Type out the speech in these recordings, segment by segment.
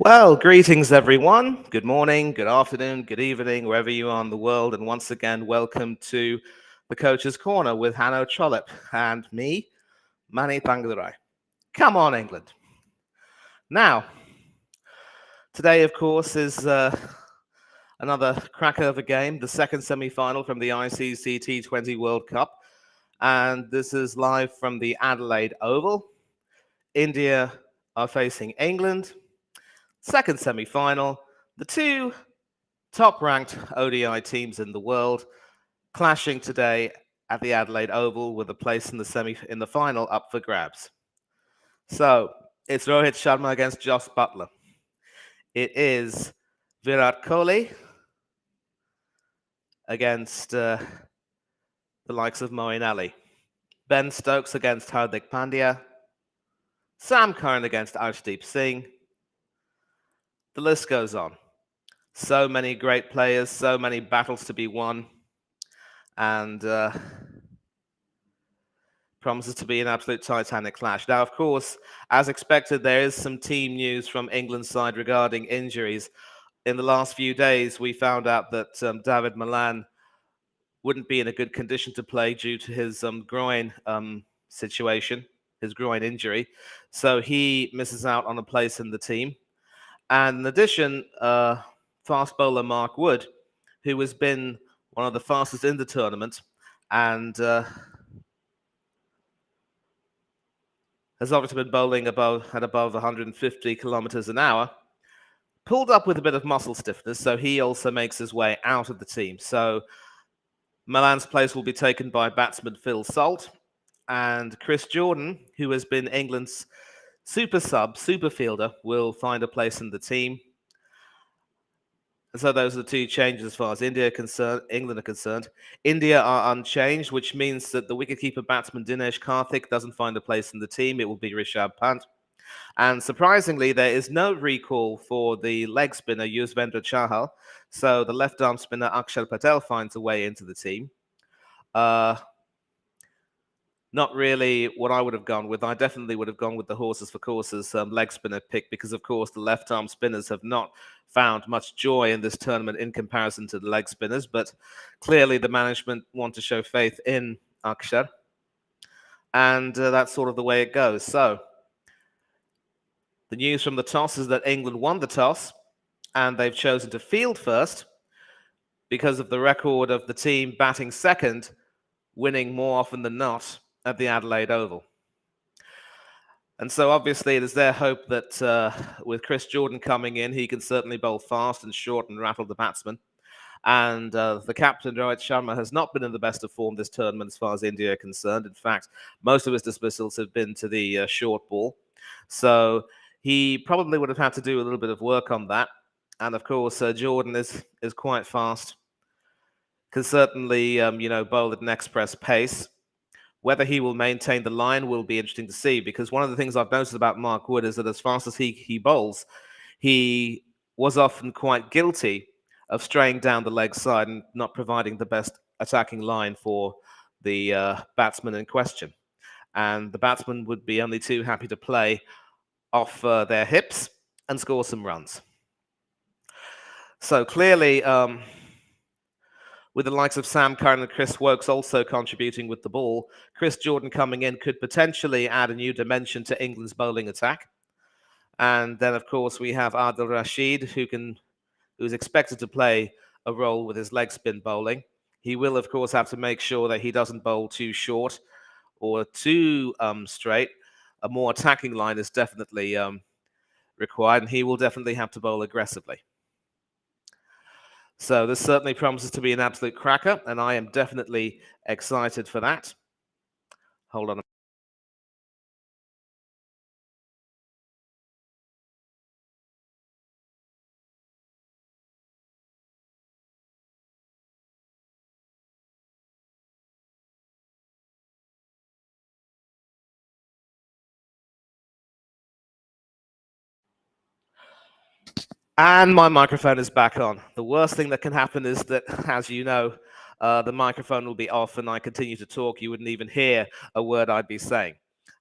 Well, greetings everyone. Good morning, good afternoon, good evening, wherever you are in the world. And once again, welcome to the Coach's Corner with Hanno Trollope and me, Mani Thangadurai. Come on, England. Now, today, of course, is another cracker of a game, the second semi-final from the ICCT20 World Cup. And this is live from the Adelaide Oval. India are facing England. Second semi-final. The two top-ranked ODI teams in the world clashing today at the Adelaide Oval with a place in the final up for grabs. So it's Rohit Sharma against Josh Buttler. It is Virat Kohli against the likes of Moeen Ali. Ben Stokes against Hardik Pandya. Sam Curran against Arshdeep Singh. The list goes on. So many great players, so many battles to be won, and promises to be an absolute titanic clash. Now, of course, as expected, there is some team news from England's side regarding injuries. In the last few days, we found out that David Malan wouldn't be in a good condition to play due to his groin situation, his groin injury. So he misses out on a place in the team. And in addition, fast bowler Mark Wood, who has been one of the fastest in the tournament and has obviously been bowling at above 150 kilometers an hour, pulled up with a bit of muscle stiffness, so he also makes his way out of the team. So Malan's place will be taken by batsman Phil Salt, and Chris Jordan, who has been England's super fielder, will find a place in the team. So those are the two changes as far as England are concerned. India are unchanged, which means that the wicketkeeper batsman Dinesh Karthik doesn't find a place in the team. It will be Rishabh Pant. And surprisingly, there is no recall for the leg spinner Yuzvendra Chahal. So the left-arm spinner Akshar Patel finds a way into the team. Not really what I would have gone with. I definitely would have gone with the horses for courses leg spinner pick because, of course, the left-arm spinners have not found much joy in this tournament in comparison to the leg spinners. But clearly the management want to show faith in Akshar. And that's sort of the way it goes. So the news from the toss is that England won the toss and they've chosen to field first because of the record of the team batting second, winning more often than not at the Adelaide Oval. And so obviously it is their hope that with Chris Jordan coming in, he can certainly bowl fast and short and rattle the batsman. And the captain, Rohit Sharma, has not been in the best of form this tournament as far as India are concerned. In fact, most of his dismissals have been to the short ball. So he probably would have had to do a little bit of work on that. And of course, Jordan is quite fast, can certainly, bowl at an express pace. Whether he will maintain the line will be interesting to see, because one of the things I've noticed about Mark Wood is that as fast as he bowls, he was often quite guilty of straying down the leg side and not providing the best attacking line for the batsman in question. And the batsman would be only too happy to play off their hips and score some runs. So clearly, with the likes of Sam Curran and Chris Woakes also contributing with the ball, Chris Jordan coming in could potentially add a new dimension to England's bowling attack. And then, of course, we have Adil Rashid, who's expected to play a role with his leg spin bowling. He will, of course, have to make sure that he doesn't bowl too short or too straight. A more attacking line is definitely required, and he will definitely have to bowl aggressively. So this certainly promises to be an absolute cracker, and I am definitely excited for that. Hold on. And my microphone is back on. The worst thing that can happen is that, as you know, the microphone will be off and I continue to talk. You wouldn't even hear a word I'd be saying.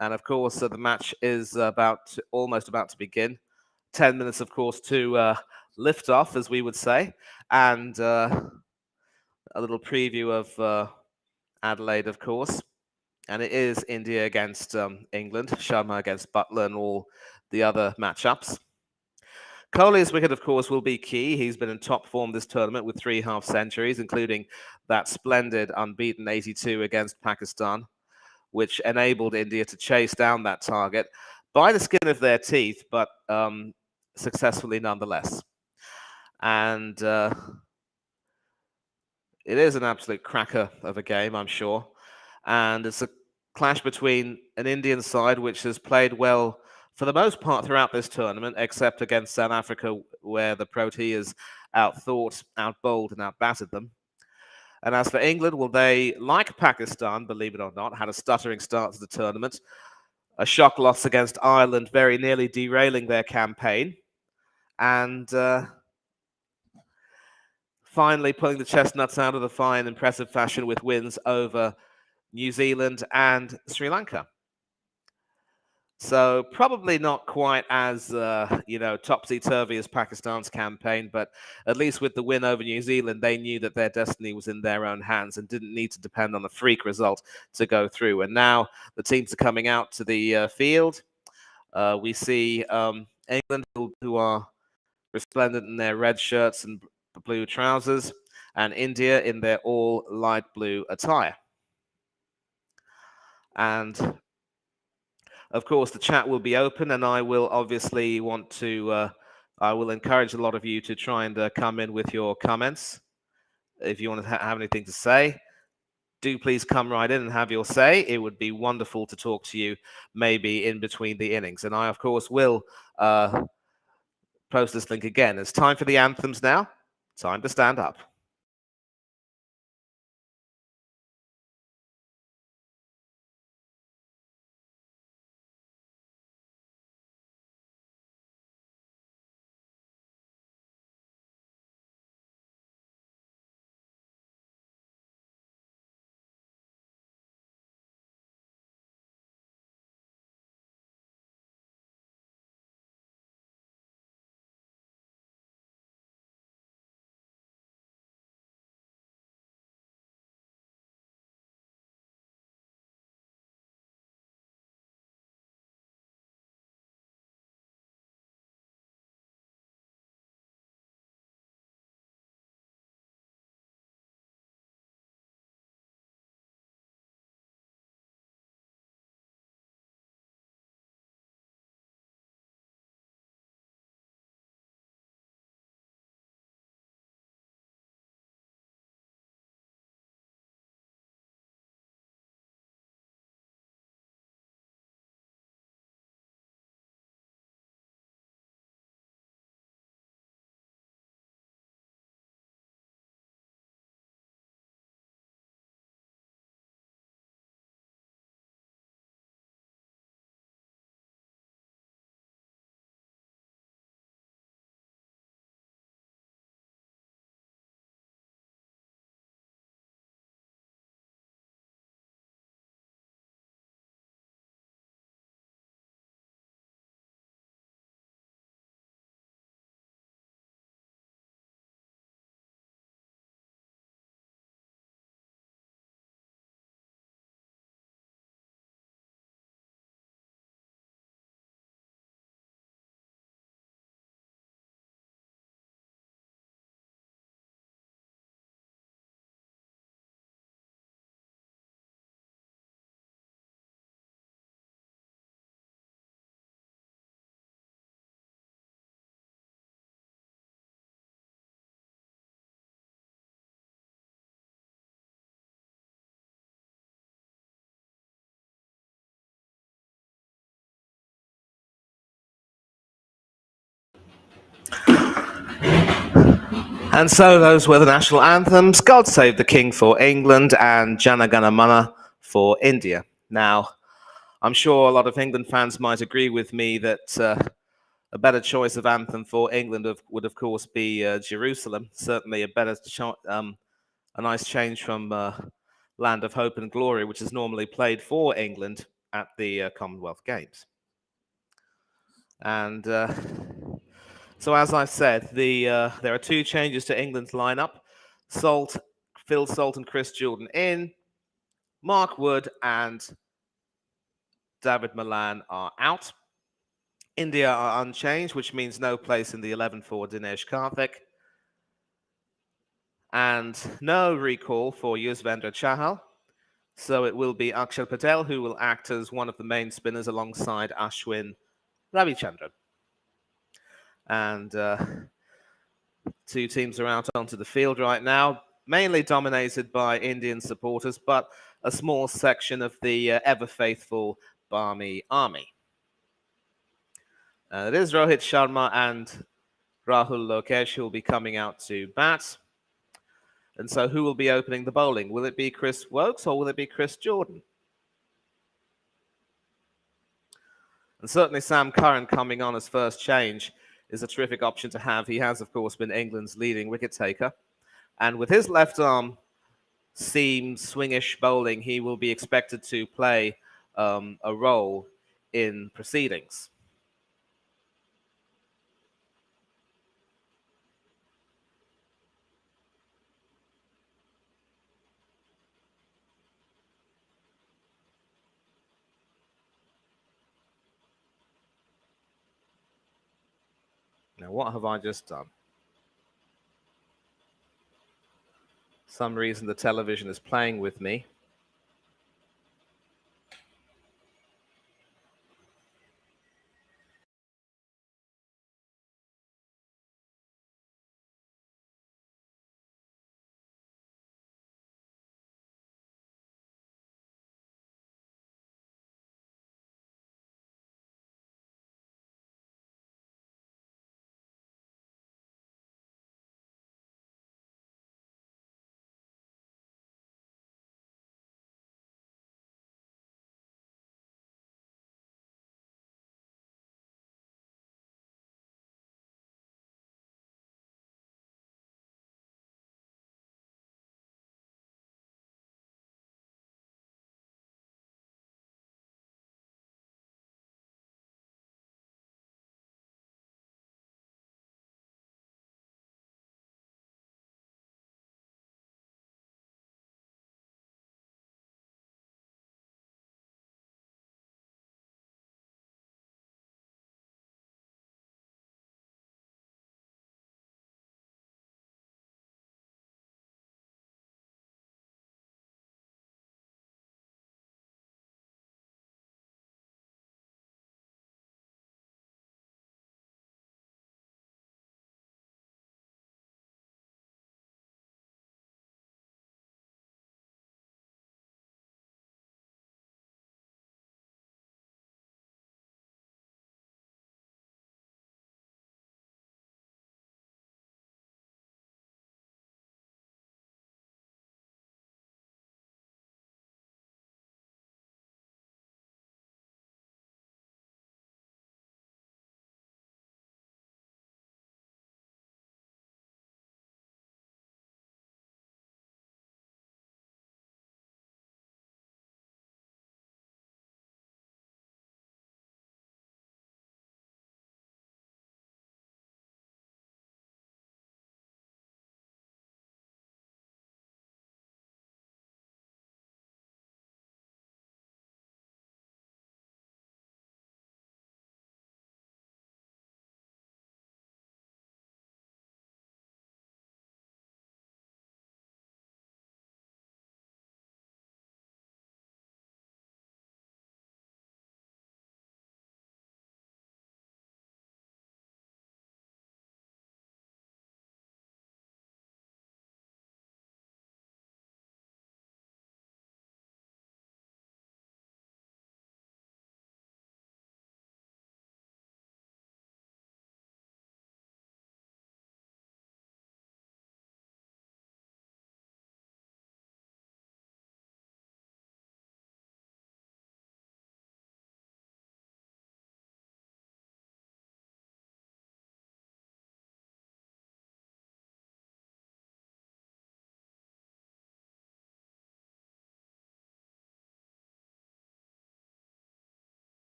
And of course, the match is almost about to begin. 10 minutes, of course, to lift off, as we would say, and a little preview of Adelaide, of course. And it is India against England, Sharma against Buttler, and all the other matchups. Kohli's wicket, of course, will be key. He's been in top form this tournament with 3 half centuries, including that splendid unbeaten 82 against Pakistan, which enabled India to chase down that target by the skin of their teeth, but successfully nonetheless. And it is an absolute cracker of a game, I'm sure. And it's a clash between an Indian side which has played well for the most part throughout this tournament, except against South Africa, where the Proteas outthought, outbowled, and outbatted them. And as for England, well, they, like Pakistan, believe it or not, had a stuttering start to the tournament. A shock loss against Ireland, very nearly derailing their campaign. And finally pulling the chestnuts out of the fire in impressive fashion with wins over New Zealand and Sri Lanka. So probably not quite as topsy-turvy as Pakistan's campaign, but at least with the win over New Zealand, they knew that their destiny was in their own hands and didn't need to depend on a freak result to go through. And now the teams are coming out to the field. We see England, who are resplendent in their red shirts and blue trousers, and India in their all light blue attire. And of course, the chat will be open, and I will obviously want to, I will encourage a lot of you to try and come in with your comments. If you want to have anything to say, do please come right in and have your say. It would be wonderful to talk to you maybe in between the innings. And I, of course, will post this link again. It's time for the anthems now. Time to stand up. And so those were the national anthems, God Save the King for England and Jana Gana Mana for India. Now, I'm sure a lot of England fans might agree with me that a better choice of anthem for England would, of course, be Jerusalem. Certainly a nice change from Land of Hope and Glory, which is normally played for England at the Commonwealth Games. And So as I said, there are two changes to England's lineup. Salt, Phil Salt and Chris Jordan in. Mark Wood and David Milan are out. India are unchanged, which means no place in the 11 for Dinesh Karthik. And no recall for Yuzvendra Chahal. So it will be Akshar Patel who will act as one of the main spinners alongside Ashwin Ravichandran. And two teams are out onto the field right now, mainly dominated by Indian supporters, but a small section of the ever-faithful Barmy army. It is Rohit Sharma and Rahul Lokesh who will be coming out to bat. And so who will be opening the bowling? Will it be Chris Wokes or will it be Chris Jordan? And certainly Sam Curran coming on as first change is a terrific option to have. He has, of course, been England's leading wicket taker. And with his left arm seam swingish bowling, he will be expected to play a role in proceedings. Now, what have I just done? For some reason the television is playing with me.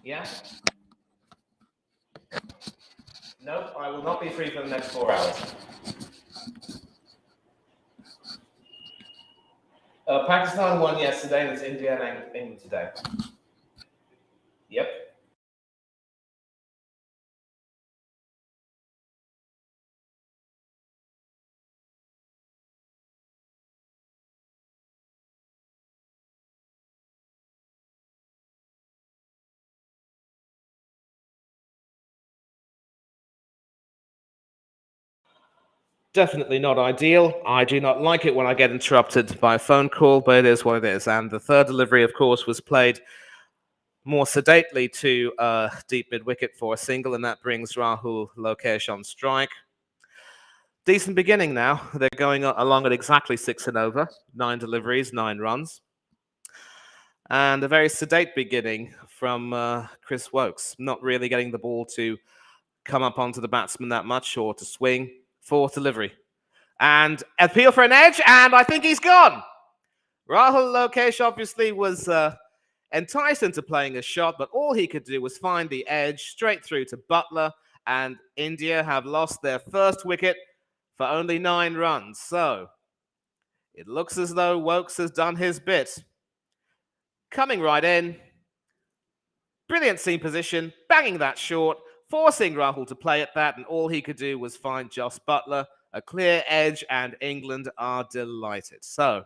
Yeah? Nope, I will not be free for the next 4 hours. Pakistan won yesterday, and it's India and England today. Yep. Definitely not ideal. I do not like it when I get interrupted by a phone call, but it is what it is. And the third delivery, of course, was played more sedately to deep mid wicket for a single, and that brings Rahul Lokesh on strike. Decent beginning now. They're going along at exactly 6 and over, 9 deliveries, 9 runs. And a very sedate beginning from Chris Wokes, not really getting the ball to come up onto the batsman that much or to swing. Fourth delivery. And appeal for an edge, and I think he's gone. Rahul Lokesh obviously was enticed into playing a shot, but all he could do was find the edge straight through to Buttler, and India have lost their first wicket for only 9 runs. So it looks as though Wokes has done his bit. Coming right in, brilliant seam position, banging that short, forcing Rahul to play at that, and all he could do was find Jos Buttler, a clear edge, and England are delighted. So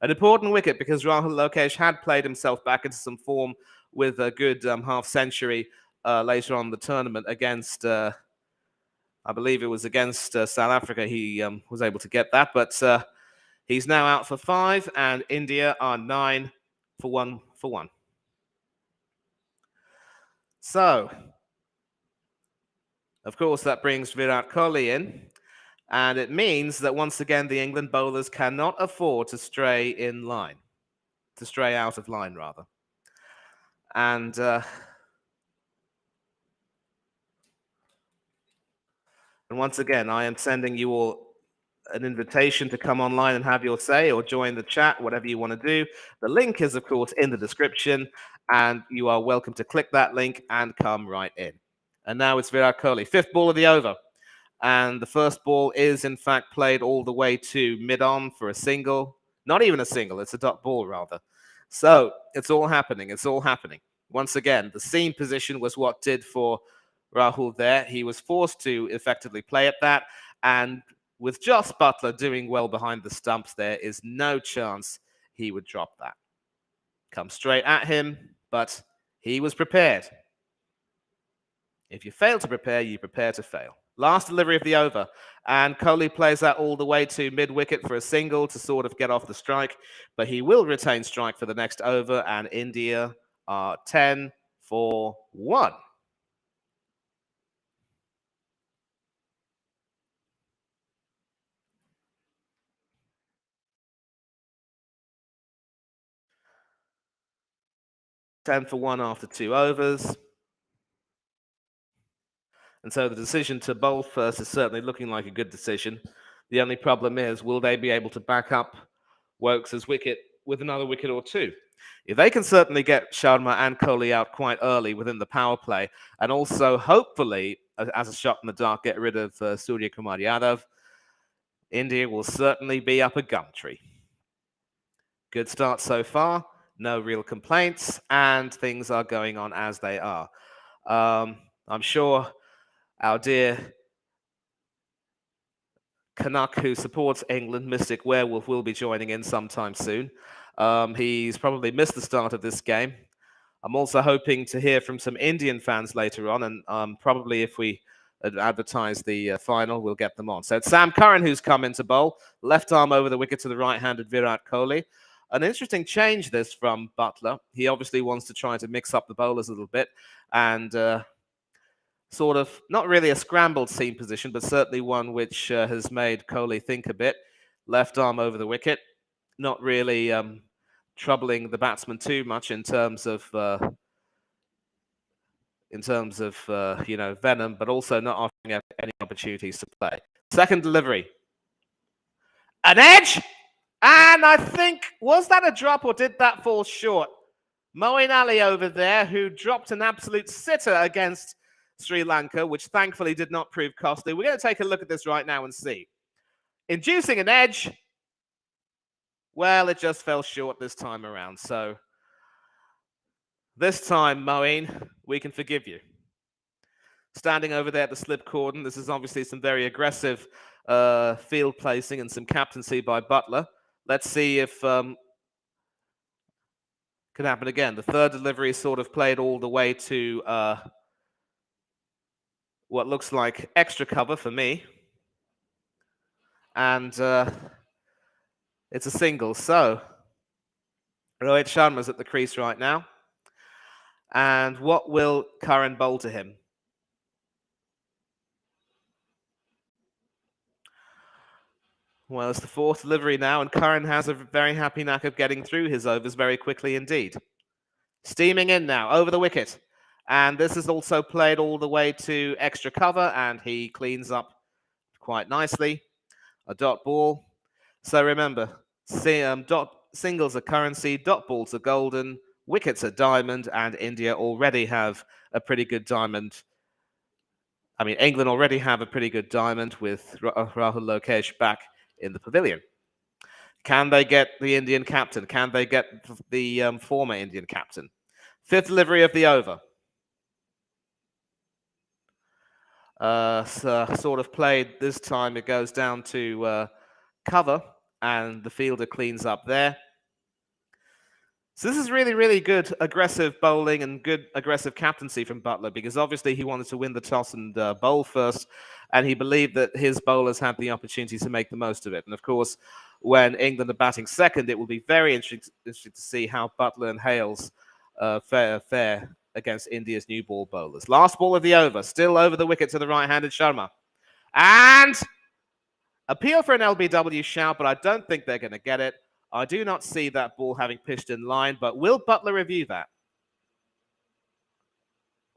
an important wicket because Rahul Lokesh had played himself back into some form with a good half century later on in the tournament against, I believe it was against South Africa. He was able to get that, but he's now out for 5, and India are 9 for 1 for 1. So, of course, that brings Virat Kohli in. And it means that once again, the England bowlers cannot afford to stray in line, to stray out of line, rather. And once again, I am sending you all an invitation to come online and have your say or join the chat, whatever you want to do. The link is, of course, in the description, and you are welcome to click that link and come right in. And now it's Virat Kohli, 5th ball of the over. And the first ball is, in fact, played all the way to mid-on for a single. Not even a single, it's a dot ball, rather. So it's all happening. It's all happening. Once again, the seam position was what did for Rahul there. He was forced to effectively play at that. And with Jos Buttler doing well behind the stumps, there is no chance he would drop that. Come straight at him, but he was prepared. If you fail to prepare, you prepare to fail. Last delivery of the over, and Kohli plays that all the way to mid-wicket for a single to sort of get off the strike, but he will retain strike for the next over, and India are 10 for 1. Ten for 1 after 2 overs. And so the decision to bowl first is certainly looking like a good decision. The only problem is, will they be able to back up Wokes' wicket with another wicket or 2? If they can certainly get Sharma and Kohli out quite early within the power play, and also hopefully, as a shot in the dark, get rid of Surya Kumar Yadav, India will certainly be up a gum tree. Good start so far, no real complaints, and things are going on as they are. I'm sure our dear Canuck, who supports England, Mystic Werewolf, will be joining in sometime soon. He's probably missed the start of this game. I'm also hoping to hear from some Indian fans later on, and probably if we advertise the final, we'll get them on. So it's Sam Curran who's come into bowl, left arm over the wicket to the right-handed Virat Kohli. An interesting change this from Buttler. He obviously wants to try to mix up the bowlers a little bit, and sort of not really a scrambled seam position, but certainly one which has made Kohli think a bit. Left arm over the wicket, not really troubling the batsman too much in terms of venom, but also not offering any opportunities to play. Second delivery, an edge, and I think, was that a drop or did that fall short? Moeen Ali over there, who dropped an absolute sitter against Sri Lanka, which thankfully did not prove costly. We're going to take a look at this right now and see. Inducing an edge, well, it just fell short this time around. So this time, Moeen, we can forgive you. Standing over there at the slip cordon, this is obviously some very aggressive field placing and some captaincy by Buttler. Let's see if could happen again. The third delivery sort of played all the way to what looks like extra cover for me. And it's a single. So Rohit Sharma's at the crease right now. And what will Curran bowl to him? Well, it's the fourth delivery now, and Curran has a very happy knack of getting through his overs very quickly indeed. Steaming in now, over the wicket. And this is also played all the way to extra cover, and he cleans up quite nicely. A dot ball. So remember, singles are currency, dot balls are golden, wickets are diamond, and India already have a pretty good diamond. I mean, England already have a pretty good diamond with Rahul Lokesh back in the pavilion. Can they get the Indian captain? Can they get the former Indian captain? Fifth delivery of the over. Sort of played this time. It goes down to cover, and the fielder cleans up there. So this is really, really good aggressive bowling and good aggressive captaincy from Buttler, because obviously he wanted to win the toss and bowl first, and he believed that his bowlers had the opportunity to make the most of it. And of course, when England are batting second, it will be very interesting to see how Buttler and Hales fare against India's new ball bowlers. Last ball of the over, still over the wicket to the right-handed Sharma. And appeal for an LBW shout, but I don't think they're going to get it. I do not see that ball having pitched in line, but will Buttler review that?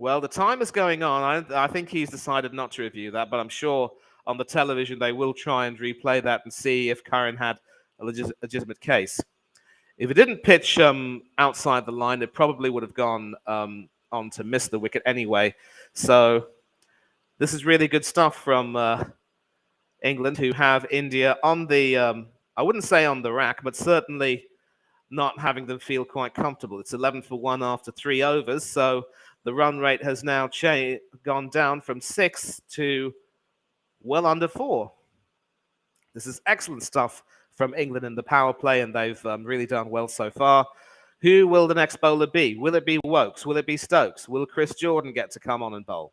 Well, the time is going on. I think he's decided not to review that, but I'm sure on the television they will try and replay that and see if Curran had a legitimate case. If it didn't pitch outside the line, it probably would have gone on to miss the wicket anyway. So this is really good stuff from England, who have India on the... I wouldn't say on the rack, but certainly not having them feel quite comfortable. It's 11 for 1 after 3 overs, so the run rate has now gone down from 6 to well under 4. This is excellent stuff from England in the power play, and they've really done well so far. Who will the next bowler be? Will it be Woakes? Will it be Stokes? Will Chris Jordan get to come on and bowl?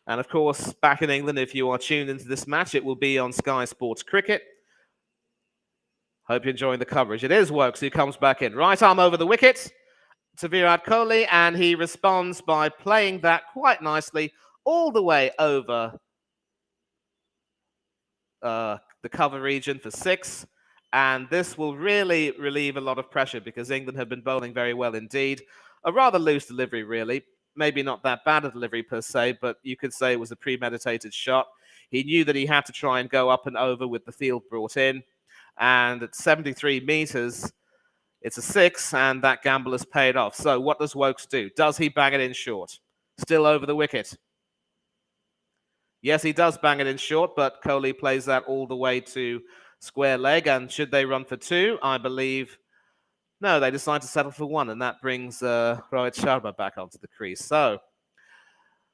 And of course, back in England, if you are tuned into this match, it will be on Sky Sports Cricket. Hope you're enjoying the coverage. It is Woakes who comes back in. Right arm over the wicket to Virat Kohli, and he responds by playing that quite nicely all the way over the cover region for 6. And this will really relieve a lot of pressure, because England have been bowling very well indeed. A rather loose delivery, really. Maybe not that bad a delivery per se, but you could say it was a premeditated shot. He knew that he had to try and go up and over with the field brought in. And at 73 meters, it's a 6, and that gamble has paid off. So what does Woakes do? Does he bang it in short? Still over the wicket. Yes, he does bang it in short, but Kohli plays that all the way to square leg. And should they run for 2, I believe... No, they decide to settle for 1, and that brings Rohit Sharma back onto the crease. So,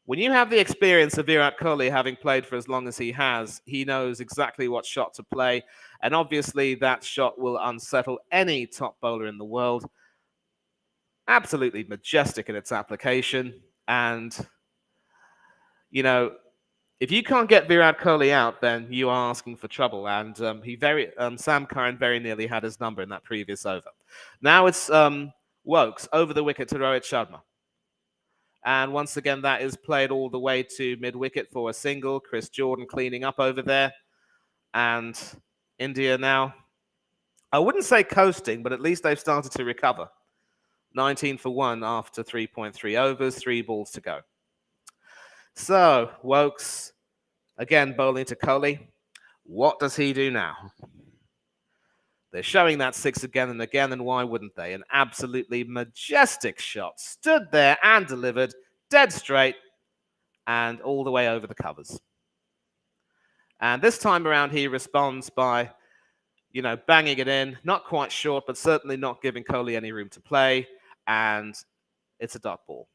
when you have the experience of Virat Kohli, having played for as long as he has, he knows exactly what shot to play, and obviously that shot will unsettle any top bowler in the world. Absolutely majestic in its application, and, you know, if you can't get Virat Kohli out, then you are asking for trouble. And Sam Curran very nearly had his number in that previous over. Now it's Woakes over the wicket to Rohit Sharma. And once again, that is played all the way to mid-wicket for a single. Chris Jordan cleaning up over there. And India now, I wouldn't say coasting, but at least they've started to recover. 19 for 1 after 3.3 overs, 3 balls to go. So, Wokes, again bowling to Kohli. What does he do now? They're showing that 6 again and again, and why wouldn't they? An absolutely majestic shot. Stood there and delivered, dead straight, and all the way over the covers. And this time around, he responds by, banging it in. Not quite short, but certainly not giving Kohli any room to play. And it's a dot ball.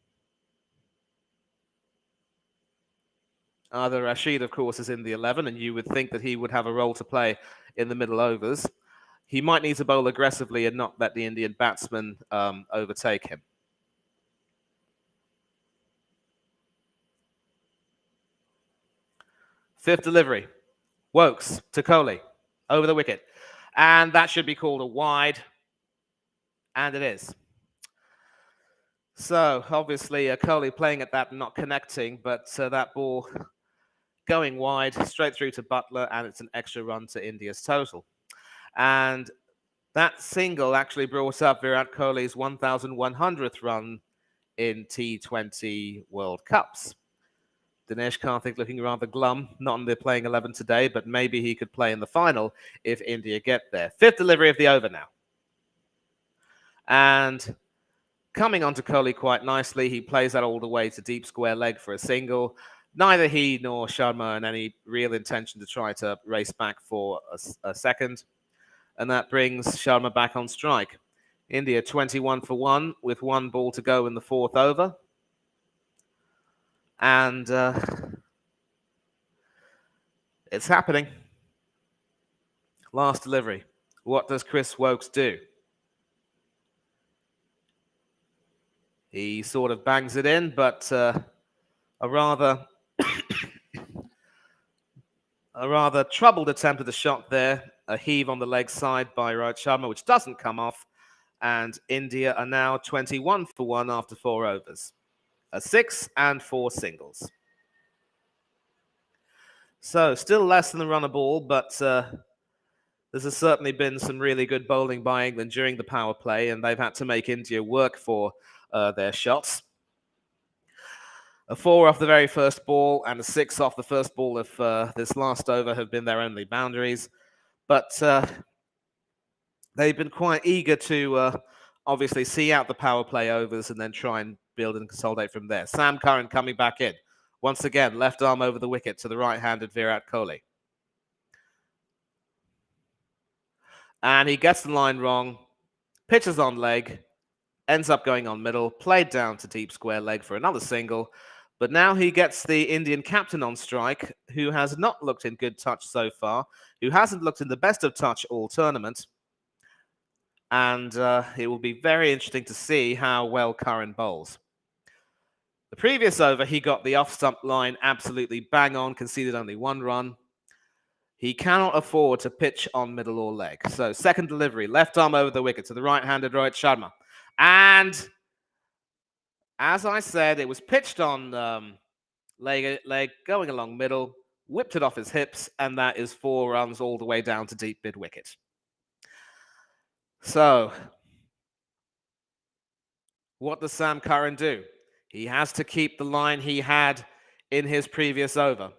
The Rashid, of course, is in the 11, and you would think that he would have a role to play in the middle overs. He might need to bowl aggressively and not let the Indian batsman overtake him. Fifth delivery. Wokes to Kohli. Over the wicket. And that should be called a wide. And it is. So, obviously, Kohli playing at that and not connecting, but that ball going wide, straight through to Buttler, and it's an extra run to India's total. And that single actually brought up Virat Kohli's 1,100th run in T20 World Cups. Dinesh Karthik looking rather glum, not in the playing 11 today, but maybe he could play in the final if India get there. Fifth delivery of the over now. And coming onto Kohli quite nicely, he plays that all the way to deep square leg for a single. Neither he nor Sharma had any real intention to try to race back for a second. And that brings Sharma back on strike. India 21 for 1 with 1 ball to go in the 4th over. And it's happening. Last delivery. What does Chris Wokes do? He sort of bangs it in, but a rather troubled attempt at the shot there. A heave on the leg side by Rohit Sharma, which doesn't come off. And India are now 21 for 1 after 4 overs. A 6 and 4 singles. So still less than the run a ball, but there's certainly been some really good bowling by England during the power play, and they've had to make India work for their shots. A 4 off the very first ball and a 6 off the first ball of this last over have been their only boundaries. But they've been quite eager to obviously see out the power play overs and then try and build and consolidate from there. Sam Curran coming back in. Once again, left arm over the wicket to the right-handed Virat Kohli. And he gets the line wrong, pitches on leg, ends up going on middle, played down to deep square leg for another single. But now he gets the Indian captain on strike, who has not looked in good touch so far, who hasn't looked in the best of touch all tournament. And it will be very interesting to see how well Curran bowls. The previous over, he got the off-stump line absolutely bang on, conceded only 1 run. He cannot afford to pitch on middle or leg. So second delivery, left arm over the wicket to the right-handed Rohit Sharma. And as I said, it was pitched on leg, going along middle, whipped it off his hips, and that is 4 runs all the way down to deep mid-wicket. So what does Sam Curran do? He has to keep the line he had in his previous over.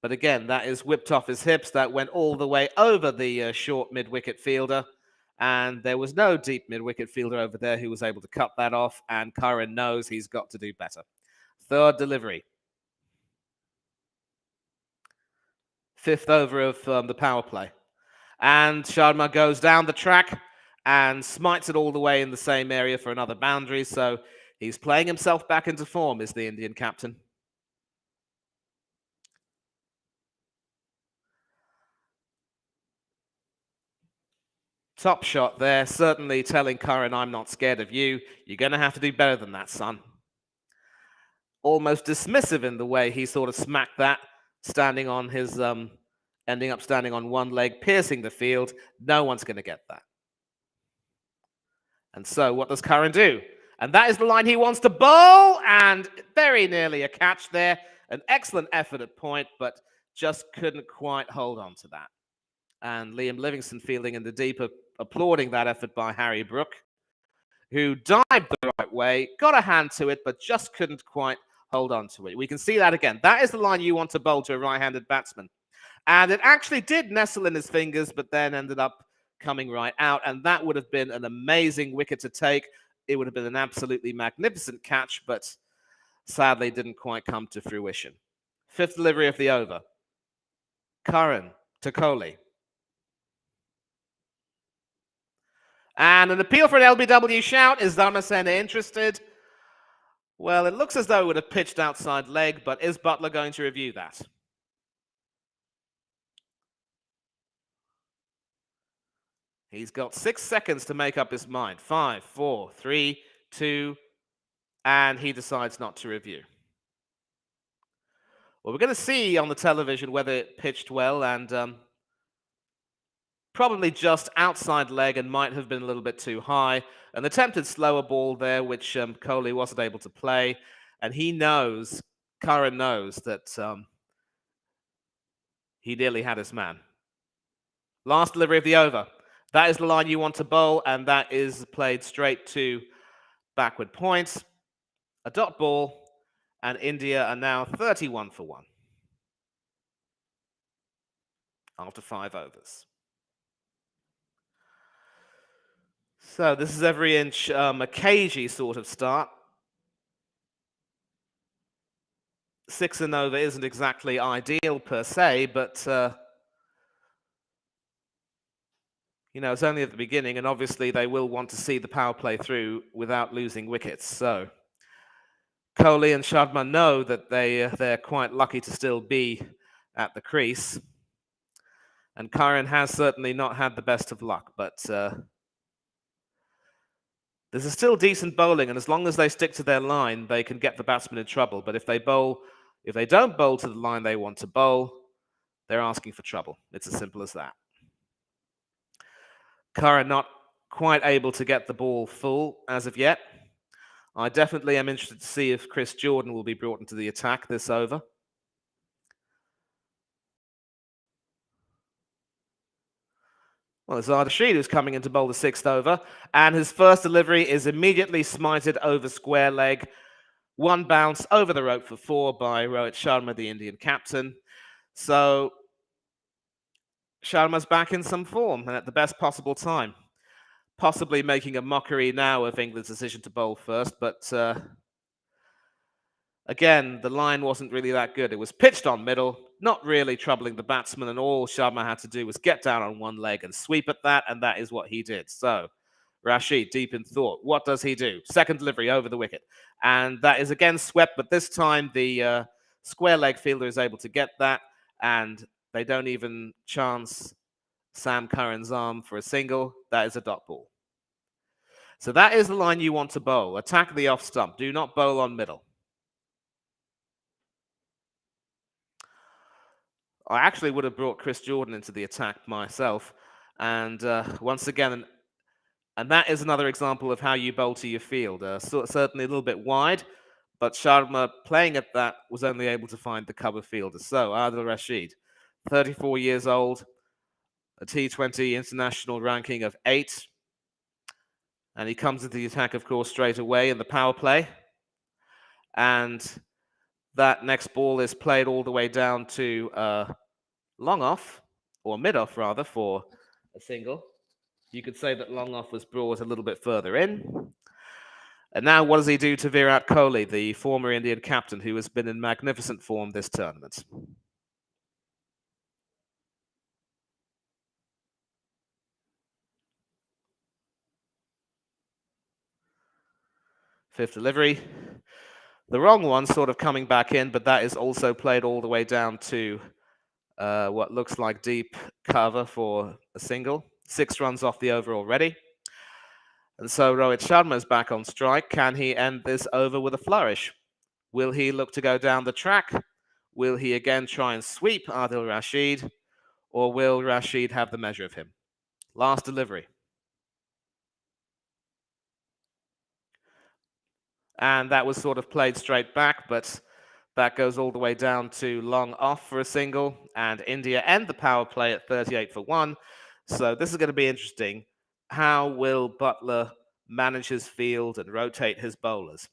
But again, that is whipped off his hips. That went all the way over the short mid-wicket fielder. And there was no deep mid-wicket fielder over there who was able to cut that off. And Curran knows he's got to do better. Third delivery. 5th over of the power play. And Sharma goes down the track and smites it all the way in the same area for another boundary. So he's playing himself back into form, is the Indian captain. Top shot there, certainly telling Curran, I'm not scared of you. You're going to have to do better than that, son. Almost dismissive in the way he sort of smacked that, standing on his, ending up standing on one leg, piercing the field. No one's going to get that. And so what does Curran do? And that is the line he wants to bowl, and very nearly a catch there. An excellent effort at point, but just couldn't quite hold on to that. And Liam Livingstone fielding in the deep, applauding that effort by Harry Brook, who dived the right way, got a hand to it, but just couldn't quite hold on to it. We can see that again. That is the line you want to bowl to a right-handed batsman. And it actually did nestle in his fingers, but then ended up coming right out. And that would have been an amazing wicket to take. It would have been an absolutely magnificent catch, but sadly didn't quite come to fruition. Fifth delivery of the over. Curran to Kohli. And an appeal for an LBW shout. Is Dharmasena interested? Well, it looks as though it would have pitched outside leg, but is Buttler going to review that? He's got 6 seconds to make up his mind. 5, 4, 3, 2, and he decides not to review. Well, we're going to see on the television whether it pitched well, and probably just outside leg and might have been a little bit too high. An attempted slower ball there, which Kohli wasn't able to play. And he knows, Curran knows, that he nearly had his man. Last delivery of the over. That is the line you want to bowl, and that is played straight to backward points. A dot ball, and India are now 31 for 1 after 5 overs. So this is every inch a cagey sort of start. 6 and over isn't exactly ideal per se, but it's only at the beginning, and obviously they will want to see the power play through without losing wickets. So Kohli and Sharma know that they're quite lucky to still be at the crease. And Curran has certainly not had the best of luck, but this is still decent bowling, and as long as they stick to their line, they can get the batsman in trouble. But if they don't bowl to the line they want to bowl, they're asking for trouble. It's as simple as that. Curran not quite able to get the ball full as of yet. I definitely am interested to see if Chris Jordan will be brought into the attack this over. Well, it's Rashid who's coming in to bowl the 6th over, and his first delivery is immediately smited over square leg. One bounce over the rope for 4 by Rohit Sharma, the Indian captain. So Sharma's back in some form and at the best possible time. Possibly making a mockery now of England's decision to bowl first, but again, the line wasn't really that good. It was pitched on middle, not really troubling the batsman, and all Sharma had to do was get down on one leg and sweep at that, and that is what he did. So Rashid, deep in thought. What does he do? Second delivery over the wicket. And that is again swept, but this time the square leg fielder is able to get that, and they don't even chance Sam Curran's arm for a single. That is a dot ball. So that is the line you want to bowl. Attack the off stump. Do not bowl on middle. I actually would have brought Chris Jordan into the attack myself. And once again, and that is another example of how you bowl to your field. Certainly a little bit wide, but Sharma playing at that was only able to find the cover fielder. So Adil Rashid, 34 years old, a T20 international ranking of 8. And he comes into the attack, of course, straight away in the power play. And that next ball is played all the way down to long off, or mid off rather, for a single. You could say that long off was brought a little bit further in. And now what does he do to Virat Kohli, the former Indian captain, who has been in magnificent form this tournament? Fifth delivery. The wrong one sort of coming back in, but that is also played all the way down to what looks like deep cover for a single. 6 runs off the over already. And so Rohit Sharma is back on strike. Can he end this over with a flourish? Will he look to go down the track? Will he again try and sweep Adil Rashid? Or will Rashid have the measure of him? Last delivery. And that was sort of played straight back, but that goes all the way down to long off for a single. And India end the power play at 38 for 1. So this is going to be interesting. How will Buttler manage his field and rotate his bowlers?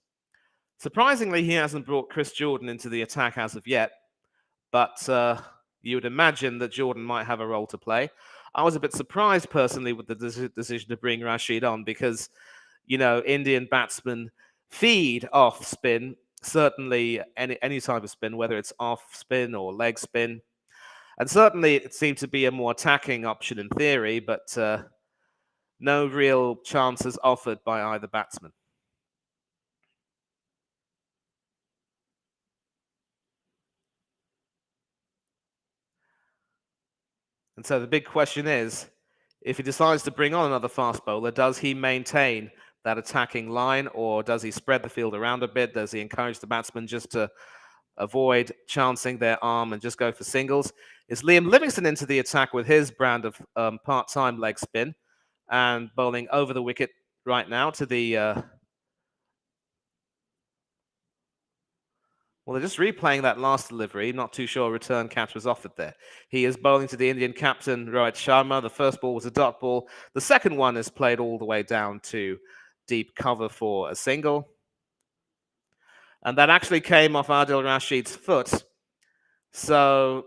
Surprisingly, he hasn't brought Chris Jordan into the attack as of yet, but you would imagine that Jordan might have a role to play. I was a bit surprised personally with the decision to bring Rashid on because, Indian batsmen feed off spin, certainly any type of spin, whether it's off spin or leg spin. And certainly it seemed to be a more attacking option in theory, but no real chances offered by either batsman. And so the big question is, if he decides to bring on another fast bowler, does he maintain that attacking line, or does he spread the field around a bit? Does he encourage the batsmen just to avoid chancing their arm and just go for singles? Is Liam Livingstone into the attack with his brand of part-time leg spin and bowling over the wicket right now to the... Well, they're just replaying that last delivery. Not too sure a return catch was offered there. He is bowling to the Indian captain, Rohit Sharma. The first ball was a dot ball. The second one is played all the way down to deep cover for a single. And that actually came off Adil Rashid's foot. So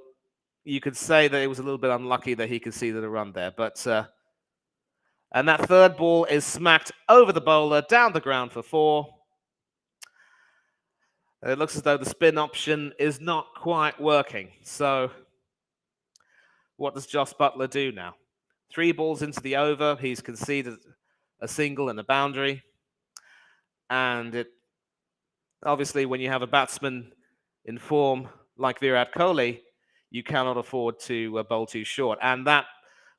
you could say that it was a little bit unlucky that he could see the run there. But and that third ball is smacked over the bowler, down the ground for 4. It looks as though the spin option is not quite working. So what does Jos Buttler do now? 3 balls into the over. He's conceded a single and a boundary. And it obviously, when you have a batsman in form like Virat Kohli, you cannot afford to bowl too short. And that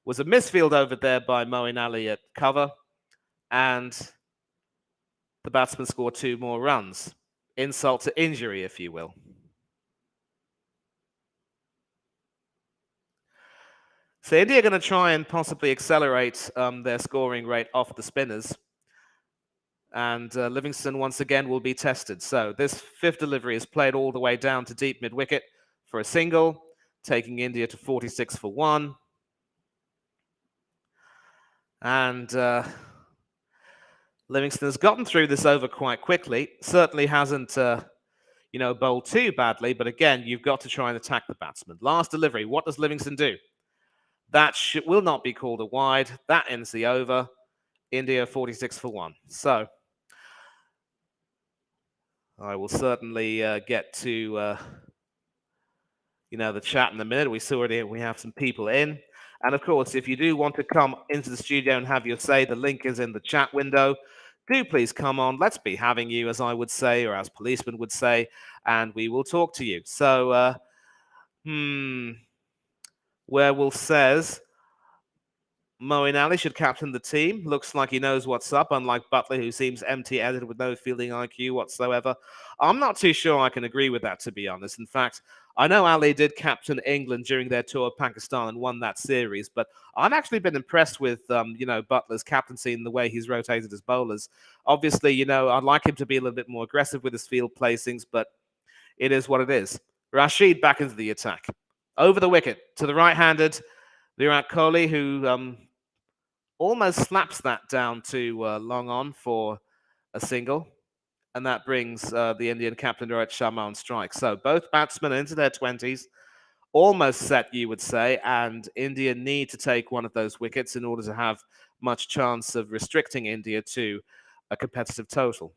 was a misfield over there by Moeen Ali at cover. And the batsman scored 2 more runs. Insult to injury, if you will. So India are going to try and possibly accelerate their scoring rate off the spinners. And Livingstone once again will be tested. So this 5th delivery is played all the way down to deep mid-wicket for a single, taking India to 46 for 1. And Livingstone has gotten through this over quite quickly. Certainly hasn't, bowled too badly. But again, you've got to try and attack the batsman. Last delivery, what does Livingstone do? That will not be called a wide. That ends the over. India 46 for 1. So I will certainly get to the chat in a minute. We have some people in. And of course, if you do want to come into the studio and have your say, the link is in the chat window. Do please come on. Let's be having you, as I would say, or as policemen would say, and we will talk to you. So, Werewolf says Moeen Ali should captain the team. Looks like he knows what's up, unlike Buttler, who seems empty-headed with no fielding IQ whatsoever. I'm not too sure I can agree with that, to be honest. In fact, I know Ali did captain England during their tour of Pakistan and won that series, but I've actually been impressed with, Buttler's captaincy and the way he's rotated his bowlers. Obviously, I'd like him to be a little bit more aggressive with his field placings, but it is what it is. Rashid back into the attack. Over the wicket to the right-handed Virat Kohli, who almost slaps that down to long on for a single. And that brings the Indian captain, Rohit Sharma, on strike. So both batsmen are into their 20s, almost set, you would say, and India need to take one of those wickets in order to have much chance of restricting India to a competitive total.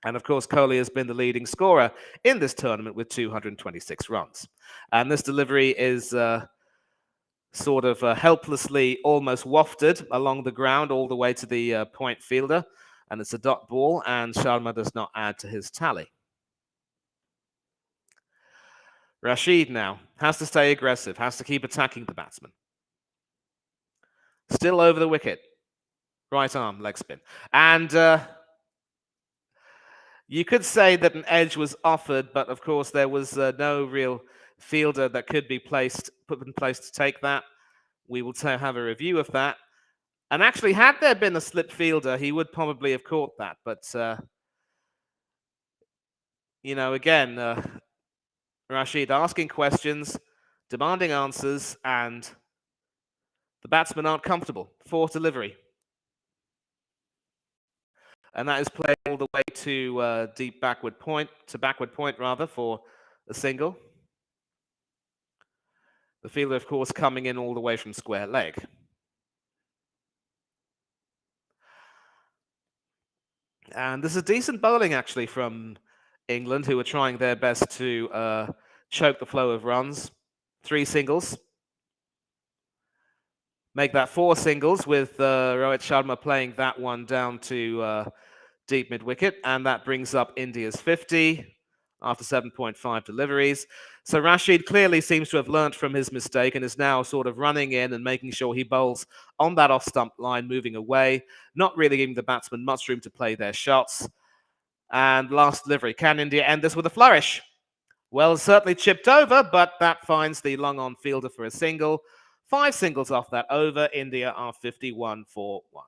And of course, Kohli has been the leading scorer in this tournament with 226 runs. And this delivery is sort of helplessly almost wafted along the ground all the way to the point fielder. And it's a dot ball, and Sharma does not add to his tally. Rashid now has to stay aggressive, has to keep attacking the batsman. Still over the wicket. Right arm, leg spin. And you could say that an edge was offered, but of course there was no real fielder that could be put in place to take that. We will have a review of that. And actually, had there been a slip fielder, he would probably have caught that. But, again, Rashid asking questions, demanding answers, and the batsmen aren't comfortable. 4th delivery. And that is played all the way to deep backward point, rather, for a single. The fielder, of course, coming in all the way from square leg. And this is decent bowling, actually, from England, who are trying their best to choke the flow of runs. 3 singles. Make that 4 singles with Rohit Sharma playing that one down to deep mid-wicket. And that brings up India's 50 after 7.5 deliveries. So Rashid clearly seems to have learnt from his mistake and is now sort of running in and making sure he bowls on that off-stump line, moving away, not really giving the batsmen much room to play their shots. And last delivery. Can India end this with a flourish? Well, certainly chipped over, but that finds the long-on fielder for a single. 5 singles off that over. India are 51 for 1.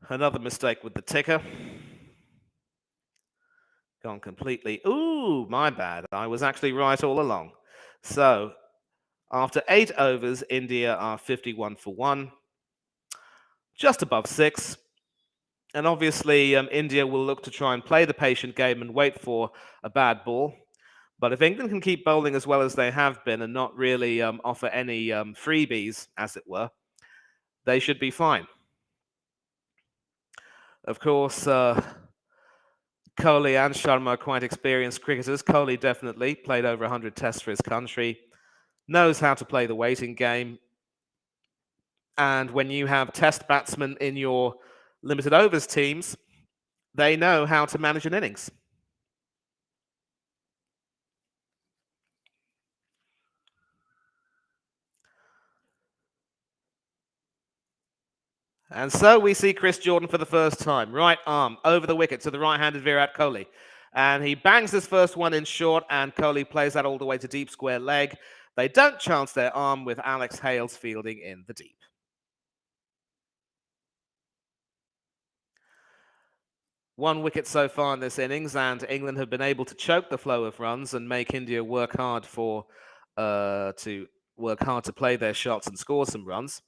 Another mistake with the ticker. Gone completely. Ooh, my bad. I was actually right all along. So, after 8 overs, India are 51 for 1. Just above 6. And obviously, India will look to try and play the patient game and wait for a bad ball. But if England can keep bowling as well as they have been and not really offer any freebies, as it were, they should be fine. Of course, Kohli and Sharma are quite experienced cricketers. Kohli definitely played over 100 tests for his country, knows how to play the waiting game. And when you have test batsmen in your limited overs teams, they know how to manage an innings. And so we see Chris Jordan for the first time. Right arm over the wicket to the right-handed Virat Kohli. And he bangs his first one in short, and Kohli plays that all the way to deep square leg. They don't chance their arm with Alex Hales fielding in the deep. One wicket so far in this innings, and England have been able to choke the flow of runs and make India work hard to play their shots and score some runs.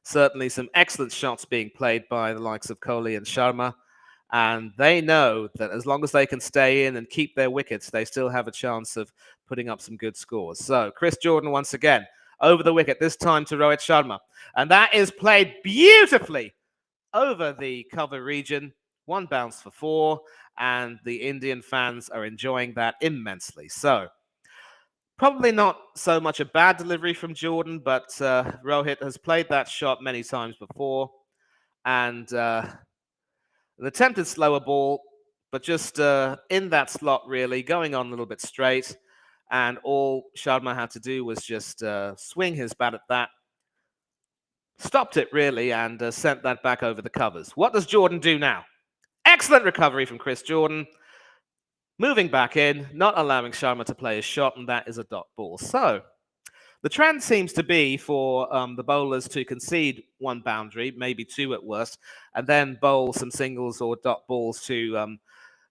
Certainly some excellent shots being played by the likes of Kohli and Sharma. And they know that as long as they can stay in and keep their wickets, they still have a chance of putting up some good scores. So Chris Jordan once again over the wicket, this time to Rohit Sharma. And that is played beautifully over the cover region. 1 bounce for 4. And the Indian fans are enjoying that immensely. So probably not so much a bad delivery from Jordan, but Rohit has played that shot many times before. And an attempted slower ball, but just in that slot, really, going on a little bit straight. And all Sharma had to do was just swing his bat at that. Stopped it, really, and sent that back over the covers. What does Jordan do now? Excellent recovery from Chris Jordan. Moving back in, not allowing Sharma to play his shot, and that is a dot ball. So the trend seems to be for the bowlers to concede 1 boundary, maybe 2 at worst, and then bowl some singles or dot balls to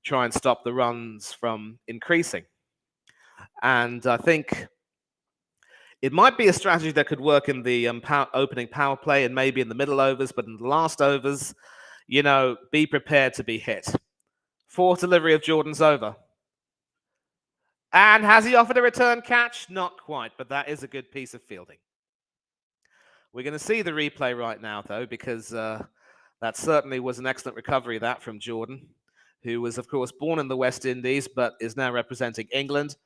try and stop the runs from increasing. And I think it might be a strategy that could work in the opening power play and maybe in the middle overs, but in the last overs, you know, be prepared to be hit. 4th delivery of Jordan's over. And has he offered a return catch? Not quite, but that is a good piece of fielding. We're going to see the replay right now, though, because that certainly was an excellent recovery, that from Jordan, who was, of course, born in the West Indies, but is now representing England.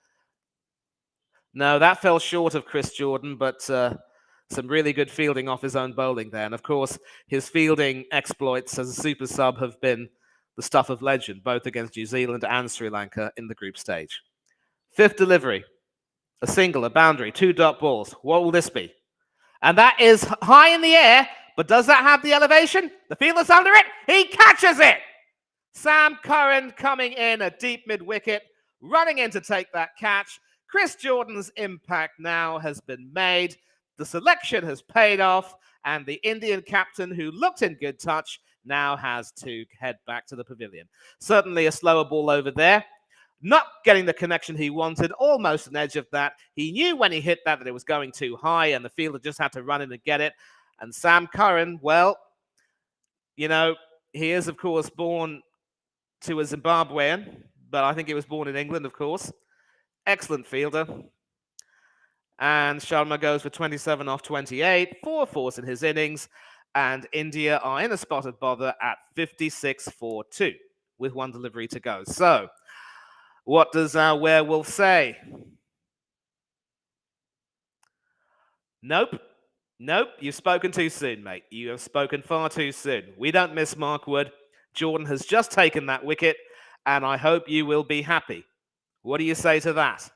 No, that fell short of Chris Jordan, but some really good fielding off his own bowling there. And, of course, his fielding exploits as a super sub have been the stuff of legend, both against New Zealand and Sri Lanka in the group stage. 5th delivery, a single, a boundary, 2 dot balls. What will this be? And that is high in the air, but does that have the elevation? The fielder's under it. He catches it. Sam Curran coming in at deep mid-wicket, running in to take that catch. Chris Jordan's impact now has been made. The selection has paid off, and the Indian captain, who looked in good touch, now has to head back to the pavilion. Certainly a slower ball over there. not getting the connection he wanted, almost an edge of that. He knew when he hit that it was going too high, and the fielder just had to run in and get it. And Sam Curran, well, you know, he is, of course, born to a Zimbabwean, but I think he was born in England, of course. Excellent fielder. And Sharma goes for 27 off 28, 4 fours in his innings, and India are in a spot of bother at 56-4-2 with one delivery to go. So, what does our werewolf say? Nope. Nope, you've spoken too soon, mate. You have spoken far too soon. We don't miss Mark Wood. Jordan has just taken that wicket, and I hope you will be happy. What do you say to that?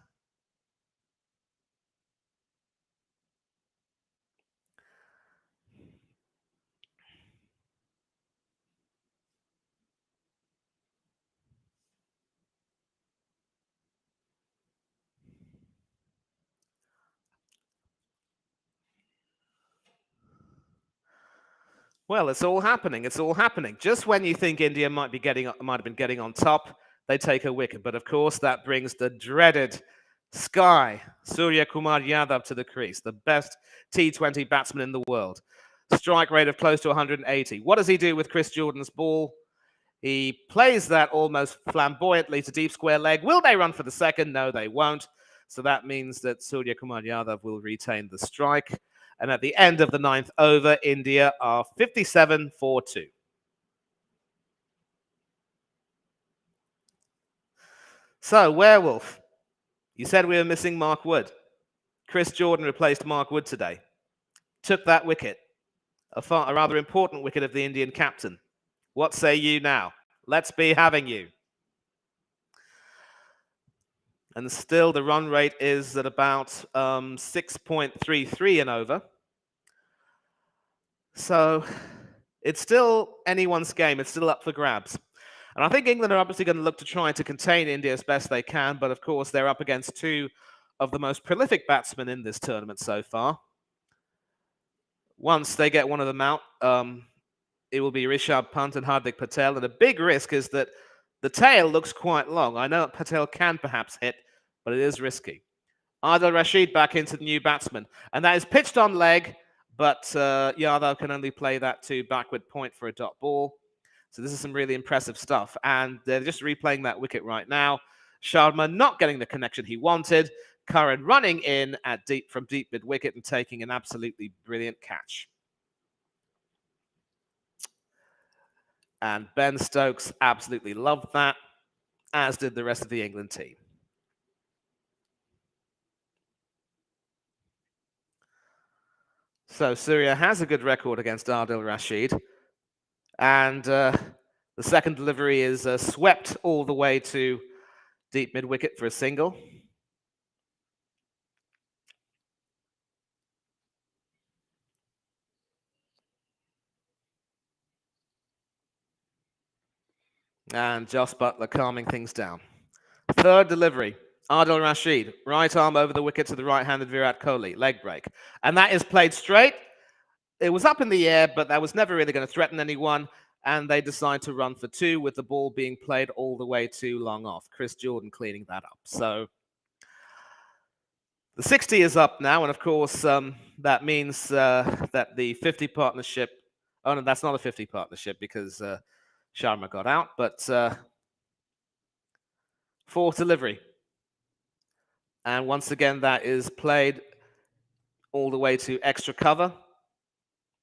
Well, it's all happening. It's all happening. Just when you think India might have been getting on top, they take a wicket. But of course, that brings the dreaded Sky Surya Kumar Yadav to the crease, the best T20 batsman in the world. Strike rate of close to 180. What does he do with Chris Jordan's ball? He plays that almost flamboyantly to deep square leg. Will they run for the second? No, they won't. So that means that Surya Kumar Yadav will retain the strike. And at the end of the 9th over, India are 57-4-2. So, Werewolf, you said we were missing Mark Wood. Chris Jordan replaced Mark Wood today. Took that wicket, a rather important wicket of the Indian captain. What say you now? Let's be having you. And still the run rate is at about 6.33 and over. So it's still anyone's game. It's still up for grabs. And I think England are obviously going to look to try to contain India as best they can. But of course, they're up against two of the most prolific batsmen in this tournament so far. Once they get one of them out, it will be Rishabh Pant and Hardik Patel. And a big risk is that the tail looks quite long. I know that Patel can perhaps hit, but it is risky. Adil Rashid back into the new batsman. And that is pitched on leg, but Yadav can only play that to backward point for a dot ball. So this is some really impressive stuff. And they're just replaying that wicket right now. Sharma not getting the connection he wanted. Curran running in from deep mid-wicket and taking an absolutely brilliant catch. And Ben Stokes absolutely loved that, as did the rest of the England team. So Surya has a good record against Adil Rashid. And the second delivery is swept all the way to deep mid-wicket for a single. And Jos Buttler calming things down. Third delivery, Adil Rashid, right arm over the wicket to the right-handed Virat Kohli, leg break. And that is played straight. It was up in the air, but that was never really going to threaten anyone. And they decide to run for two with the ball being played all the way too long off. Chris Jordan cleaning that up. So the 60 is up now. And of course, that means that the 50 partnership. Oh, no, that's not a 50 partnership because Sharma got out. But fourth delivery. And once again, that is played all the way to extra cover.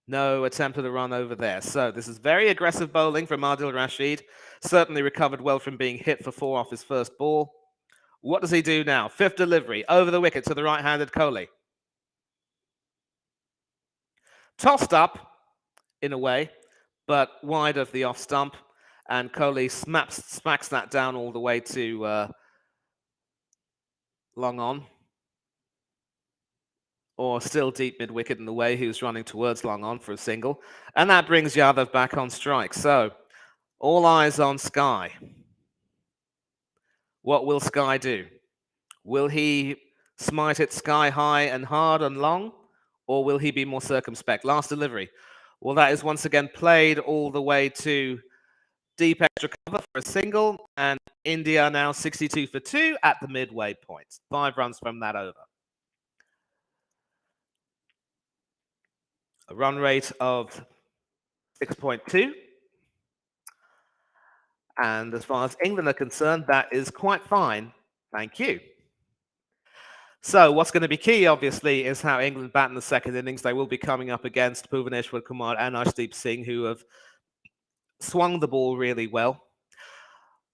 No attempt at a run over there. So this is very aggressive bowling from Adil Rashid. Certainly recovered well from being hit for 4 off his first ball. What does he do now? Fifth delivery, over the wicket to the right-handed Kohli. Tossed up, in a way, but wide of the off stump. And Kohli smacks that down all the way to long on. Or still deep mid-wicket in the way he was running towards long on for a single. And that brings Yadav back on strike. So, all eyes on Sky. What will Sky do? Will he smite it sky high and hard and long? Or will he be more circumspect? Last delivery. Well, that is once again played all the way to deep extra cover for a single, and India now 62 for 2 at the midway point. 5 runs from that over. A run rate of 6.2. And as far as England are concerned, that is quite fine. Thank you. So what's going to be key, obviously, is how England bat in the second innings. They will be coming up against Bhuvaneshwar Kumar and Arshdeep Singh, who have swung the ball really well.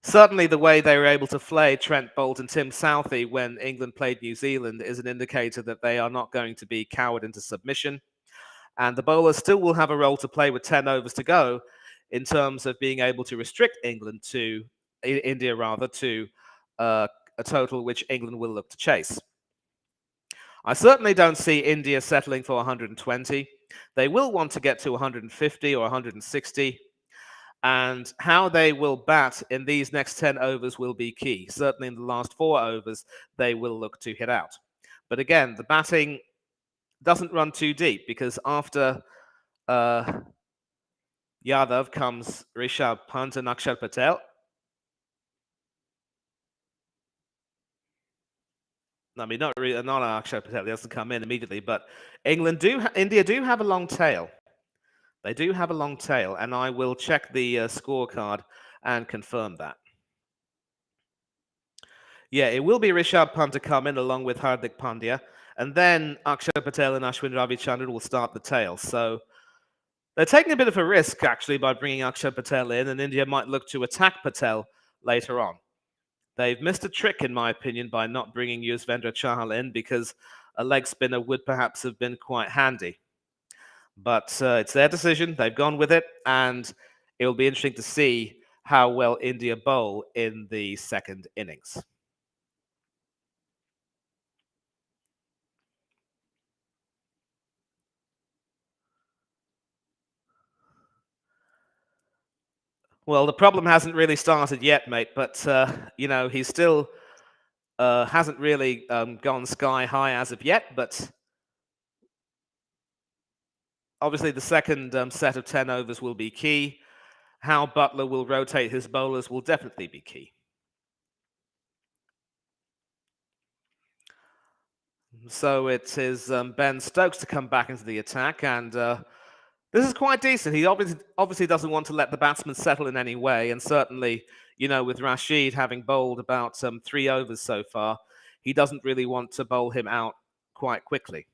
Certainly the way they were able to play Trent Boult and Tim Southey when England played New Zealand is an indicator that they are not going to be cowered into submission. And the bowlers still will have a role to play with 10 overs to go in terms of being able to restrict India to a total which England will look to chase. I certainly don't see India settling for 120. They will want to get to 150 or 160. And how they will bat in these next 10 overs will be key. Certainly in the last 4 overs, they will look to hit out. But again, the batting doesn't run too deep because after Yadav comes Rishabh Pant and Akshar Patel. I mean, not Akshar Patel. He doesn't come in immediately, but India do have a long tail. They do have a long tail, and I will check the scorecard and confirm that. Yeah, it will be Rishabh Pant to come in along with Hardik Pandya, and then Akshar Patel and Ashwin Ravichandran will start the tail. So they're taking a bit of a risk, actually, by bringing Akshar Patel in, and India might look to attack Patel later on. They've missed a trick, in my opinion, by not bringing Yuzvendra Chahal in, because a leg spinner would perhaps have been quite handy. But it's their decision. They've gone with it, and it will be interesting to see how well India bowl in the second innings. Well, the problem hasn't really started yet, mate, but, he still hasn't really gone sky high as of yet, but obviously the second set of 10 overs will be key. How Buttler will rotate his bowlers will definitely be key. So it is Ben Stokes to come back into the attack, and this is quite decent. He obviously doesn't want to let the batsman settle in any way, and certainly, with Rashid having bowled about 3 overs so far, he doesn't really want to bowl him out quite quickly.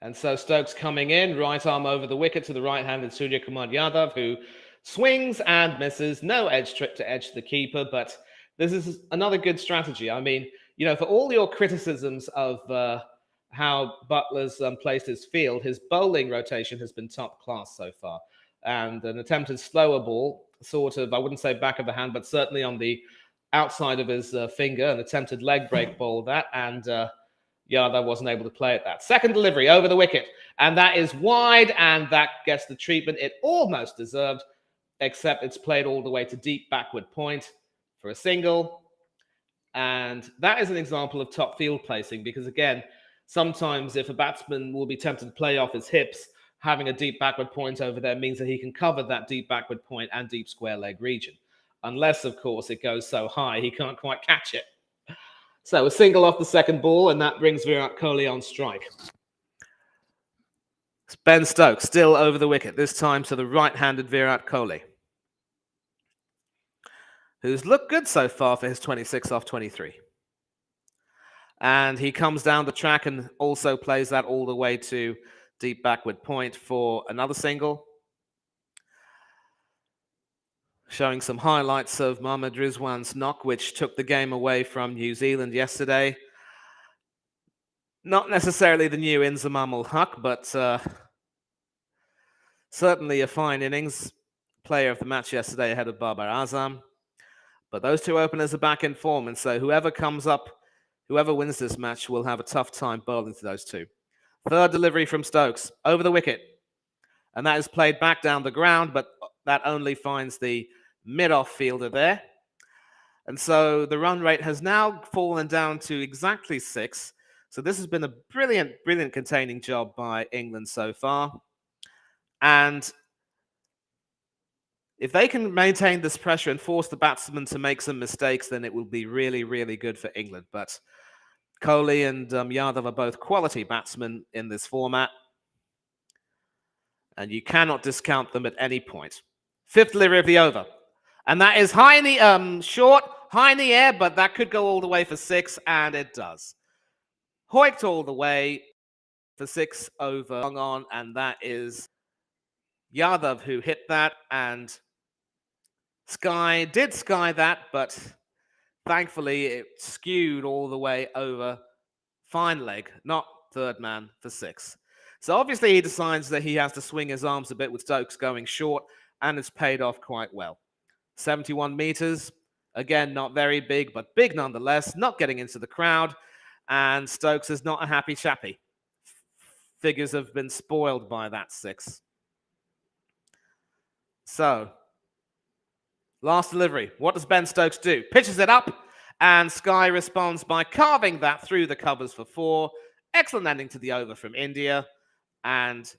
And so Stokes coming in, right arm over the wicket to the right-handed Surya Kumar Yadav, who swings and misses. No edge trick to edge the keeper, but this is another good strategy. I mean, for all your criticisms of how Buttler's placed his field, his bowling rotation has been top class so far. And an attempted slower ball, sort of, I wouldn't say back of the hand, but certainly on the outside of his finger, an attempted leg break ball, that, and Yadav wasn't able to play at that. Second delivery over the wicket, and that is wide, and that gets the treatment it almost deserved, except it's played all the way to deep backward point for a single. And that is an example of top field placing, because again, sometimes if a batsman will be tempted to play off his hips, having a deep backward point over there means that he can cover that deep backward point and deep square leg region. Unless, of course, it goes so high he can't quite catch it. So a single off the second ball, and that brings Virat Kohli on strike. Ben Stokes still over the wicket, this time to the right-handed Virat Kohli, who's looked good so far for his 26 off 23. And he comes down the track and also plays that all the way to deep backward point for another single. Showing some highlights of Mohammad Rizwan's knock, which took the game away from New Zealand yesterday. Not necessarily the new Inzamam ul Haq, but certainly a fine innings. player of the match yesterday ahead of Babar Azam. But those two openers are back in form, and so whoever wins this match will have a tough time bowling to those two. Third delivery from Stokes, over the wicket. And that is played back down the ground, but that only finds the mid-off fielder there. And so the run rate has now fallen down to exactly 6. So this has been a brilliant, brilliant containing job by England so far. And if they can maintain this pressure and force the batsmen to make some mistakes, then it will be really, really good for England. But Kohli and Yadav are both quality batsmen in this format, and you cannot discount them at any point. Fifth delivery of the over, and that is high in the short, high in the air, but that could go all the way for 6, and it does. Hoiked all the way for 6 over long on, and that is Yadav who hit that, and Sky did sky that, but thankfully it skewed all the way over fine leg, not third man for 6. So obviously he decides that he has to swing his arms a bit with Stokes going short, and it's paid off quite well. 71 meters, again, not very big, but big nonetheless, not getting into the crowd, and Stokes is not a happy chappy. Figures have been spoiled by that 6. So, last delivery. What does Ben Stokes do? Pitches it up, and Sky responds by carving that through the covers for 4. Excellent ending to the over from India, and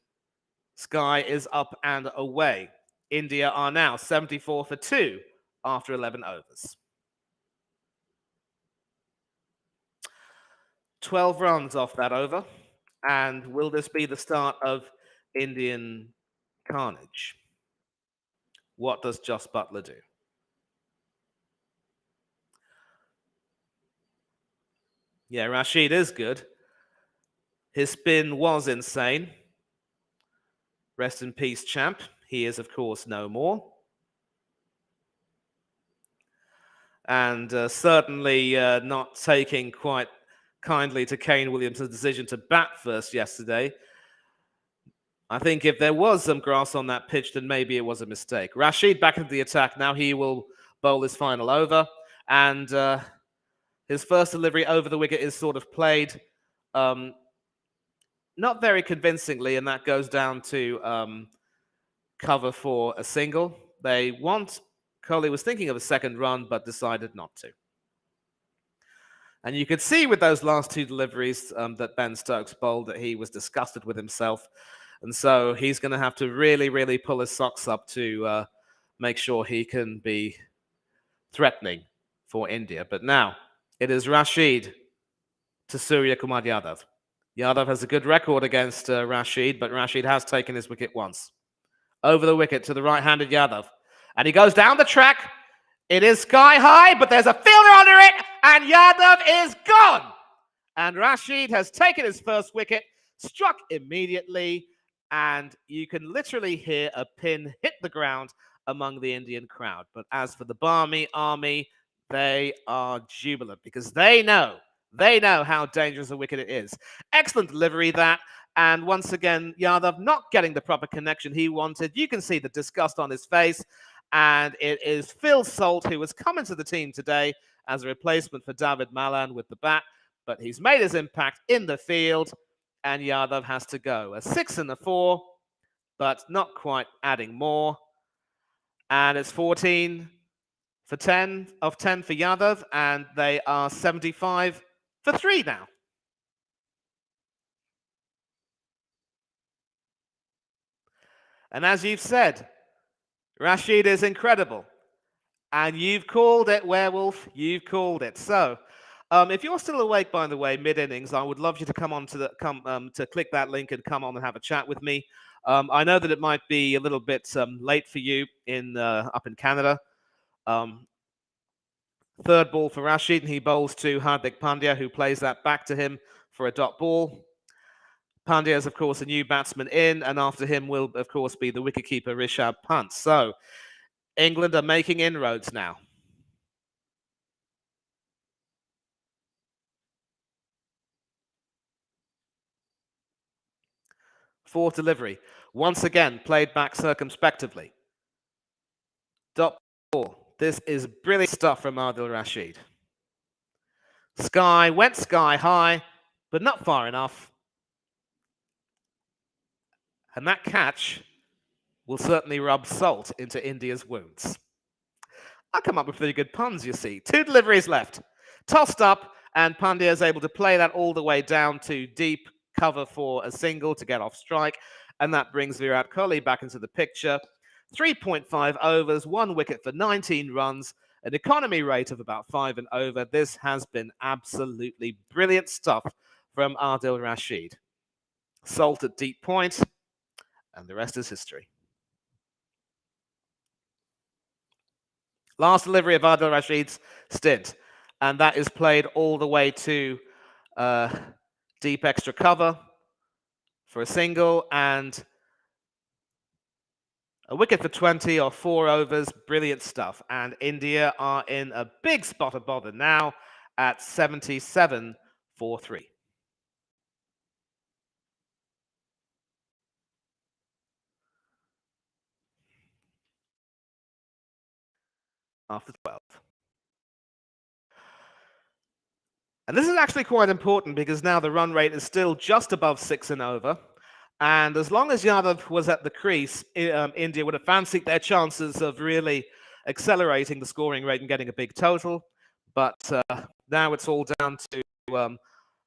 Sky is up and away. India are now 74 for 2 after 11 overs. 12 runs off that over, and will this be the start of Indian carnage? What does Jos Buttler do? Yeah, Rashid is good. His spin was insane. Rest in peace, champ. He is, of course, no more. And certainly not taking quite kindly to Kane Williamson's decision to bat first yesterday. I think if there was some grass on that pitch, then maybe it was a mistake. Rashid back into the attack. Now he will bowl his final over. And his first delivery over the wicket is sort of played not very convincingly, and that goes down to cover for a single. Kohli was thinking of a second run, but decided not to. And you could see with those last 2 deliveries that Ben Stokes bowled that he was disgusted with himself. And so he's going to have to really, really pull his socks up to make sure he can be threatening for India. But now it is Rashid to Surya Kumar Yadav. Yadav has a good record against Rashid, but Rashid has taken his wicket once. Over the wicket to the right-handed Yadav. And he goes down the track. It is sky high, but there's a fielder under it, and Yadav is gone. And Rashid has taken his first wicket, struck immediately, and you can literally hear a pin hit the ground among the Indian crowd. But as for the Barmy army, they are jubilant because they know how dangerous a wicket it is. Excellent delivery that. And once again, Yadav not getting the proper connection he wanted. You can see the disgust on his face. And it is Phil Salt who has come into the team today as a replacement for David Malan with the bat. But he's made his impact in the field. And Yadav has to go. A 6 and a 4, but not quite adding more. And it's 14 for 10 of 10 for Yadav. And they are 75 for 3 now. And as you've said, Rashid is incredible. And you've called it, Werewolf. You've called it. So, if you're still awake, by the way, mid-innings, I would love you to come on to click that link and come on and have a chat with me. I know that it might be a little bit late for you up in Canada. Third ball for Rashid, and he bowls to Hardik Pandya, who plays that back to him for a dot ball. Pandya is, of course, a new batsman in, and after him will, of course, be the wicketkeeper Rishabh Pant. So, England are making inroads now. Fourth delivery, once again played back circumspectively. Dot 4. This is brilliant stuff from Adil Rashid. Sky went sky high, but not far enough. And that catch will certainly rub salt into India's wounds. I come up with pretty good puns, you see. 2 deliveries left. Tossed up, and Pandya is able to play that all the way down to deep cover for a single to get off strike. And that brings Virat Kohli back into the picture. 3.5 overs, 1 wicket for 19 runs, an economy rate of about 5 and over. This has been absolutely brilliant stuff from Adil Rashid. Salt at deep point, and the rest is history. Last delivery of Adil Rashid's stint, and that is played all the way to deep extra cover for a single, and a wicket for 20 or 4 overs. Brilliant stuff. And India are in a big spot of bother now at 77 for 3. After 12. And this is actually quite important because now the run rate is still just above 6 and over. And as long as Yadav was at the crease, India would have fancied their chances of really accelerating the scoring rate and getting a big total. But now it's all down to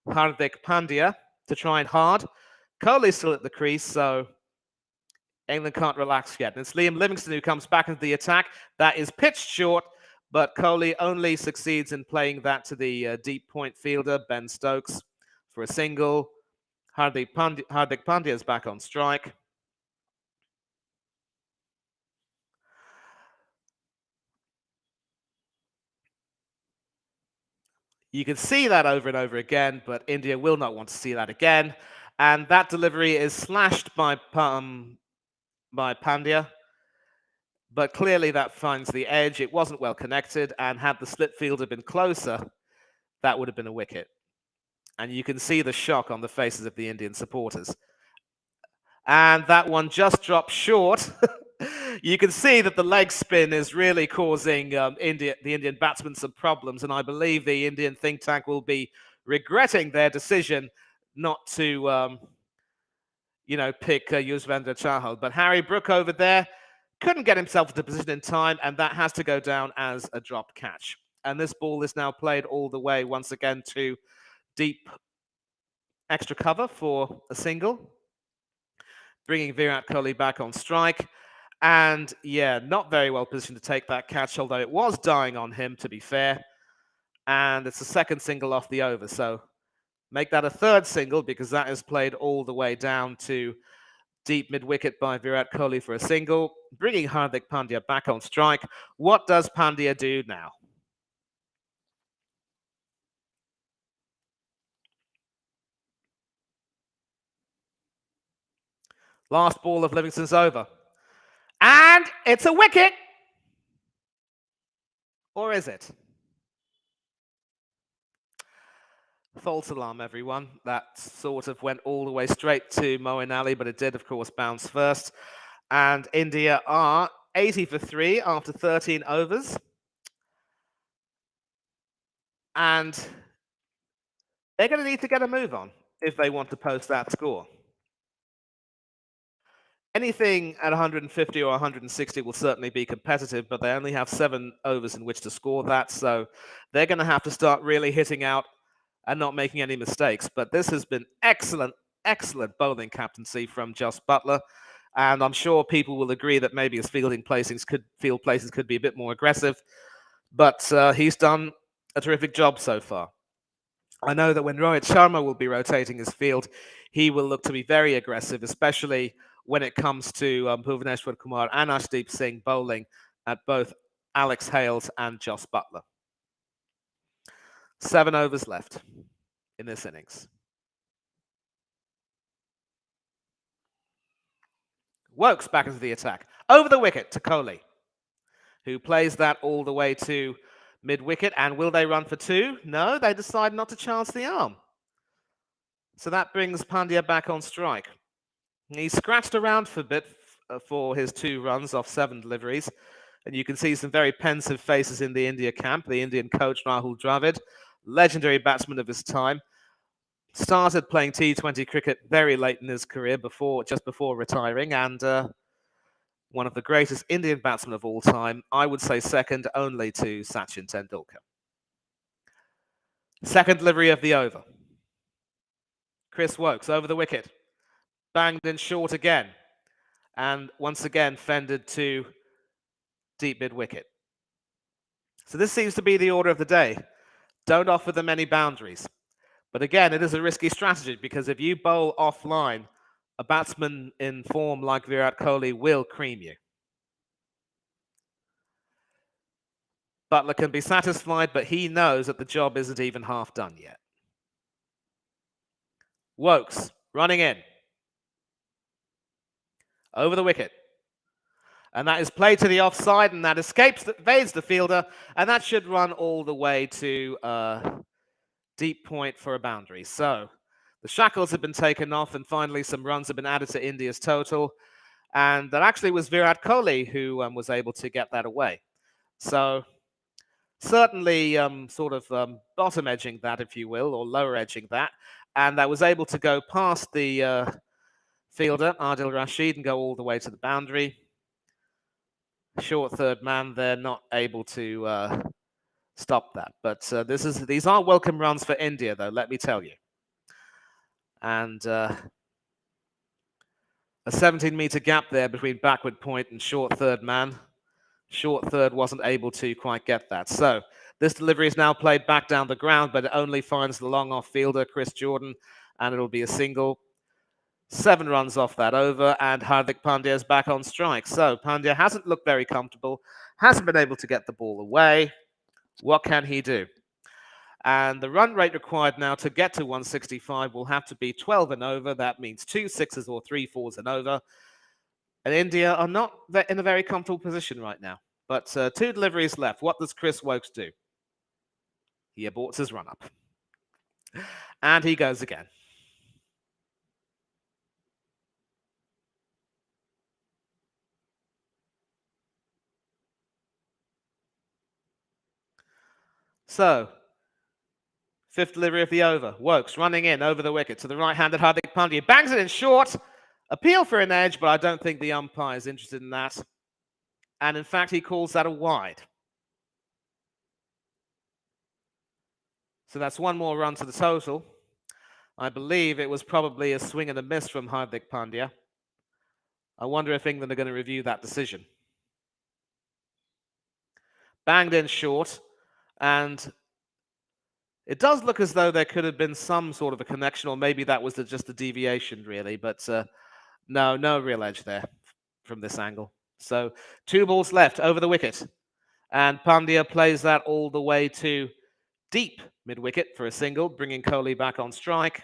Hardik Pandya to try and hard. Kohli's still at the crease, so England can't relax yet. And it's Liam Livingstone who comes back into the attack. That is pitched short, but Kohli only succeeds in playing that to the deep point fielder, Ben Stokes, for a single. Hardik Pandya is back on strike. You can see that over and over again, but India will not want to see that again. And that delivery is slashed by Pandya. But clearly that finds the edge. It wasn't well connected, and had the slip fielder been closer, that would have been a wicket. And you can see the shock on the faces of the Indian supporters. And that one just dropped short. You can see that the leg spin is really causing the Indian batsmen some problems, and I believe the Indian think tank will be regretting their decision not to, pick Yuzvendra Chahal. But Harry Brook over there couldn't get himself into position in time, and that has to go down as a drop catch. And this ball is now played all the way once again to deep extra cover for a single, bringing Virat Kohli back on strike. And yeah, not very well positioned to take that catch, although it was dying on him, to be fair. And it's a second single off the over. So make that a third single, because that is played all the way down to deep mid-wicket by Virat Kohli for a single, bringing Hardik Pandya back on strike. What does Pandya do now? Last ball of Livingstone's over. And it's a wicket! Or is it? False alarm, everyone. That sort of went all the way straight to Moeen Ali, but it did, of course, bounce first. And India are 80 for 3 after 13 overs. And they're going to need to get a move on if they want to post that score. Anything at 150 or 160 will certainly be competitive, but they only have 7 overs in which to score that, so they're going to have to start really hitting out and not making any mistakes. But this has been excellent, excellent bowling captaincy from Just Buttler, and I'm sure people will agree that maybe his field placings could be a bit more aggressive, but he's done a terrific job so far. I know that when Rohit Sharma will be rotating his field, he will look to be very aggressive, especially when it comes to Bhuvaneshwar Kumar and Ashdeep Singh bowling at both Alex Hales and Jos Buttler. 7 overs left in this innings. Wokes back into the attack. Over the wicket to Kohli, who plays that all the way to mid-wicket. And will they run for 2? No, they decide not to chance the arm. So that brings Pandya back on strike. He scratched around for a bit for his 2 runs off 7 deliveries. And you can see some very pensive faces in the India camp. The Indian coach, Rahul Dravid, legendary batsman of his time, started playing T20 cricket very late in his career, just before retiring, and one of the greatest Indian batsmen of all time, I would say second only to Sachin Tendulkar. Second delivery of the over. Chris Woakes over the wicket, banged in short again, and once again fended to deep mid-wicket. So this seems to be the order of the day. Don't offer them any boundaries. But again, it is a risky strategy because if you bowl offline, a batsman in form like Virat Kohli will cream you. Buttler can be satisfied, but he knows that the job isn't even half done yet. Woakes running in. Over the wicket. And that is played to the offside, and that evades the fielder, and that should run all the way to deep point for a boundary. So the shackles have been taken off, and finally some runs have been added to India's total. And that actually was Virat Kohli who was able to get that away. So certainly bottom edging that, if you will, or lower edging that. And that was able to go past the fielder, Adil Rashid, and go all the way to the boundary. Short third man, they're not able to stop that. But these are welcome runs for India, though, let me tell you. And a 17-meter gap there between backward point and short third man. Short third wasn't able to quite get that. So this delivery is now played back down the ground, but it only finds the long off fielder, Chris Jordan, and it'll be a single. 7 runs off that over, and Hardik Pandya is back on strike. So Pandya hasn't looked very comfortable, hasn't been able to get the ball away. What can he do? And the run rate required now to get to 165 will have to be 12 and over. That means 2 sixes or 3 fours and over. And India are not in a very comfortable position right now. But 2 deliveries left. What does Chris Woakes do? He aborts his run-up. And he goes again. So, 5th delivery of the over. Woakes running in over the wicket to the right-handed Hardik Pandya. Bangs it in short. Appeal for an edge, but I don't think the umpire is interested in that. And in fact, he calls that a wide. So that's 1 more run to the total. I believe it was probably a swing and a miss from Hardik Pandya. I wonder if England are going to review that decision. Banged in short, and it does look as though there could have been some sort of a connection, or maybe that was just a deviation, really. But no real edge there from this angle. So 2 balls left over the wicket, and Pandya plays that all the way to deep mid-wicket for a single, bringing Kohli back on strike.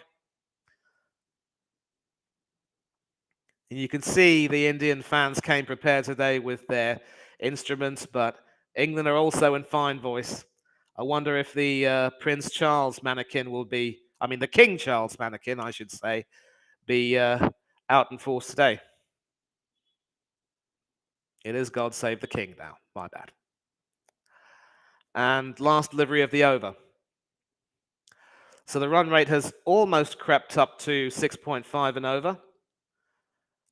And you can see the Indian fans came prepared today with their instruments, but England are also in fine voice. I wonder if the Prince Charles mannequin will be, the King Charles mannequin, I should say, be out in force today. It is God Save the King now, my bad. And last delivery of the over. So the run rate has almost crept up to 6.5 and over.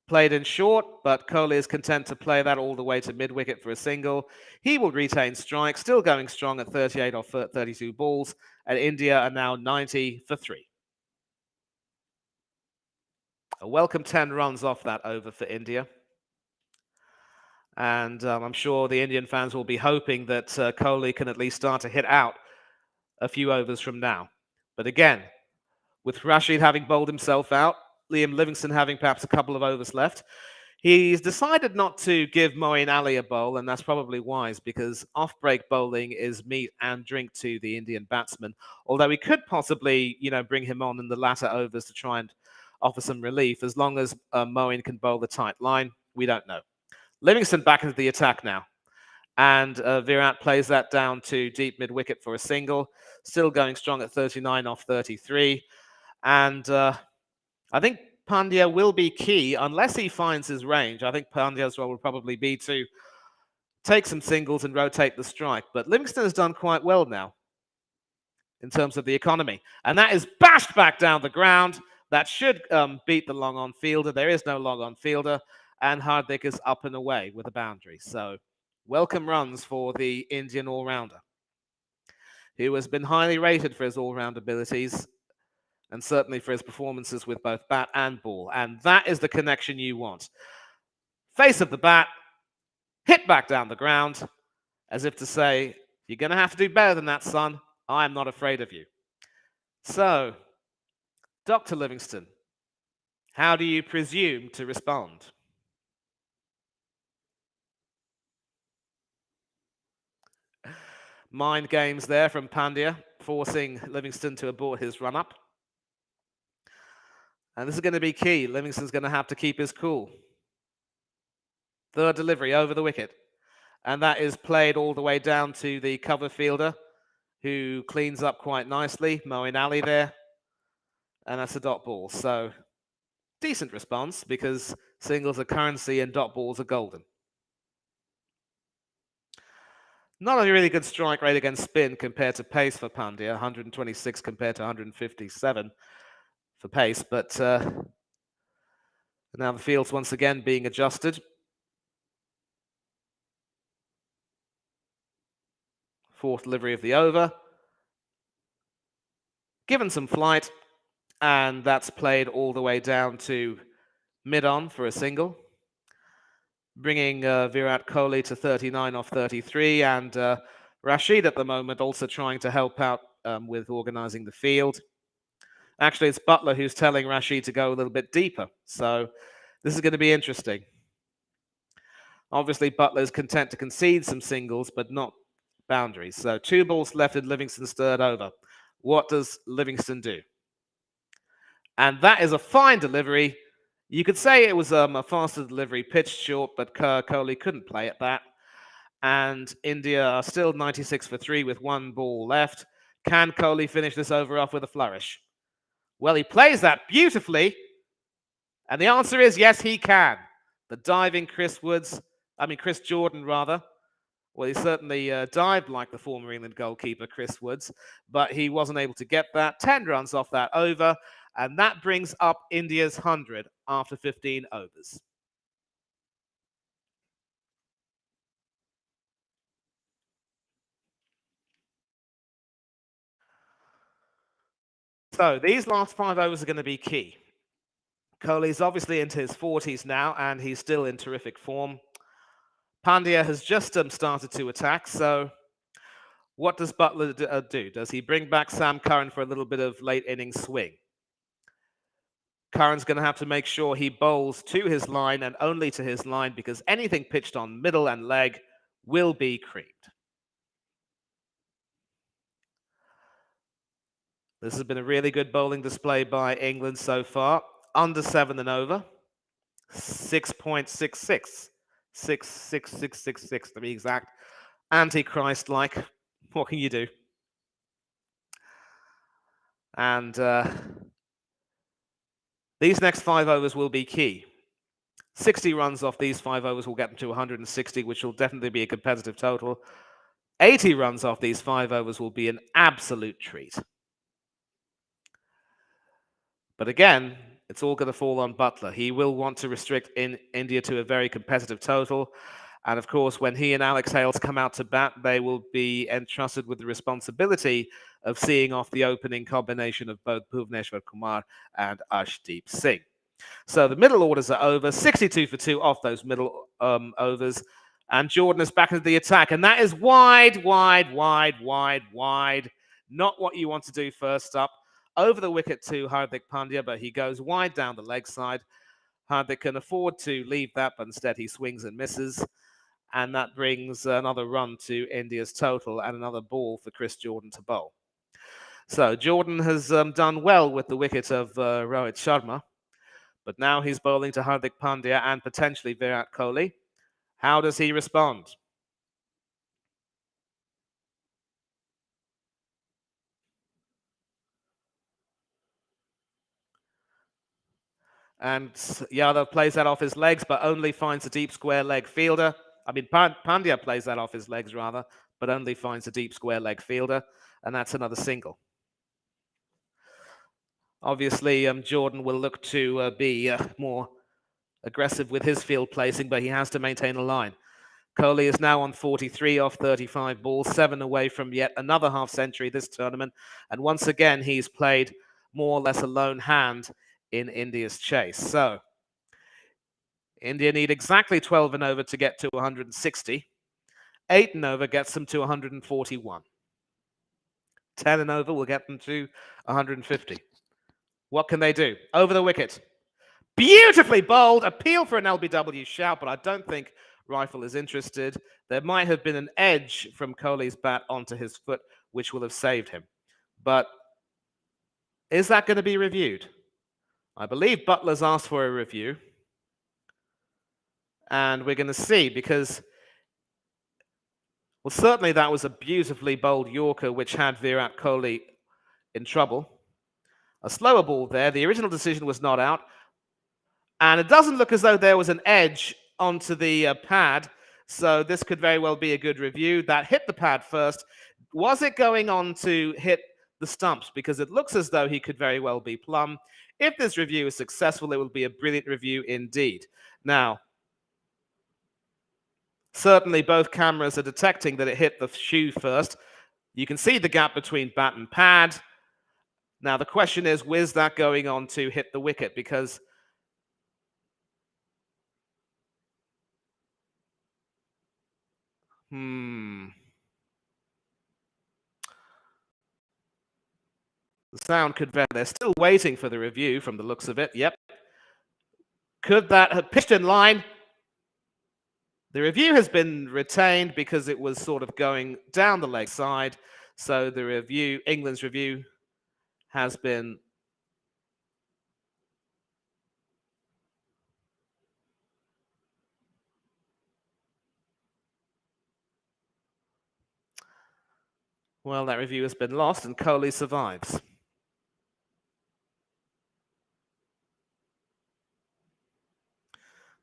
Played in short, but Kohli is content to play that all the way to mid-wicket for a single. He will retain strike, still going strong at 38 off 32 balls, and India are now 90 for 3. A welcome 10 runs off that over for India. And I'm sure the Indian fans will be hoping that Kohli can at least start to hit out a few overs from now. But again, with Rashid having bowled himself out, Liam Livingstone having perhaps a couple of overs left, he's decided not to give Moeen Ali a bowl, and that's probably wise because off-break bowling is meat and drink to the Indian batsman. Although he could possibly, bring him on in the latter overs to try and offer some relief. As long as Moeen can bowl the tight line, we don't know. Livingstone back into the attack now. And Virat plays that down to deep mid-wicket for a single. Still going strong at 39 off 33. And I think Pandya will be key unless he finds his range. I think Pandya's role will probably be to take some singles and rotate the strike. But Livingston has done quite well now in terms of the economy. And that is bashed back down the ground. That should beat the long-on fielder. There is no long-on fielder. And Hardik is up and away with a boundary. So welcome runs for the Indian all-rounder, who has been highly rated for his all-round abilities and certainly for his performances with both bat and ball. And that is the connection you want. Face of the bat, hit back down the ground, as if to say, you're going to have to do better than that, son. I'm not afraid of you. So, Dr. Livingston, how do you presume to respond? Mind games there from Pandya, forcing Livingston to abort his run-up. And this is going to be key. Livingston's going to have to keep his cool. Third delivery over the wicket. And that is played all the way down to the cover fielder, who cleans up quite nicely. Moeen Ali there. And that's a dot ball. So, decent response, because singles are currency and dot balls are golden. Not a really good strike rate against spin compared to pace for Pandya, 126 compared to 157 for pace, but now the field's once again being adjusted. Fourth delivery of the over. Given some flight, and that's played all the way down to mid-on for a single, bringing Virat Kohli to 39 off 33, and Rashid at the moment also trying to help out with organising the field. Actually, it's Buttler who's telling Rashid to go a little bit deeper, so this is going to be interesting. Obviously, Buttler is content to concede some singles, but not boundaries. So 2 balls left in Livingston's third over. What does Livingston do? And that is a fine delivery. You could say it was a faster delivery, pitched short, but Kohli couldn't play at that. And India are still 96 for 3 with 1 ball left. Can Kohli finish this over off with a flourish? Well, he plays that beautifully. And the answer is yes, he can. The diving Chris Jordan, rather. Well, he certainly dived like the former England goalkeeper, Chris Woods, but he wasn't able to get that. 10 runs off that over, and that brings up India's 100 after 15 overs. So these last 5 overs are going to be key. Kohli's obviously into his 40s now, and he's still in terrific form. Pandya has just started to attack, so what does Buttler do? Does he bring back Sam Curran for a little bit of late innings swing? Curran's going to have to make sure he bowls to his line and only to his line, because anything pitched on middle and leg will be creamed. This has been a really good bowling display by England so far. Under 7 and over. 6.66. 66666 to be exact. Antichrist-like. What can you do? And these next 5 overs will be key. 60 runs off these 5 overs will get them to 160, which will definitely be a competitive total. 80 runs off these 5 overs will be an absolute treat. But again, it's all going to fall on Buttler. He will want to restrict India to a very competitive total. And of course, when he and Alex Hales come out to bat, they will be entrusted with the responsibility of seeing off the opening combination of both Bhuvneshwar Kumar and Ashdeep Singh. So the middle orders are over, 62 for 2 off those middle overs. And Jordan is back into the attack. And that is wide, wide, wide, wide, wide. Not what you want to do first up. Over the wicket to Hardik Pandya, but he goes wide down the leg side. Hardik can afford to leave that, but instead he swings and misses. And that brings another run to India's total and another ball for Chris Jordan to bowl. So Jordan has done well with the wicket of Rohit Sharma, but now he's bowling to Hardik Pandya and potentially Virat Kohli. How does he respond? And Yadav plays that off his legs, but only finds a deep square leg fielder. I mean, Pandya plays that off his legs rather, but only finds a deep square leg fielder, and that's another single. Obviously, Jordan will look to be more aggressive with his field placing, but he has to maintain a line. Kohli is now on 43 off 35 balls, 7 away from yet another half century this tournament. And once again, he's played more or less a lone hand in India's chase. So India need exactly 12 and over to get to 160. 8 and over gets them to 141. 10 and over will get them to 150. What can they do? Over the wicket. Beautifully bowled. Appeal for an LBW shout, but I don't think Rifle is interested. There might have been an edge from Kohli's bat onto his foot, which will have saved him. But is that going to be reviewed? I believe Buttler's asked for a review. And we're going to see, because, well, certainly that was a beautifully bowled Yorker, which had Virat Kohli in trouble. A slower ball there. The original decision was not out. And it doesn't look as though there was an edge onto the pad. So this could very well be a good review. That hit the pad first. Was it going on to hit the stumps? Because it looks as though he could very well be plumb. If this review is successful, it will be a brilliant review indeed. Now, certainly both cameras are detecting that it hit the shoe first. You can see the gap between bat and pad. Now, the question is, where's that going on to hit the wicket? Because the sound could vary. They're still waiting for the review from the looks of it. Yep. Could that have pitched in line? The review has been retained because it was sort of going down the leg side. So the review, England's review, has been well, that review has been lost and Kohli survives.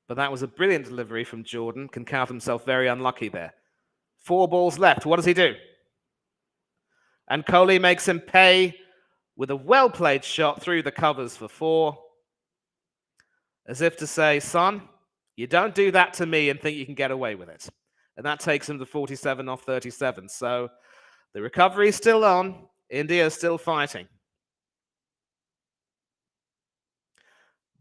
But that was a brilliant delivery from Jordan. Can count himself very unlucky there. 4 balls left. What does he do? And Kohli makes him pay with a well-played shot through the covers for 4. As if to say, son, you don't do that to me and think you can get away with it. And that takes him to 47 off 37. So the recovery is still on. India is still fighting.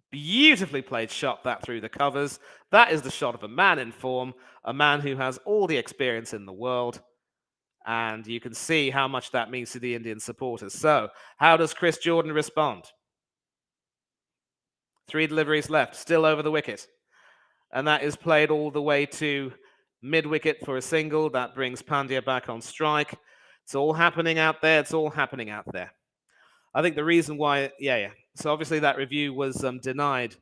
Beautifully played shot that through the covers. That is the shot of a man in form, a man who has all the experience in the world. And you can see how much that means to the Indian supporters. So how does Chris Jordan respond? 3 deliveries left, still over the wicket. And that is played all the way to mid-wicket for a single. That brings Pandya back on strike. It's all happening out there. It's all happening out there. I think the reason why, So obviously that review was denied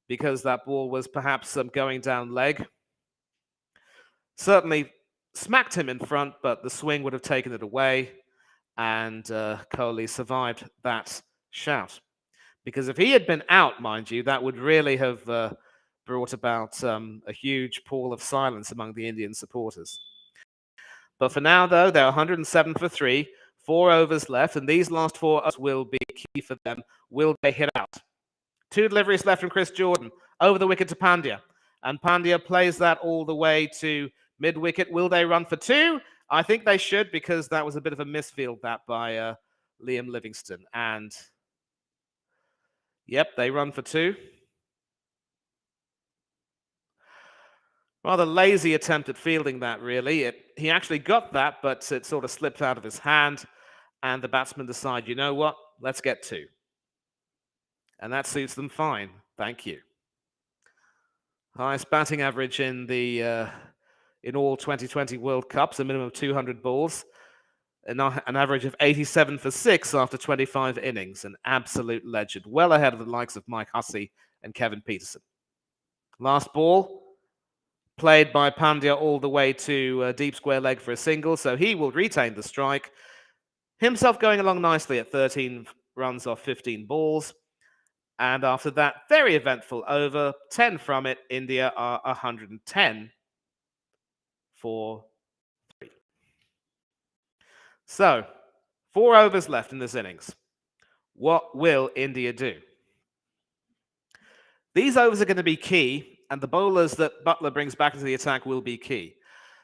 because that ball was perhaps going down leg. Certainly smacked him in front, but the swing would have taken it away. And Kohli survived that shout. Because if he had been out, mind you, that would really have brought about a huge pall of silence among the Indian supporters. But for now, though, they're 107 for 3, 4 overs left, and these last 4 overs will be key for them. Will they hit out? 2 deliveries left from Chris Jordan, over the wicket to Pandya. And Pandya plays that all the way to mid-wicket. Will they run for 2? I think they should, because that was a bit of a misfield that by Liam Livingstone. And, yep, they run for 2. Rather lazy attempt at fielding that, really. He actually got that, but it sort of slipped out of his hand. And the batsmen decide, you know what? Let's get 2. And that suits them fine. Thank you. Highest batting average in the in all 2020 World Cups, a minimum of 200 balls. An average of 87 for 6 after 25 innings. An absolute legend. Well ahead of the likes of Mike Hussey and Kevin Peterson. Last ball. Played by Pandya all the way to deep square leg for a single, so he will retain the strike. Himself going along nicely at 13 runs off 15 balls. And after that very eventful over, 10 from it, India are 110 4, 3. So, 4 overs left in this innings. What will India do? These overs are going to be key, and the bowlers that Buttler brings back into the attack will be key.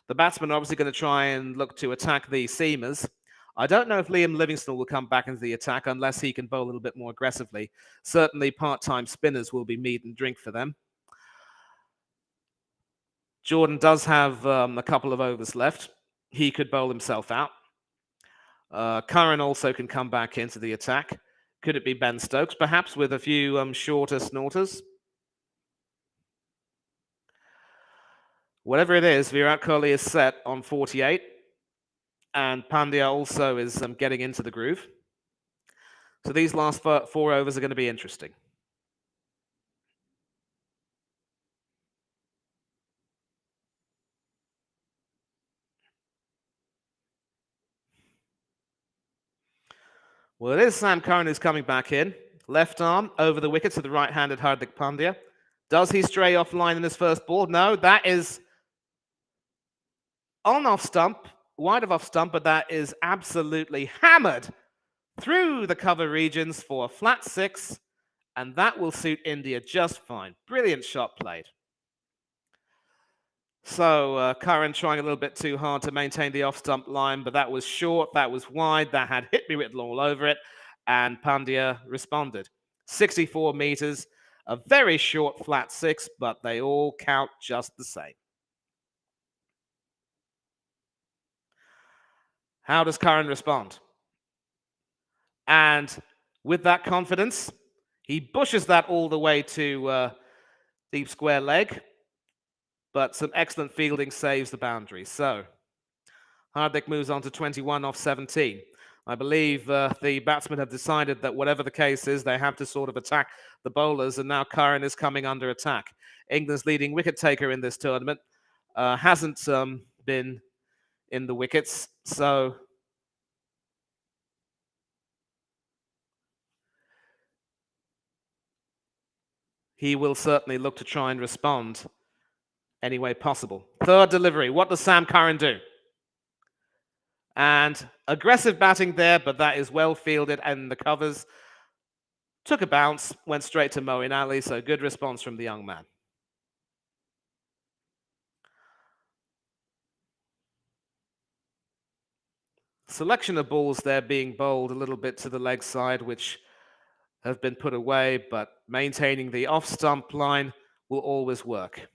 The batsmen are obviously going to try and look to attack the seamers. I don't know if Liam Livingstone will come back into the attack unless he can bowl a little bit more aggressively. Certainly part-time spinners will be meat and drink for them. Jordan does have a couple of overs left. He could bowl himself out. Curran also can come back into the attack. Could it be Ben Stokes, perhaps, with a few shorter snorters? Whatever it is, Virat Kohli is set on 48. And Pandya also is getting into the groove. So these last 4 overs are going to be interesting. Well, it is Sam Curran who's coming back in. Left arm over the wicket to the right-handed Hardik Pandya. Does he stray off line in his first ball? No, that is on off stump, wide of off stump, but that is absolutely hammered through the cover regions for a flat 6, and that will suit India just fine. Brilliant shot played. So Curran trying a little bit too hard to maintain the off-stump line, but that was short, that was wide, that had hit me written all over it, and Pandya responded. 64 meters, a very short flat 6, but they all count just the same. How does Curran respond? And with that confidence, he bushes that all the way to deep square leg, but some excellent fielding saves the boundary. So Hardik moves on to 21 off 17. I believe the batsmen have decided that whatever the case is, they have to sort of attack the bowlers, and now Curran is coming under attack. England's leading wicket taker in this tournament hasn't been in the wickets, so he will certainly look to try and respond any way possible. Third delivery. What does Sam Curran do? And aggressive batting there, but that is well fielded and the covers. Took a bounce, went straight to Moeen Ali, so good response from the young man. Selection of balls there being bowled a little bit to the leg side, which have been put away, but maintaining the off-stump line will always work.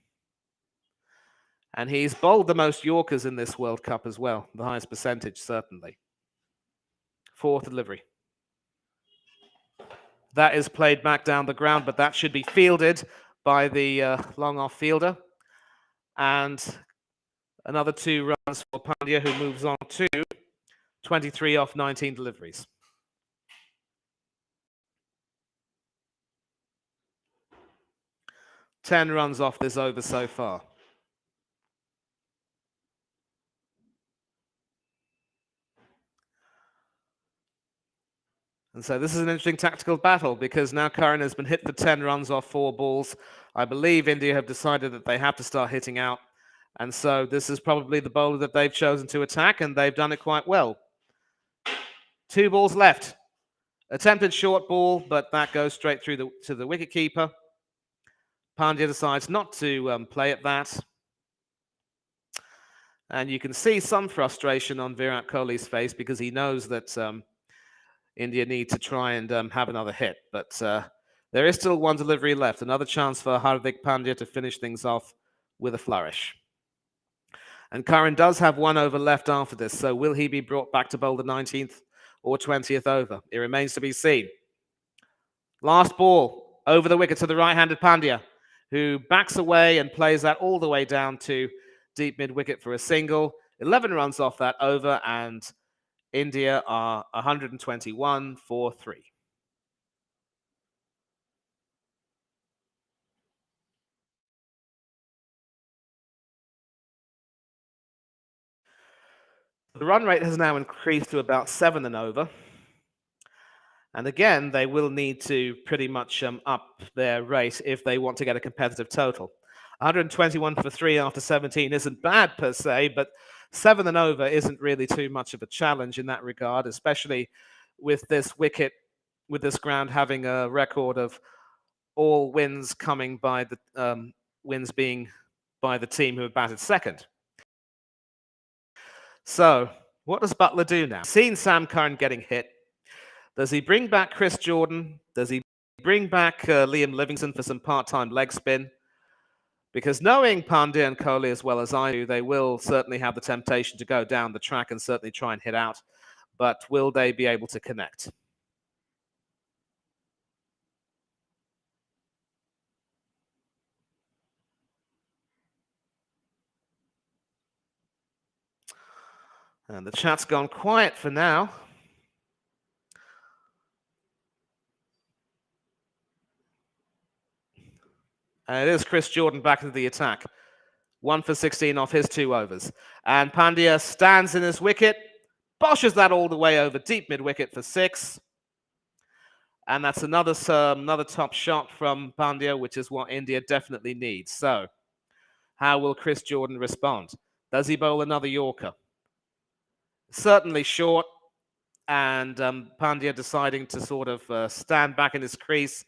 And he's bowled the most Yorkers in this World Cup as well, the highest percentage, certainly. Fourth delivery. That is played back down the ground, but that should be fielded by the long-off fielder. And another 2 runs for Pandya, who moves on to 23 off 19 deliveries. Ten runs off this over so far. And so this is an interesting tactical battle because now Curran has been hit for 10 runs off 4 balls. I believe India have decided that they have to start hitting out. And so this is probably the bowler that they've chosen to attack, and they've done it quite well. 2 balls left. Attempted short ball, but that goes straight through to the wicketkeeper. Pandya decides not to play at that. And you can see some frustration on Virat Kohli's face because he knows that India need to try and have another hit. But there is still 1 delivery left. Another chance for Hardik Pandya to finish things off with a flourish. And Curran does have 1 over left after this. So will he be brought back to bowl the 19th or 20th over? It remains to be seen. Last ball over the wicket to the right-handed Pandya, who backs away and plays that all the way down to deep mid-wicket for a single. 11 runs off that over, and India are 121 for 3. The run rate has now increased to about 7 and over. And again, they will need to pretty much up their rate if they want to get a competitive total. 121 for 3 after 17 isn't bad per se, but 7 and over isn't really too much of a challenge in that regard, especially with this wicket, with this ground having a record of all wins coming by the wins being by the team who have batted second. So, what does Buttler do now? Seen Sam Curran getting hit. Does he bring back Chris Jordan? Does he bring back Liam Livingstone for some part-time leg spin? Because knowing Pandya and Kohli as well as I do, they will certainly have the temptation to go down the track and certainly try and hit out. But will they be able to connect? And the chat's gone quiet for now. And it is Chris Jordan back into the attack. 1 for 16 off his 2 overs. And Pandya stands in his wicket, boshes that all the way over deep mid-wicket for 6. And that's another top shot from Pandya, which is what India definitely needs. So, how will Chris Jordan respond? Does he bowl another Yorker? Certainly short, and Pandya deciding to sort of stand back in his crease,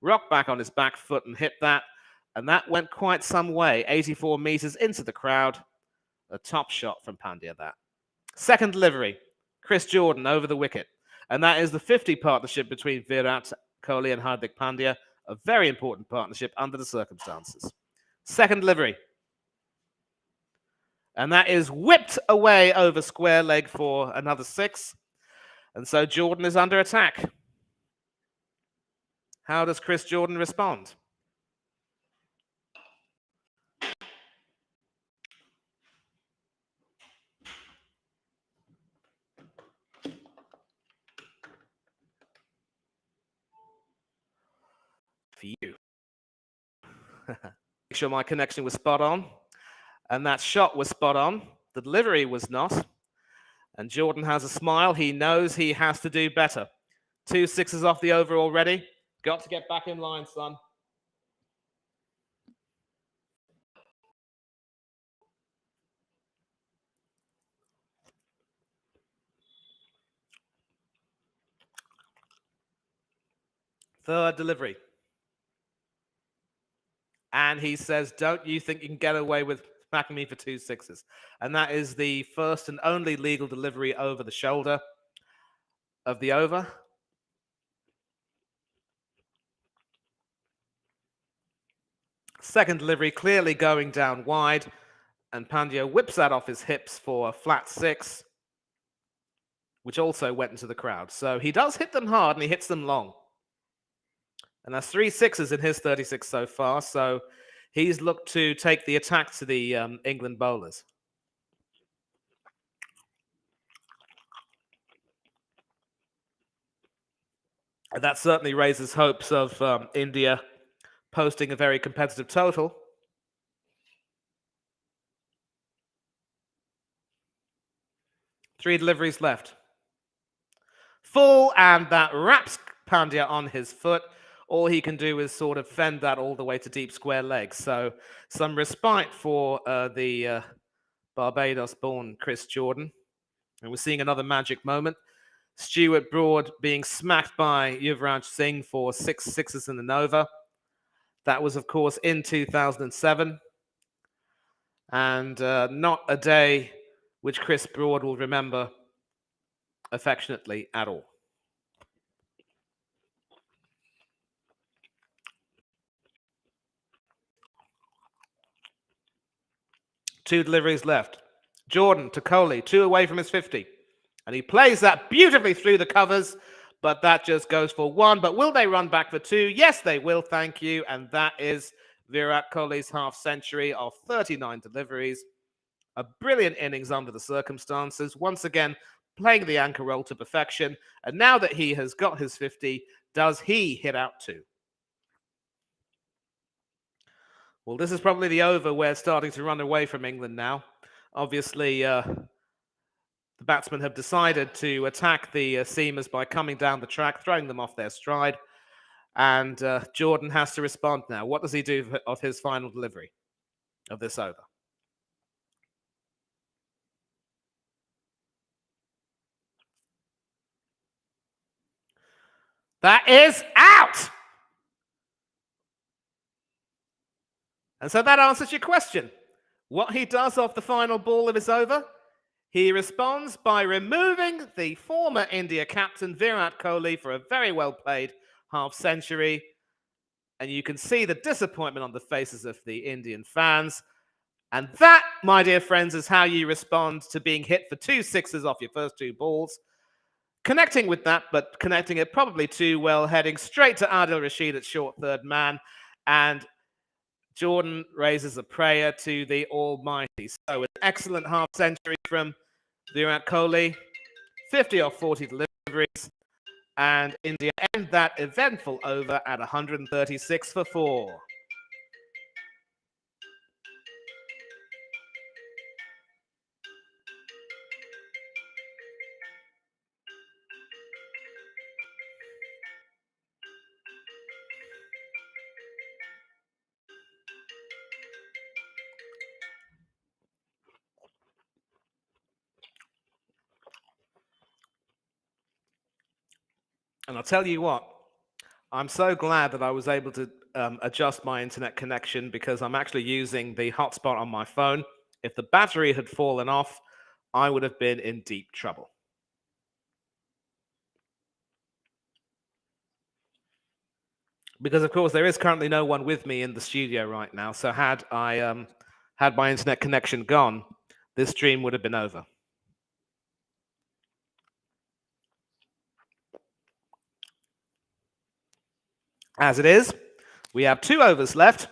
rock back on his back foot and hit that. And that went quite some way, 84 meters into the crowd. A top shot from Pandya, that. Second delivery, Chris Jordan over the wicket. And that is the 50 partnership between Virat Kohli and Hardik Pandya, a very important partnership under the circumstances. Second delivery. And that is whipped away over square leg for another 6. And so Jordan is under attack. How does Chris Jordan respond? For you. Make sure my connection was spot on. And that shot was spot on. The delivery was not. And Jordan has a smile. He knows he has to do better. 2 sixes off the over already. Got to get back in line, son. Third delivery. And he says, don't you think you can get away with smacking me for 2 sixes? And that is the first and only legal delivery over the shoulder of the over. Second delivery clearly going down wide. And Pandya whips that off his hips for a flat 6, which also went into the crowd. So he does hit them hard and he hits them long. And that's 3 sixes in his 36 so far. So he's looked to take the attack to the England bowlers. And that certainly raises hopes of India posting a very competitive total. Three deliveries left. Full, and that wraps Pandya on his foot. All he can do is sort of fend that all the way to deep square legs. So some respite for the Barbados-born Chris Jordan. And we're seeing another magic moment. Stuart Broad being smacked by Yuvraj Singh for 6 sixes in the over. That was, of course, in 2007. And not a day which Chris Broad will remember affectionately at all. Two deliveries left. Jordan to Kohli, 2 away from his 50. And he plays that beautifully through the covers, but that just goes for 1. But will they run back for 2? Yes, they will, thank you. And that is Virat Kohli's half-century of 39 deliveries. A brilliant innings under the circumstances. Once again, playing the anchor role to perfection. And now that he has got his 50, does he hit out 2? Well, this is probably the over where it's starting to run away from England now. Obviously, the batsmen have decided to attack the seamers by coming down the track, throwing them off their stride. And Jordan has to respond now. What does he do of his final delivery? of this over. That is out! And so that answers your question. What he does off the final ball of his over, he responds by removing the former India captain Virat Kohli for a very well played half century. And you can see the disappointment on the faces of the Indian fans. And that, my dear friends, is how you respond to being hit for 2 sixes off your first 2 balls. Connecting with that, but connecting it probably too well, heading straight to Adil Rashid at short third man. And Jordan raises a prayer to the Almighty. So an excellent half century from Virat Kohli, 50 off 40 deliveries, and India end that eventful over at 136 for 4. And I'll tell you what, I'm so glad that I was able to adjust my internet connection because I'm actually using the hotspot on my phone. If the battery had fallen off, I would have been in deep trouble. Because, of course, there is currently no one with me in the studio right now. So had I had my internet connection gone, this stream would have been over. As it is, we have 2 overs left,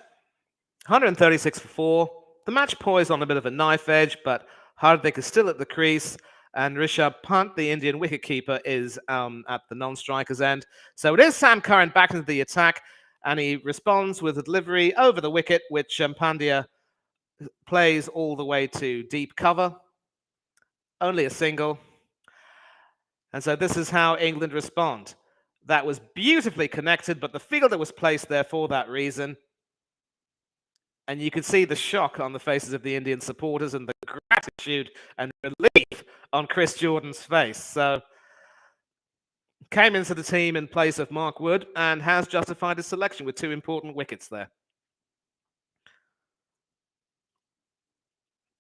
136 for 4. The match poised on a bit of a knife edge, but Hardik is still at the crease, and Rishabh Pant, the Indian wicketkeeper, is at the non-striker's end. So it is Sam Curran back into the attack, and he responds with a delivery over the wicket, which Pandya plays all the way to deep cover. Only a single. And so this is how England respond. That was beautifully connected, but the fielder was placed there for that reason. And you can see the shock on the faces of the Indian supporters and the gratitude and relief on Chris Jordan's face. So came into the team in place of Mark Wood and has justified his selection with 2 important wickets there.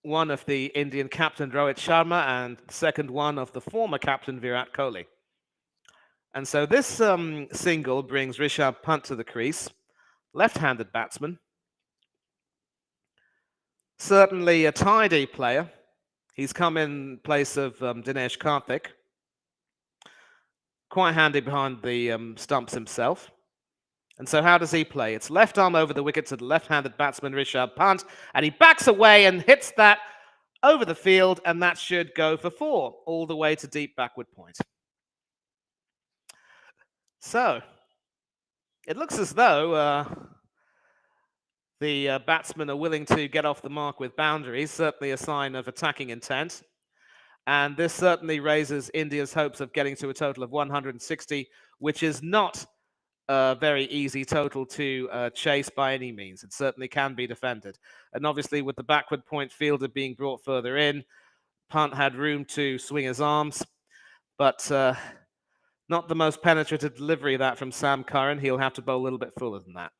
One of the Indian captain Rohit Sharma and the second one of the former captain Virat Kohli. And so this single brings Rishabh Pant to the crease, left-handed batsman. Certainly a tidy player. He's come in place of Dinesh Karthik. Quite handy behind the stumps himself. And so how does he play? It's left arm over the wicket to the left-handed batsman Rishabh Pant, and he backs away and hits that over the field, and that should go for 4, all the way to deep backward point. So it looks as though the batsmen are willing to get off the mark with boundaries, certainly a sign of attacking intent. And this certainly raises India's hopes of getting to a total of 160, which is not a very easy total to chase by any means. It certainly can be defended. And obviously with the backward point fielder being brought further in, Pant had room to swing his arms, but not the most penetrative delivery of that from Sam Curran. He'll have to bowl a little bit fuller than that.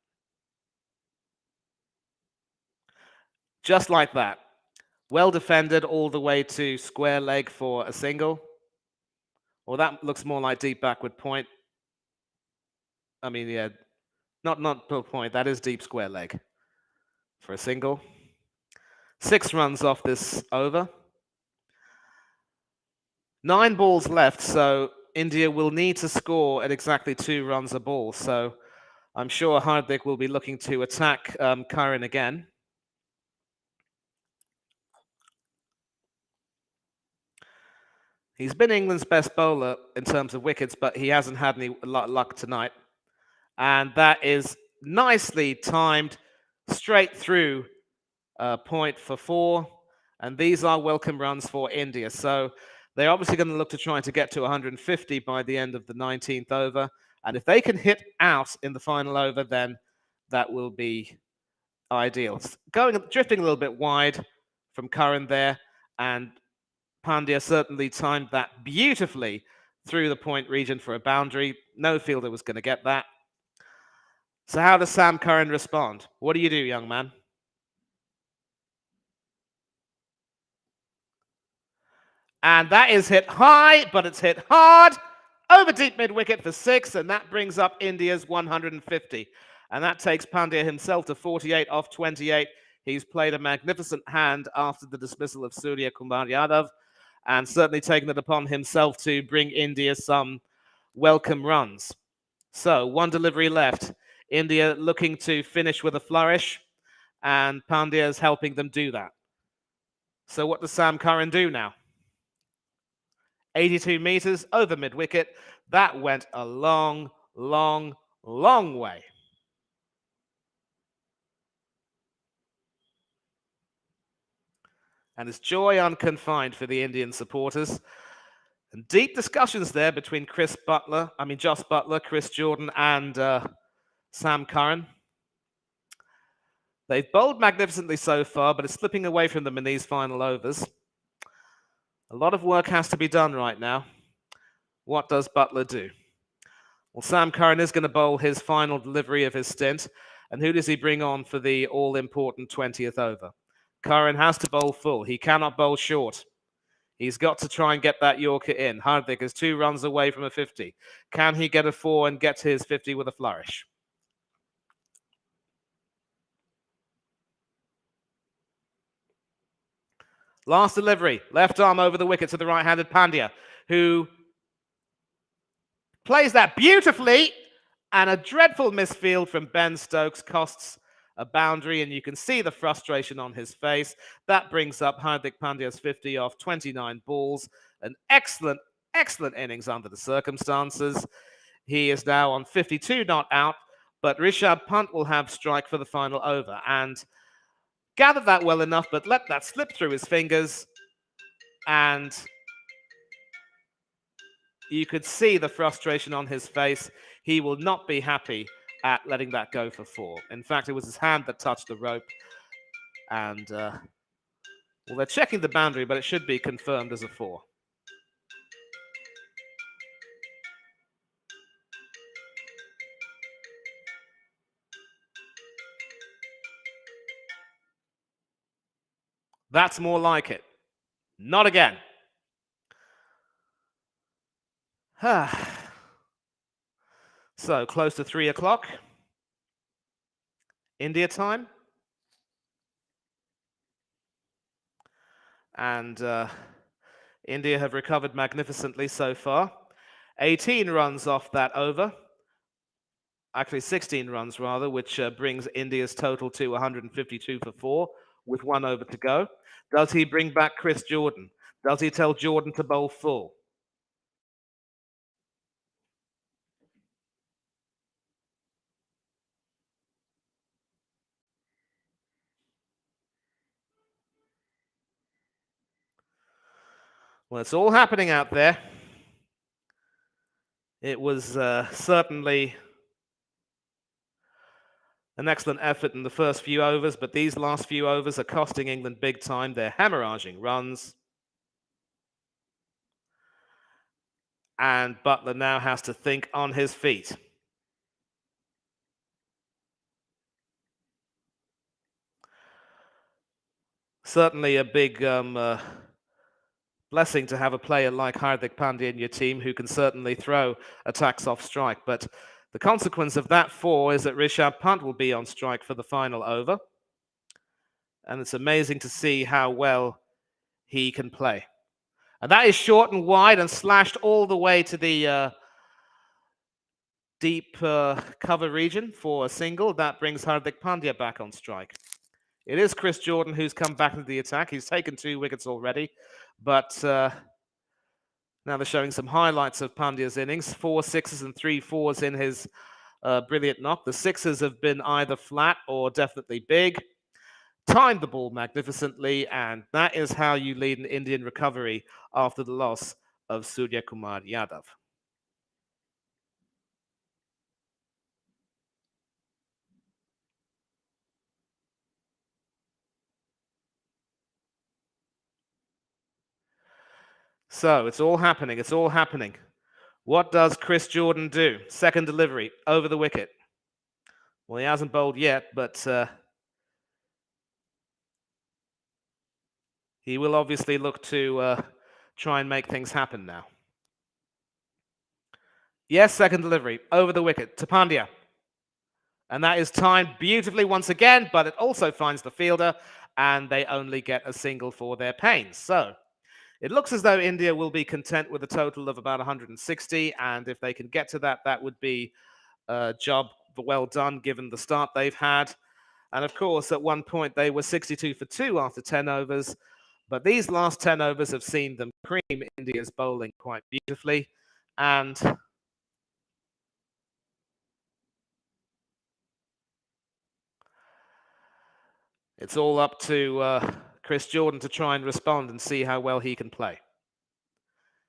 Just like that. Well defended all the way to square leg for a single. Well, that looks more like deep backward point. I mean, yeah, not point. That is deep square leg for a single. 6 runs off this over. 9 balls left, so India will need to score at exactly 2 runs a ball. So I'm sure Hardik will be looking to attack Curran again. He's been England's best bowler in terms of wickets, but he hasn't had any luck tonight. And that is nicely timed, straight through point for 4. And these are welcome runs for India. So they're obviously going to look to try to get to 150 by the end of the 19th over. And if they can hit out in the final over, then that will be ideal. Drifting a little bit wide from Curran there, and Pandya certainly timed that beautifully through the point region for a boundary. No fielder was going to get that. So how does Sam Curran respond? What do you do, young man? And that is hit high, but it's hit hard. Over deep mid-wicket for 6, and that brings up India's 150. And that takes Pandya himself to 48 off 28. He's played a magnificent hand after the dismissal of Surya Kumar Yadav, and certainly taken it upon himself to bring India some welcome runs. So, one delivery left. India looking to finish with a flourish, and Pandya is helping them do that. So what does Sam Curran do now? 82 meters over mid-wicket. That went a long, long, long way. And it's joy unconfined for the Indian supporters. And deep discussions there between Joss Buttler, Chris Jordan, and Sam Curran. They've bowled magnificently so far, but it's slipping away from them in these final overs. A lot of work has to be done right now. What does Buttler do? Well, Sam Curran is going to bowl his final delivery of his stint. And who does he bring on for the all-important 20th over? Curran has to bowl full. He cannot bowl short. He's got to try and get that Yorker in. Hardik is 2 runs away from a 50. Can he get a 4 and get to his 50 with a flourish? Last delivery, left arm over the wicket to the right-handed Pandya, who plays that beautifully, and a dreadful misfield from Ben Stokes costs a boundary, and you can see the frustration on his face. That brings up Hardik Pandya's 50 off 29 balls. An excellent, excellent innings under the circumstances. He is now on 52 not out, but Rishabh Pant will have strike for the final over, and gathered that well enough, but let that slip through his fingers, and you could see the frustration on his face. He will not be happy at letting that go for 4. In fact, it was his hand that touched the rope, and well, they're checking the boundary, but it should be confirmed as a 4. That's more like it. Not again. So, close to 3 o'clock. India time. And India have recovered magnificently so far. 18 runs off that over. Actually, 16 runs rather, which brings India's total to 152 for 4, with 1 over to go. Does he bring back Chris Jordan? Does he tell Jordan to bowl full? Well, it's all happening out there. It was certainly an excellent effort in the first few overs, but these last few overs are costing England big time. They're hemorrhaging runs. And Buttler now has to think on his feet. Certainly a big blessing to have a player like Hardik Pandya in your team who can certainly throw attacks off strike. But the consequence of that 4 is that Rishabh Pant will be on strike for the final over. And it's amazing to see how well he can play. And that is short and wide and slashed all the way to the deep cover region for a single. That brings Hardik Pandya back on strike. It is Chris Jordan who's come back into the attack. He's taken 2 wickets already. But now they're showing some highlights of Pandya's innings. 4 sixes and 3 fours in his brilliant knock. The 6s have been either flat or definitely big. Timed the ball magnificently, and that is how you lead an Indian recovery after the loss of Surya Kumar Yadav. So it's all happening. It's all happening. What does Chris Jordan do? Second delivery over the wicket. Well, he hasn't bowled yet, but he will obviously look to try and make things happen now. Yes, second delivery over the wicket to Pandya. And that is timed beautifully once again, but it also finds the fielder, and they only get a single for their pains. So it looks as though India will be content with a total of about 160, and if they can get to that, that would be a job well done given the start they've had. And of course, at one point, they were 62 for 2 after 10 overs, but these last 10 overs have seen them cream India's bowling quite beautifully, and it's all up to Chris Jordan to try and respond and see how well he can play.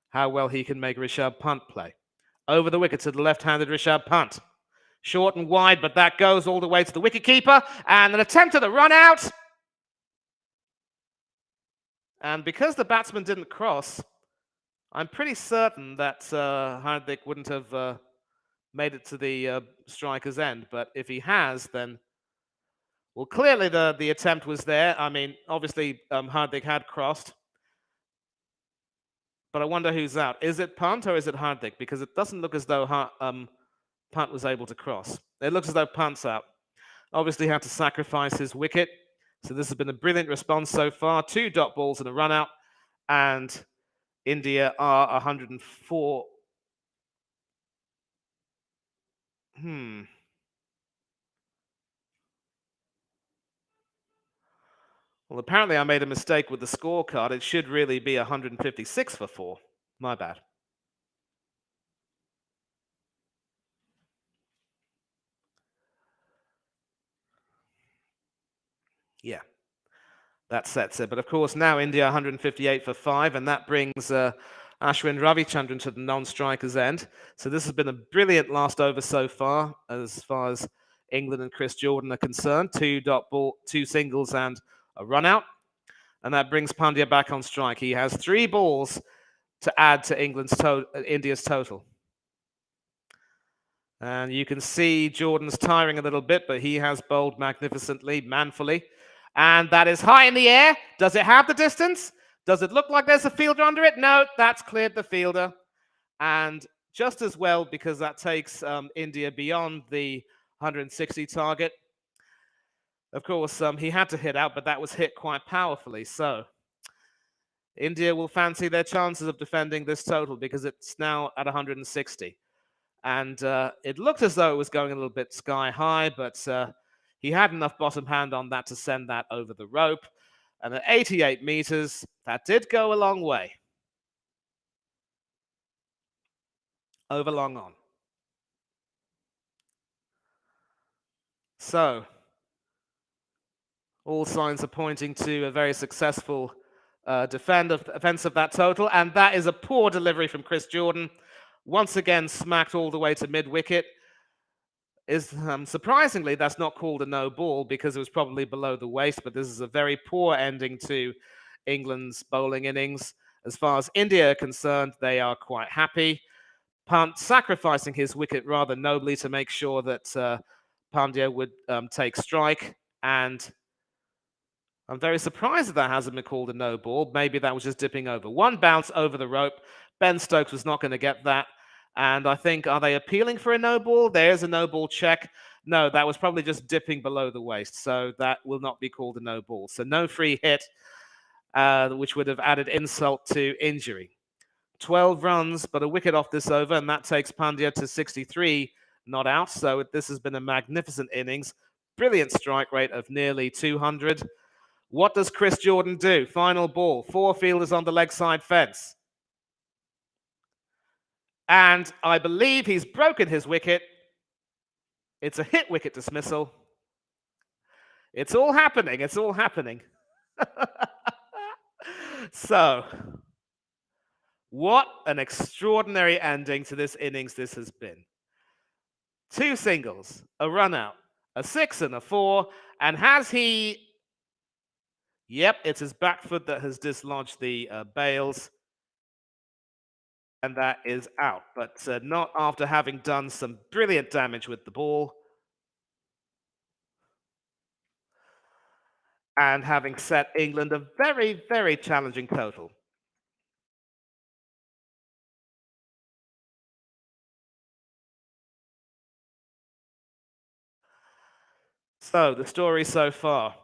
How well he can make Rishabh Pant play. Over the wicket to the left-handed Rishabh Pant. Short and wide, but that goes all the way to the wicketkeeper. And an attempt at a run out. And because the batsman didn't cross, I'm pretty certain that Hardik wouldn't have made it to the striker's end. But if he has, then... Well, clearly the attempt was there. I mean, obviously, Hardik had crossed. But I wonder who's out. Is it Pant or is it Hardik? Because it doesn't look as though Pant was able to cross. It looks as though Pant's out. Obviously had to sacrifice his wicket. So this has been a brilliant response so far. 2 dot balls and a run out. And India are 104. Well, apparently I made a mistake with the scorecard. It should really be 156 for 4. My bad. Yeah, that sets it. But of course, now India 158 for 5, and that brings Ashwin Ravichandran to the non-striker's end. So this has been a brilliant last over so far as England and Chris Jordan are concerned. 2 dot ball, 2 singles and a run out. And that brings Pandya back on strike. He has 3 balls to add to India's total. And you can see Jordan's tiring a little bit, but he has bowled magnificently, manfully. And that is high in the air. Does it have the distance? Does it look like there's a fielder under it? No, that's cleared the fielder. And just as well, because that takes India beyond the 160 target. Of course, he had to hit out, but that was hit quite powerfully. So India will fancy their chances of defending this total because it's now at 160. And it looked as though it was going a little bit sky high, but he had enough bottom hand on that to send that over the rope. And at 88 meters, that did go a long way. Over long on. So all signs are pointing to a very successful defense of that total. And that is a poor delivery from Chris Jordan. Once again, smacked all the way to mid-wicket. Surprisingly, that's not called a no ball because it was probably below the waist, but this is a very poor ending to England's bowling innings. As far as India are concerned, they are quite happy. Pant sacrificing his wicket rather nobly to make sure that Pandya would take strike. And I'm very surprised that hasn't been called a no ball. Maybe that was just dipping over. 1 bounce over the rope. Ben Stokes was not going to get that. And I think, are they appealing for a no ball? There's a no ball check. No, that was probably just dipping below the waist. So that will not be called a no ball. So no free hit, which would have added insult to injury. 12 runs, but a wicket off this over, and that takes Pandya to 63, not out. So this has been a magnificent innings. Brilliant strike rate of nearly 200. What does Chris Jordan do? Final ball. 4 fielders on the leg side fence. And I believe he's broken his wicket. It's a hit wicket dismissal. It's all happening. It's all happening. So, what an extraordinary ending to this innings this has been. 2 singles, a run out, a 6 and a 4. And has he... Yep, it's his back foot that has dislodged the bails. and that is out, but not after having done some brilliant damage with the ball and having set England a very, very challenging total. So, the story so far.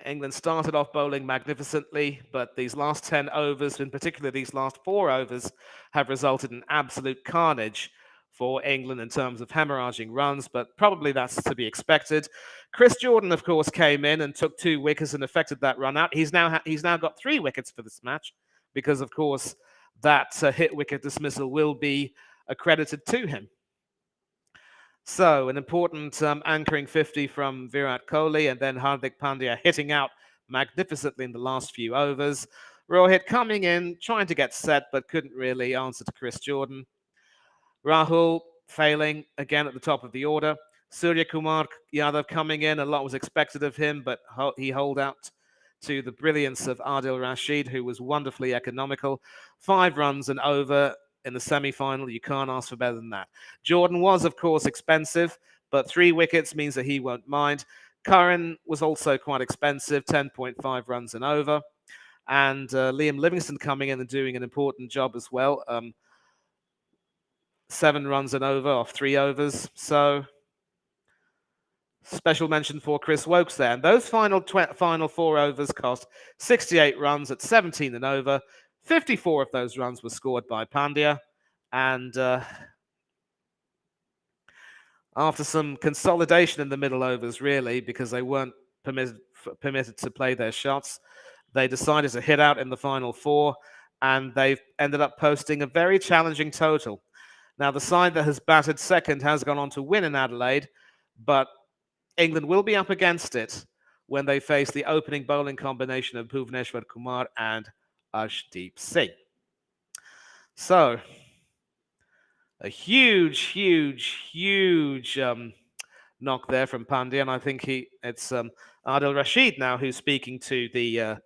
England started off bowling magnificently, but these last 10 overs, in particular these last 4 overs, have resulted in absolute carnage for England in terms of hemorrhaging runs, but probably that's to be expected. Chris Jordan, of course, came in and took 2 wickets and affected that run out. He's now got 3 wickets for this match because, of course, that hit wicket dismissal will be accredited to him. So, an important anchoring 50 from Virat Kohli, and then Hardik Pandya hitting out magnificently in the last few overs. Rohit coming in, trying to get set, but couldn't really answer to Chris Jordan. Rahul failing again at the top of the order. Surya Kumar Yadav coming in, a lot was expected of him, but he holed out to the brilliance of Adil Rashid, who was wonderfully economical. 5 runs and over in the semi-final. You can't ask for better than that. Jordan was, of course, expensive, but 3 wickets means that he won't mind. Curran was also quite expensive, 10.5 runs and over. And Liam Livingstone coming in and doing an important job as well. 7 runs and over off 3 overs. So special mention for Chris Wokes there. And those final 4 overs cost 68 runs at 17 and over. 54 of those runs were scored by Pandya. And after some consolidation in the middle overs, really, because they weren't permitted to play their shots, they decided to hit out in the final 4, and they've ended up posting a very challenging total. Now, the side that has batted second has gone on to win in Adelaide, but England will be up against it when they face the opening bowling combination of Bhuvneshwar Kumar and Arshdeep Singh. So, a huge knock there from Pandya, and I think it's Adil Rashid now who's speaking to the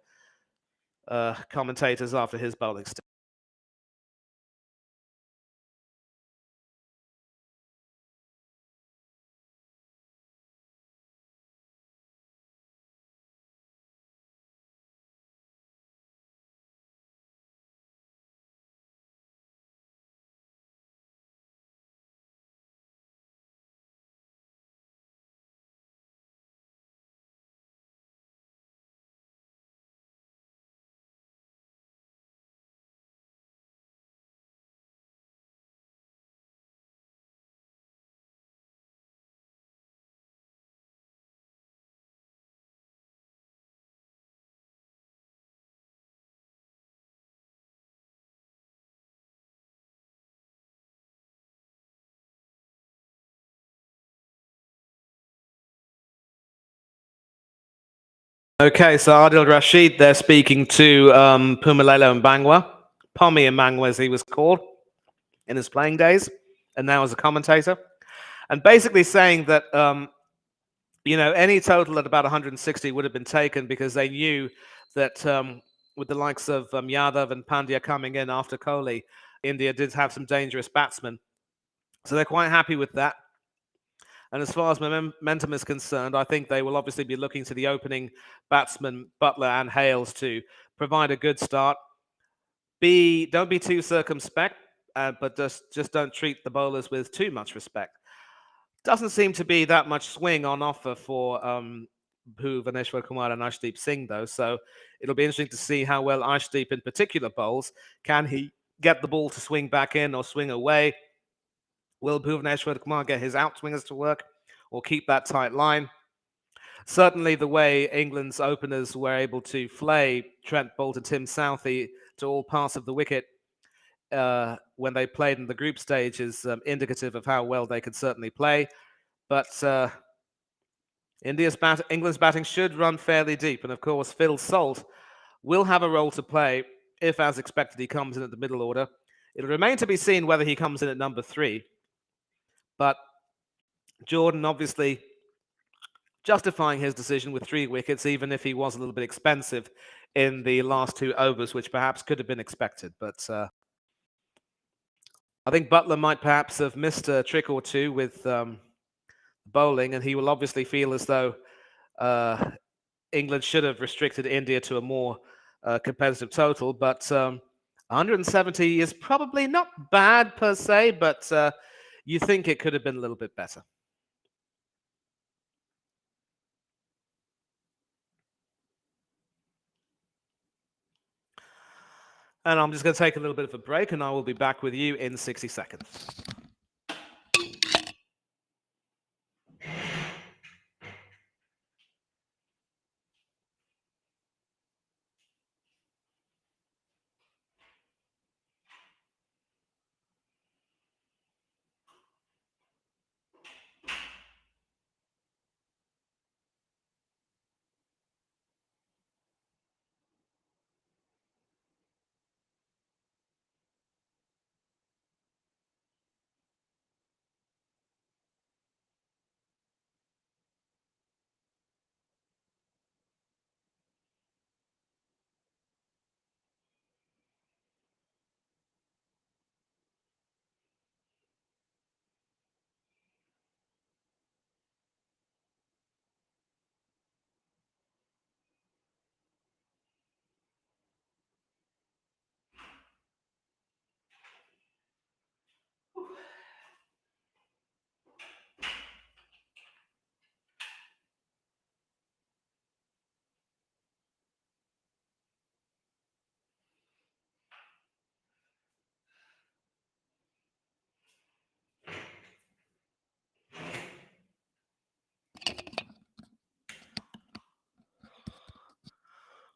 commentators after his bowling stint. Okay, so Adil Rashid, they're speaking to Pumelelo Mbangwa, Pommy Mbangwa as he was called in his playing days, and now as a commentator, and basically saying that any total at about 160 would have been taken because they knew that with the likes of Yadav and Pandya coming in after Kohli, India did have some dangerous batsmen, so they're quite happy with that. And as far as momentum is concerned, I think they will obviously be looking to the opening batsmen, Buttler and Hales, to provide a good start. Don't be too circumspect, but just don't treat the bowlers with too much respect. Doesn't seem to be that much swing on offer for Bhuvneshwar Kumar and Arshdeep Singh, though. So it'll be interesting to see how well Arshdeep in particular bowls. Can he get the ball to swing back in or swing away? Will Bhuvneshwar Kumar get his outswingers to work or keep that tight line? Certainly the way England's openers were able to flay Trent Boult and Tim Southee to all parts of the wicket when they played in the group stage is indicative of how well they could certainly play. But England's batting should run fairly deep. And of course, Phil Salt will have a role to play if, as expected, he comes in at the middle order. It'll remain to be seen whether he comes in at number 3. But Jordan obviously justifying his decision with 3 wickets, even if he was a little bit expensive in the last 2 overs, which perhaps could have been expected. But I think Buttler might perhaps have missed a trick or two with bowling, and he will obviously feel as though uh, England should have restricted India to a more competitive total. But 170 is probably not bad per se, but you think it could have been a little bit better. And I'm just going to take a little bit of a break, and I will be back with you in 60 seconds.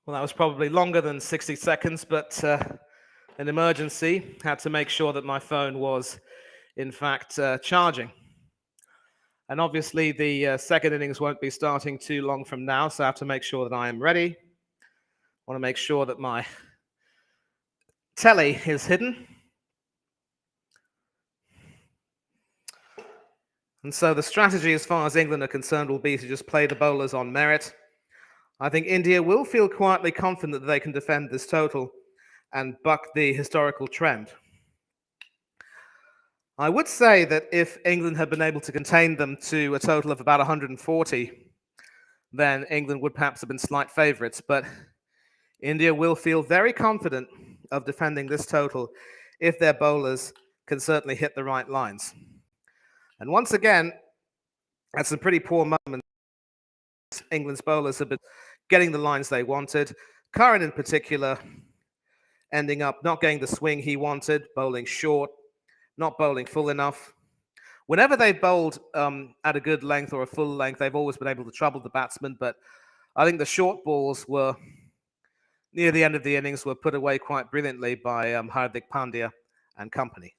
Well, that was probably longer than 60 seconds, but an emergency. Had to make sure that my phone was, in fact, charging. And obviously, the second innings won't be starting too long from now, so I have to make sure that I am ready. I want to make sure that my telly is hidden. And so the strategy, as far as England are concerned, will be to just play the bowlers on merit. I think India will feel quietly confident that they can defend this total and buck the historical trend. I would say that if England had been able to contain them to a total of about 140, then England would perhaps have been slight favourites. But India will feel very confident of defending this total if their bowlers can certainly hit the right lines. And once again, at some pretty poor moments, England's bowlers have been getting the lines they wanted. Curran, in particular, ending up not getting the swing he wanted, bowling short, not bowling full enough. Whenever they've bowled at a good length or a full length, they've always been able to trouble the batsman. But I think the short balls were, near the end of the innings, were put away quite brilliantly by Hardik Pandya and company.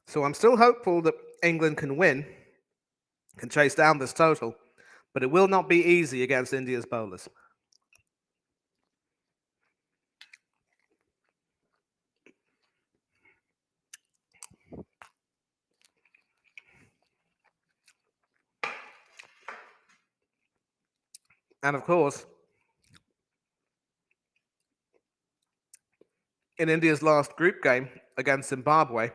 So I'm still hopeful that England can win, can chase down this total, but it will not be easy against India's bowlers. And of course, in India's last group game against Zimbabwe,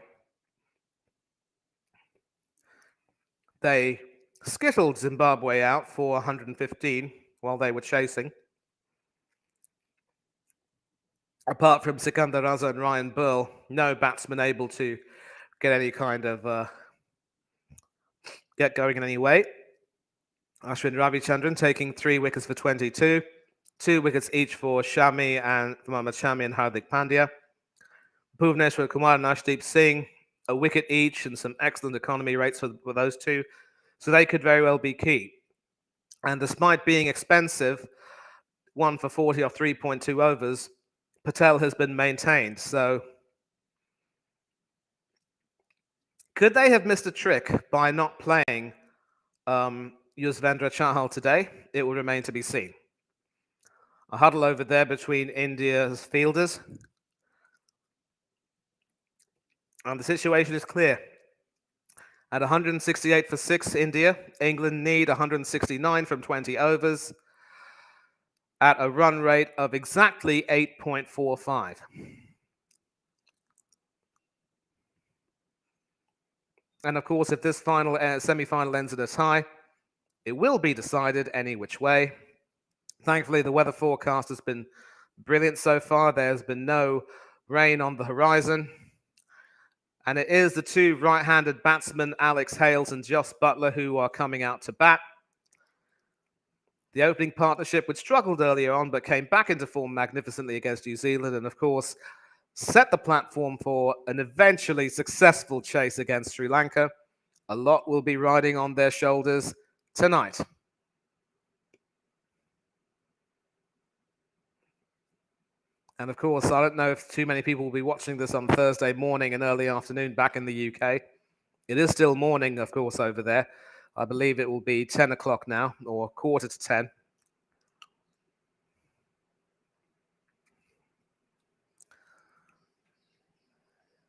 they skittled Zimbabwe out for 115 while they were chasing. Apart from Sikandar Raza and Ryan Burl, no batsman able to get any kind of get going in any way. Ashwin Ravichandran taking 3 wickets for 22, 2 wickets each for Shami and Mohammad Shami and Hardik Pandya. Bhuvneshwar Kumar and Ashdeep Singh, a wicket each and some excellent economy rates for those two. So they could very well be key. And despite being expensive, 1 for 40 off 3.2 overs, Patel has been maintained. So could they have missed a trick by not playing Yuzvendra Chahal today? It will remain to be seen. A huddle over there between India's fielders. And the situation is clear. At 168 for 6, India, England need 169 from 20 overs at a run rate of exactly 8.45. And of course, if this final semi-final ends in a tie, it will be decided any which way. Thankfully, the weather forecast has been brilliant so far. There's been no rain on the horizon. And it is the two right-handed batsmen, Alex Hales and Jos Buttler, who are coming out to bat. The opening partnership, which struggled earlier on, but came back into form magnificently against New Zealand, and of course, set the platform for an eventually successful chase against Sri Lanka. A lot will be riding on their shoulders tonight. And of course, I don't know if too many people will be watching this on Thursday morning and early afternoon back in the UK. It is still morning, of course, over there. I believe it will be 10 o'clock now, or quarter to 10.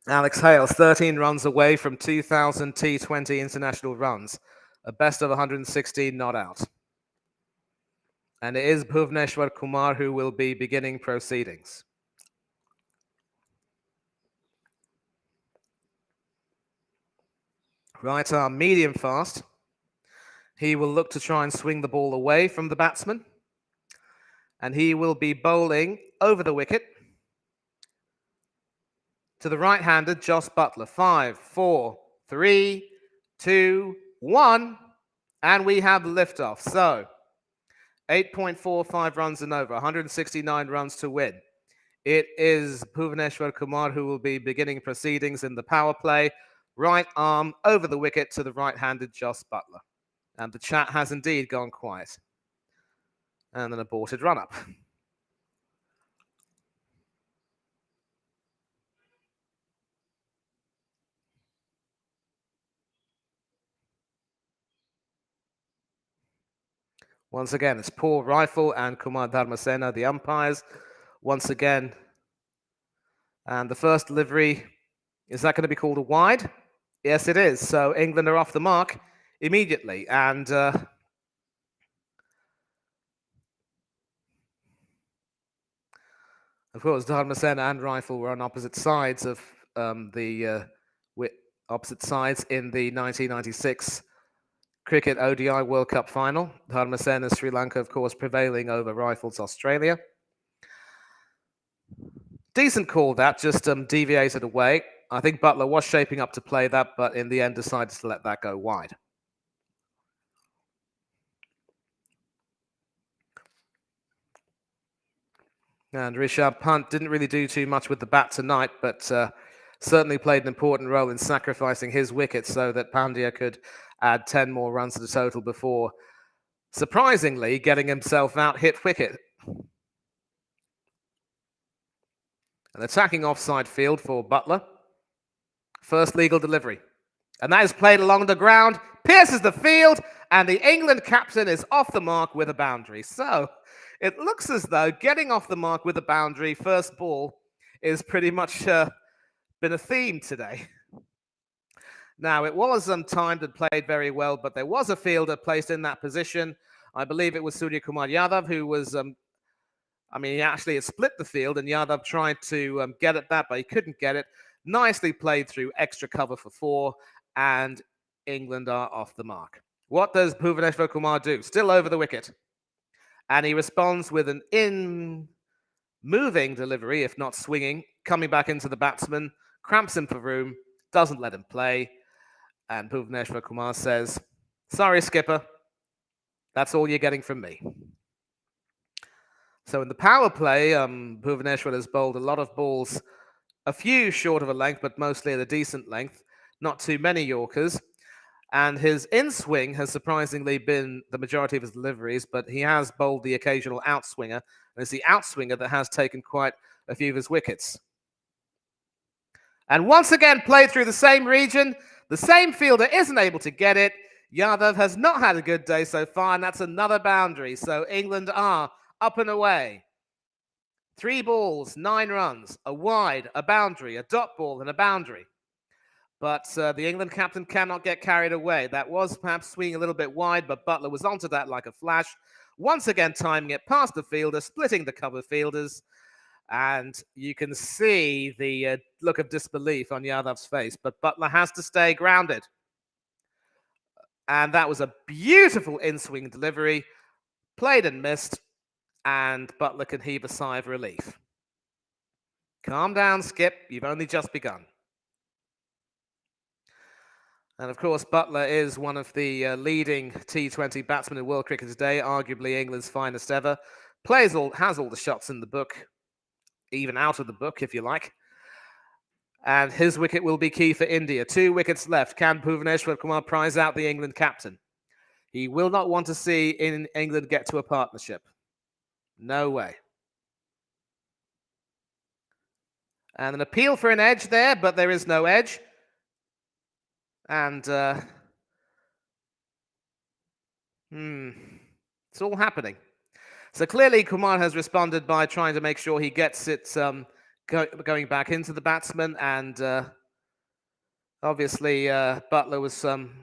Alex Hales, 13 runs away from 2,000 T20 international runs. A best of 116 not out. And it is Bhuvneshwar Kumar who will be beginning proceedings. Right arm medium fast. He will look to try and swing the ball away from the batsman. And he will be bowling over the wicket to the right-handed Jos Buttler. 5, 4, 3, 2, 1. And we have liftoff. So 8.45 runs and over, 169 runs to win. It is Bhuvneshwar Kumar who will be beginning proceedings in the power play. Right arm over the wicket to the right-handed Jos Buttler. And the chat has indeed gone quiet. And an aborted run-up. Once again, it's Paul Rifle and Kumar Dharmasena, the umpires. Once again. And the first delivery, is that going to be called a wide? Yes, it is. So England are off the mark immediately. And of course, Dharmasena and Rifle were on opposite sides of opposite sides in the 1996 Cricket ODI World Cup final. Dharmasena, Sri Lanka, of course, prevailing over Rifles, Australia. Decent call that, just deviated away. I think Buttler was shaping up to play that, but in the end decided to let that go wide. And Rishabh Pant didn't really do too much with the bat tonight, but certainly played an important role in sacrificing his wicket so that Pandya could add 10 more runs to the total before, surprisingly, getting himself out hit wicket. An attacking offside field for Buttler. First legal delivery. And that is played along the ground, pierces the field, and the England captain is off the mark with a boundary. So it looks as though getting off the mark with a boundary, first ball, is pretty much been a theme today. Now, it was timed and played very well, but there was a fielder placed in that position. I believe it was Surya Kumar Yadav who was, he actually had split the field, and Yadav tried to get at that, but he couldn't get it. Nicely played through extra cover for 4, and England are off the mark. What does Bhuvneshwar Kumar do? Still over the wicket. And he responds with an in-moving delivery, if not swinging, coming back into the batsman, cramps him for room, doesn't let him play. And Bhuvneshwar Kumar says, "Sorry, skipper. That's all you're getting from me." So in the power play, Bhuvneshwar has bowled a lot of balls, a few short of a length, but mostly at a decent length. Not too many Yorkers. And his in-swing has surprisingly been the majority of his deliveries, but he has bowled the occasional outswinger. And it's the outswinger that has taken quite a few of his wickets. And once again, played through the same region. The same fielder isn't able to get it. Yadav has not had a good day so far, and that's another boundary. So England are up and away. 3 balls, 9 runs, a wide, a boundary, a dot ball, and a boundary. But the England captain cannot get carried away. That was perhaps swinging a little bit wide, but Buttler was onto that like a flash. Once again, timing it past the fielder, splitting the cover fielders. And you can see the look of disbelief on Yadav's face. But Buttler has to stay grounded. And that was a beautiful in-swing delivery. Played and missed. And Buttler can heave a sigh of relief. Calm down, Skip. You've only just begun. And of course, Buttler is one of the leading T20 batsmen in world cricket today, arguably England's finest ever. Has all the shots in the book, even out of the book, if you like. And his wicket will be key for India. 2 wickets left. Can Bhuvaneshwar Kumar prize out the England captain? He will not want to see England get to a partnership. No way. And an appeal for an edge there, but there is no edge. And it's all happening. So clearly Kumar has responded by trying to make sure he gets it going back into the batsman. And obviously Buttler was an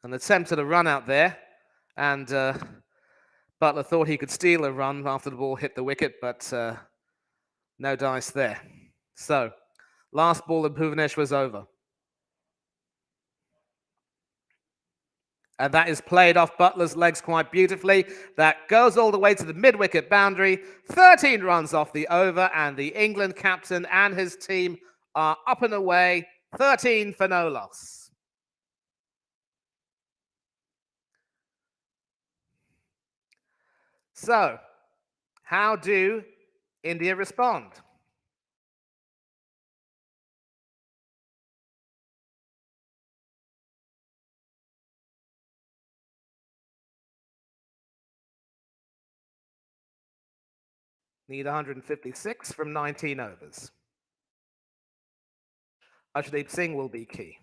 attempt at a run out there. And Buttler thought he could steal a run after the ball hit the wicket, but no dice there. So last ball of Bhuvanesh was over. And that is played off Buttler's legs quite beautifully. That goes all the way to the mid-wicket boundary. 13 runs off the over, and the England captain and his team are up and away. 13 for no loss. So, how do India respond? Need 156 from 19 overs. Arshdeep Singh will be key.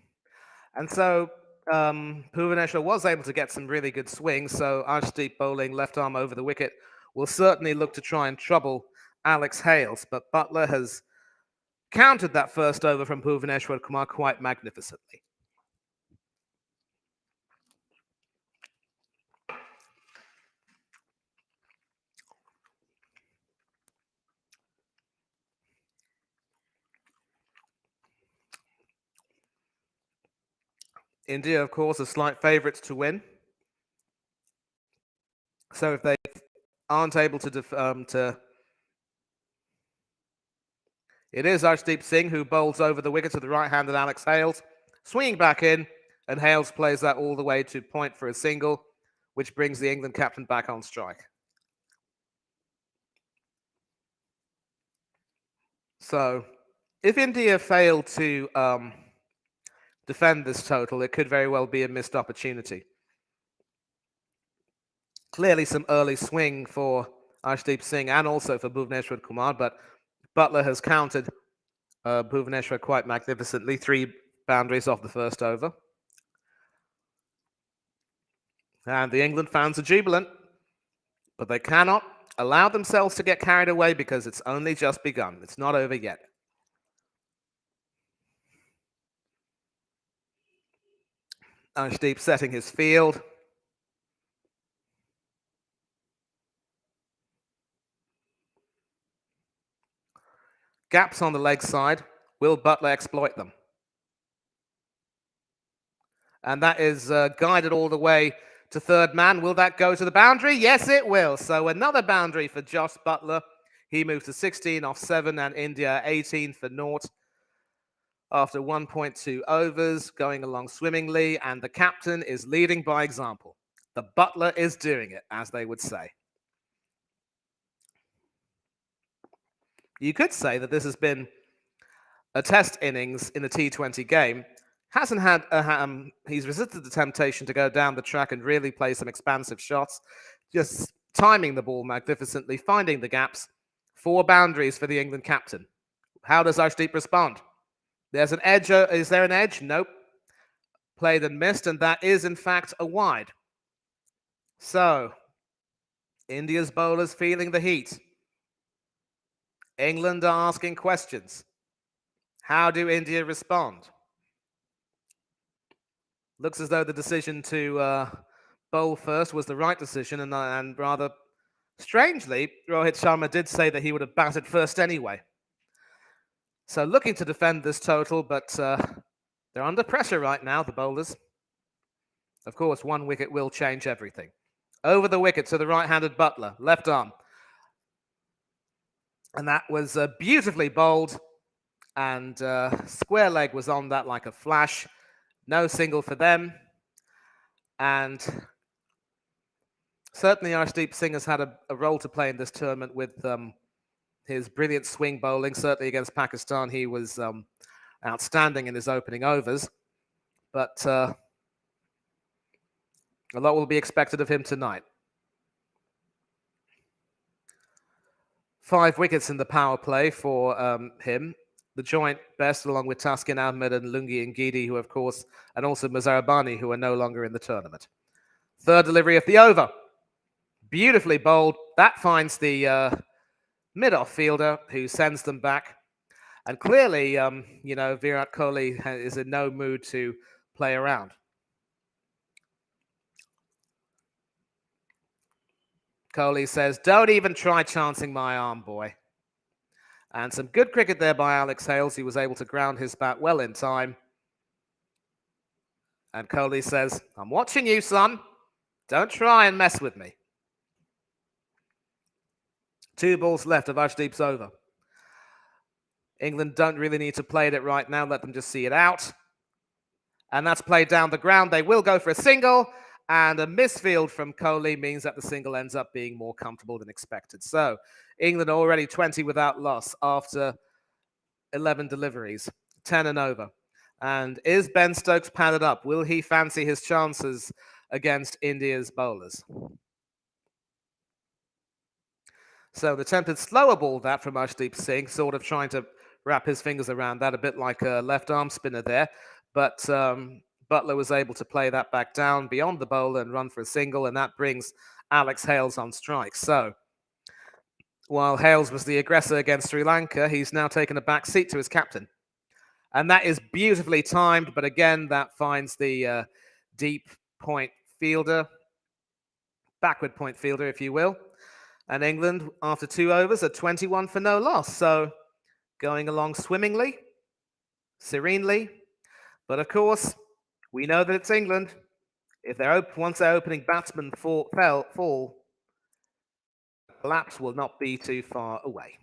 And so Bhuvaneshwar was able to get some really good swings, so Arshdeep bowling left arm over the wicket will certainly look to try and trouble Alex Hales, but Buttler has countered that first over from Bhuvaneshwar Kumar quite magnificently. India, of course, are slight favourites to win. So if they aren't able to... It is Arshdeep Singh who bowls over the wicket to the right-handed Alex Hales, swinging back in, and Hales plays that all the way to point for a single, which brings the England captain back on strike. So if India fail to defend this total, it could very well be a missed opportunity. Clearly some early swing for Arshdeep Singh and also for Bhuvaneshwar Kumar, but Buttler has counted Bhuvaneshwar quite magnificently. 3 boundaries off the first over. And the England fans are jubilant, but they cannot allow themselves to get carried away because it's only just begun. It's not over yet. Arshdeep setting his field. Gaps on the leg side. Will Buttler exploit them? And that is guided all the way to third man. Will that go to the boundary? Yes, it will. So another boundary for Josh Buttler. He moves to 16 off 7 and India 18 for naught after 1.2 overs, going along swimmingly, and the captain is leading by example. The Buttler is doing it, as they would say. You could say that this has been a test innings in a T20 game. Hasn't had he's resisted the temptation to go down the track and really play some expansive shots, just timing the ball magnificently, finding the gaps. 4 boundaries for the England captain. How does Arshdeep respond? There's an edge. Is there an edge? Nope. Played and missed, and that is, in fact, a wide. So, India's bowlers feeling the heat. England are asking questions. How do India respond? Looks as though the decision to bowl first was the right decision, and rather strangely, Rohit Sharma did say that he would have batted first anyway. So looking to defend this total, but they're under pressure right now, the bowlers. Of course, one wicket will change everything. Over the wicket to the right-handed Buttler, left arm. And that was beautifully bowled, and square leg was on that like a flash. No single for them. And certainly Arshdeep Singh has had a role to play in this tournament with his brilliant swing bowling. Certainly against Pakistan, he was outstanding in his opening overs. But a lot will be expected of him tonight. 5 wickets in the power play for him. The joint best, along with Taskin Ahmed and Lungi Ngidi, who, of course, and also Mazarabani, who are no longer in the tournament. Third delivery of the over. Beautifully bowled. That finds the mid-off fielder, who sends them back. And clearly, Virat Kohli is in no mood to play around. Kohli says, "Don't even try chancing my arm, boy." And some good cricket there by Alex Hales. He was able to ground his bat well in time. And Kohli says, "I'm watching you, son. Don't try and mess with me." 2 balls left of Arshdeep's over. England don't really need to play it right now. Let them just see it out. And that's played down the ground. They will go for a single. And a misfield from Kohli means that the single ends up being more comfortable than expected. So England already 20 without loss after 11 deliveries, 10 and over. And is Ben Stokes padded up? Will he fancy his chances against India's bowlers? So the attempted slower ball that from Arshdeep Singh, sort of trying to wrap his fingers around that, a bit like a left arm spinner there. But Buttler was able to play that back down beyond the bowler and run for a single, and that brings Alex Hales on strike. So while Hales was the aggressor against Sri Lanka, he's now taken a back seat to his captain. And that is beautifully timed, but again, that finds the deep point fielder, backward point fielder, if you will. And England, after 2 overs, are 21 for no loss. So going along swimmingly, serenely. But of course, we know that it's England. If once their opening batsmen fall, collapse will not be too far away.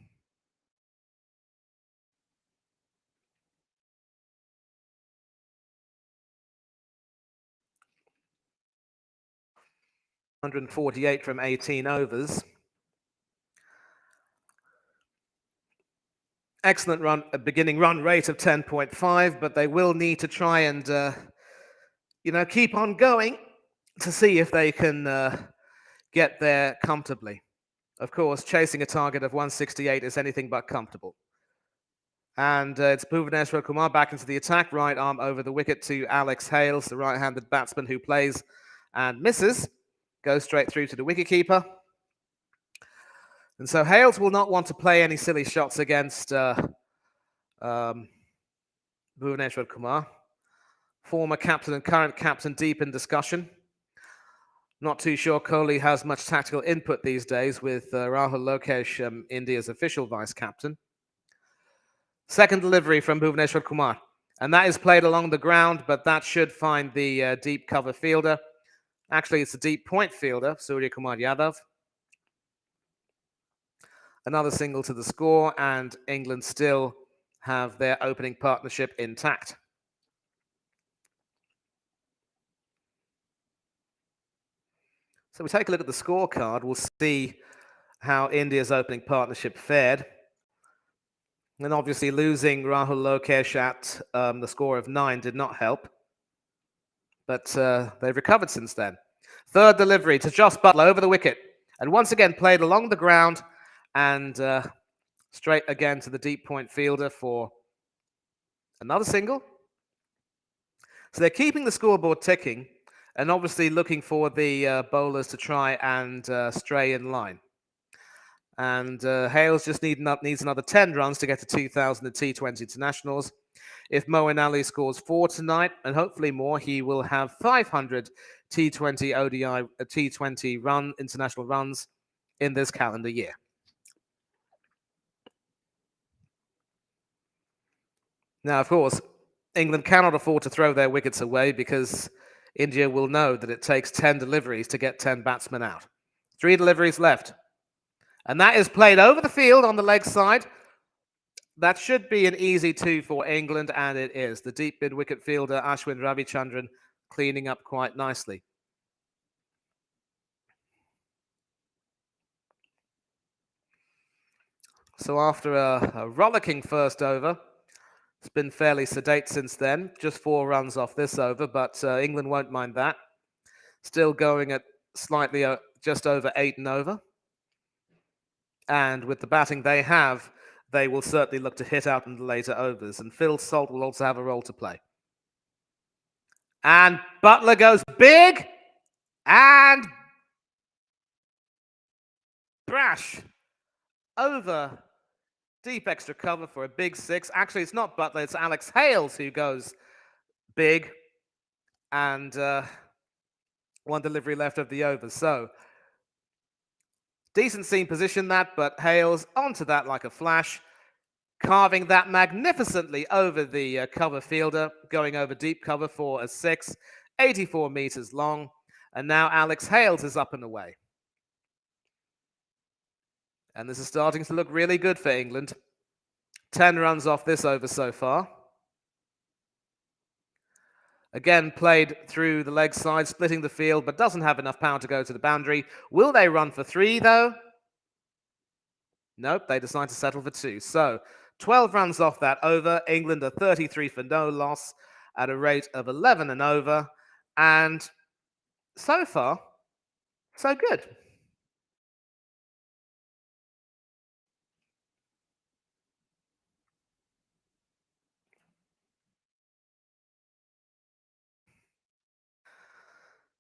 $148 from 18 overs. Excellent run, a beginning run rate of 10.5, but they will need to try and, keep on going to see if they can get there comfortably. Of course, chasing a target of 168 is anything but comfortable. And it's Bhuvaneshwar Kumar back into the attack, right arm over the wicket to Alex Hales, the right-handed batsman who plays and misses, goes straight through to the wicketkeeper. And so Hales will not want to play any silly shots against Bhuvaneshwar Kumar, former captain and current captain, deep in discussion. Not too sure Kohli has much tactical input these days with Rahul Lokesh, India's official vice-captain. Second delivery from Bhuvaneshwar Kumar. And that is played along the ground, but that should find the deep cover fielder. Actually, it's a deep point fielder, Surya Kumar Yadav. Another single to the score, and England still have their opening partnership intact. So we take a look at the scorecard. We'll see how India's opening partnership fared. And obviously losing Rahul Lokesh at the score of 9 did not help. But they've recovered since then. Third delivery to Jos Buttler over the wicket. And once again played along the ground and straight again to the deep point fielder for another single. So they're keeping the scoreboard ticking and obviously looking for the bowlers to try and stray in line. And Hales just needs another 10 runs to get to 2,000 at T20 internationals. If Moeen Ali scores 4 tonight, and hopefully more, he will have 500 T20 ODI, T20 international runs in this calendar year. Now, of course, England cannot afford to throw their wickets away because India will know that it takes 10 deliveries to get 10 batsmen out. 3 deliveries left. And that is played over the field on the leg side. That should be an easy 2 for England, and it is. The deep mid-wicket fielder, Ashwin Ravichandran, cleaning up quite nicely. So after a rollicking first over, it's been fairly sedate since then. Just 4 runs off this over, but England won't mind that. Still going at slightly just over 8 and over. And with the batting they have, they will certainly look to hit out in the later overs. And Phil Salt will also have a role to play. And Buttler goes big and brash over deep extra cover for a big 6. Actually, it's not Buttler, it's Alex Hales who goes big. And 1 delivery left of the over. So decent seam position that, but Hales onto that like a flash, carving that magnificently over the cover fielder, going over deep cover for a 6, 84 meters long. And now Alex Hales is up and away. And this is starting to look really good for England. 10 runs off this over so far. Again, played through the leg side, splitting the field, but doesn't have enough power to go to the boundary. Will they run for 3, though? Nope, they decide to settle for 2. So 12 runs off that over. England are 33 for no loss at a rate of 11 and over. And so far, so good.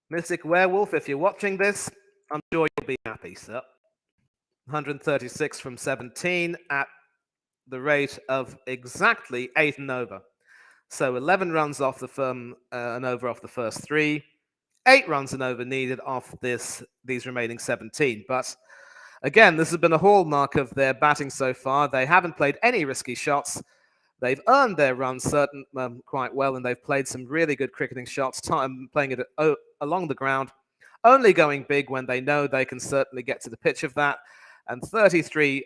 Mystic Werewolf, if you're watching this, I'm sure you'll be happy, sir. 136 from 17 at the rate of exactly 8 and over. So 11 runs off the and over off the first 3. 8 runs and over needed off these remaining 17. But again, this has been a hallmark of their batting so far. They haven't played any risky shots. They've earned their runs quite well, and they've played some really good cricketing shots, playing it along the ground, only going big when they know they can certainly get to the pitch of that. And 33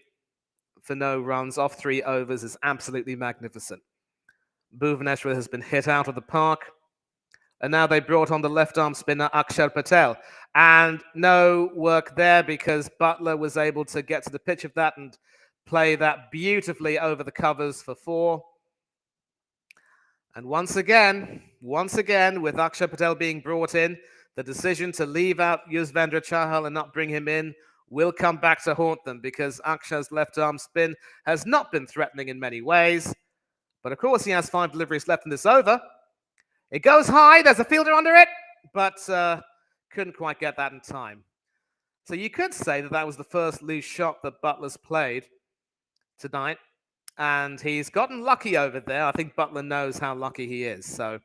for no runs off 3 overs is absolutely magnificent. Bhuvaneshwar has been hit out of the park. And now they brought on the left-arm spinner, Akshar Patel. And no work there because Buttler was able to get to the pitch of that and play that beautifully over the covers for 4. And once again, with Akshar Patel being brought in, the decision to leave out Yuzvendra Chahal and not bring him in will come back to haunt them because Akshar's left-arm spin has not been threatening in many ways. But of course, he has 5 deliveries left in this over. It goes high, there's a fielder under it, but couldn't quite get that in time. So you could say that that was the first loose shot that Buttler's played tonight. And he's gotten lucky over there. I think Buttler knows how lucky he is. So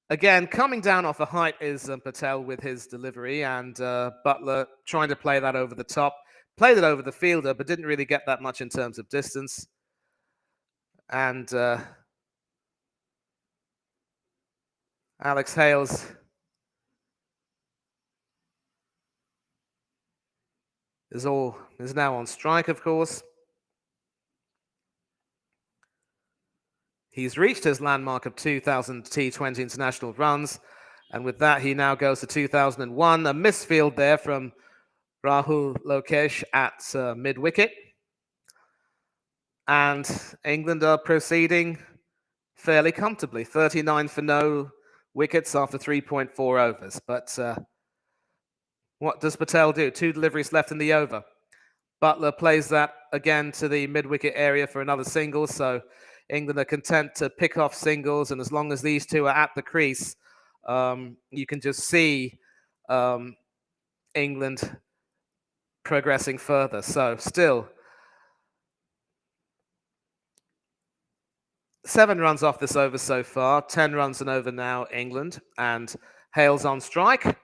again, coming down off a height is Patel with his delivery, and Buttler trying to play that over the top. Played it over the fielder, but didn't really get that much in terms of distance. And Alex Hales is now on strike, of course. He's reached his landmark of 2,000 T20 international runs, and with that, he now goes to 2001. A misfield there from Rahul Lokesh at mid-wicket. And England are proceeding fairly comfortably. 39 for no wickets after 3.4 overs. But what does Patel do? 2 deliveries left in the over. Buttler plays that again to the mid-wicket area for another single, so England are content to pick off singles, and as long as these 2 are at the crease, you can just see England progressing further. So still 7 runs off this over so far, 10 runs and over now, England, and Hales on strike.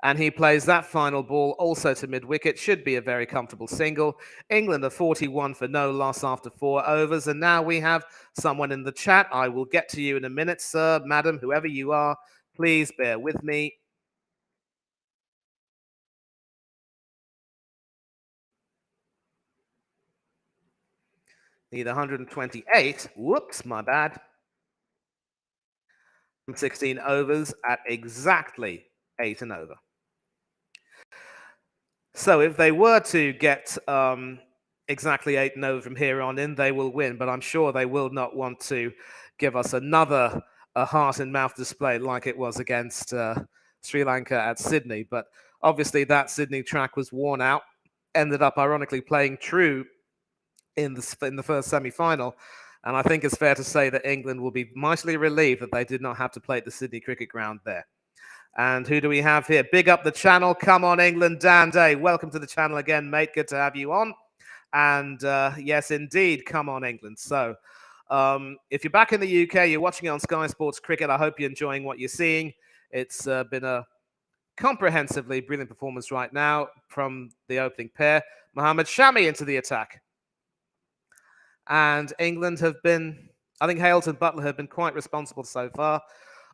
And he plays that final ball also to mid-wicket. Should be a very comfortable single. England are 41 for no loss after 4 overs. And now we have someone in the chat. I will get to you in a minute, sir, madam, whoever you are. Please bear with me. Need 128. Whoops, my bad. 16 overs at exactly 8 and over. So if they were to get exactly 8 and over from here on in, they will win. But I'm sure they will not want to give us another heart and mouth display like it was against Sri Lanka at Sydney. But obviously that Sydney track was worn out. Ended up ironically playing true in the first semi-final. And I think it's fair to say that England will be mightily relieved that they did not have to play at the Sydney Cricket Ground there. And who do we have here? Big up the channel. Come on, England. Dan Day, welcome to the channel again, mate. Good to have you on. And yes, indeed, come on, England. So if you're back in the UK, you're watching it on Sky Sports Cricket, I hope you're enjoying what you're seeing. It's been a comprehensively brilliant performance right now from the opening pair. Mohammad Shami into the attack. And England have been, I think Hales and Buttler have been quite responsible so far.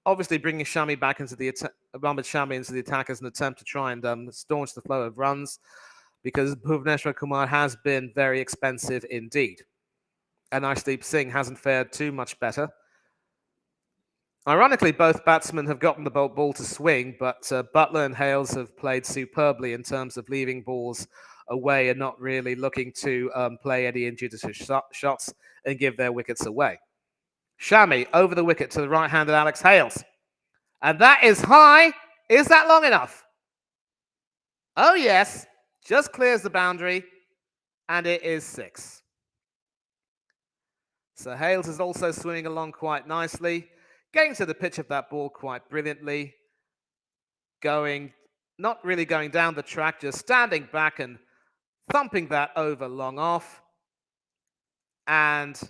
Obviously, bringing Shami back into the Mohammad Shami into the attack as an attempt to try and staunch the flow of runs, because Bhuvneshwar Kumar has been very expensive indeed. And Arshdeep Singh hasn't fared too much better. Ironically, both batsmen have gotten the ball to swing, but Buttler and Hales have played superbly in terms of leaving balls away and not really looking to play any injudicious shots and give their wickets away. Shami over the wicket to the right-handed Alex Hales. And that is high. Is that long enough? Oh, yes. Just clears the boundary. And it is 6. So Hales is also swimming along quite nicely. Getting to the pitch of that ball quite brilliantly. Not really going down the track, just standing back and thumping that over long off. And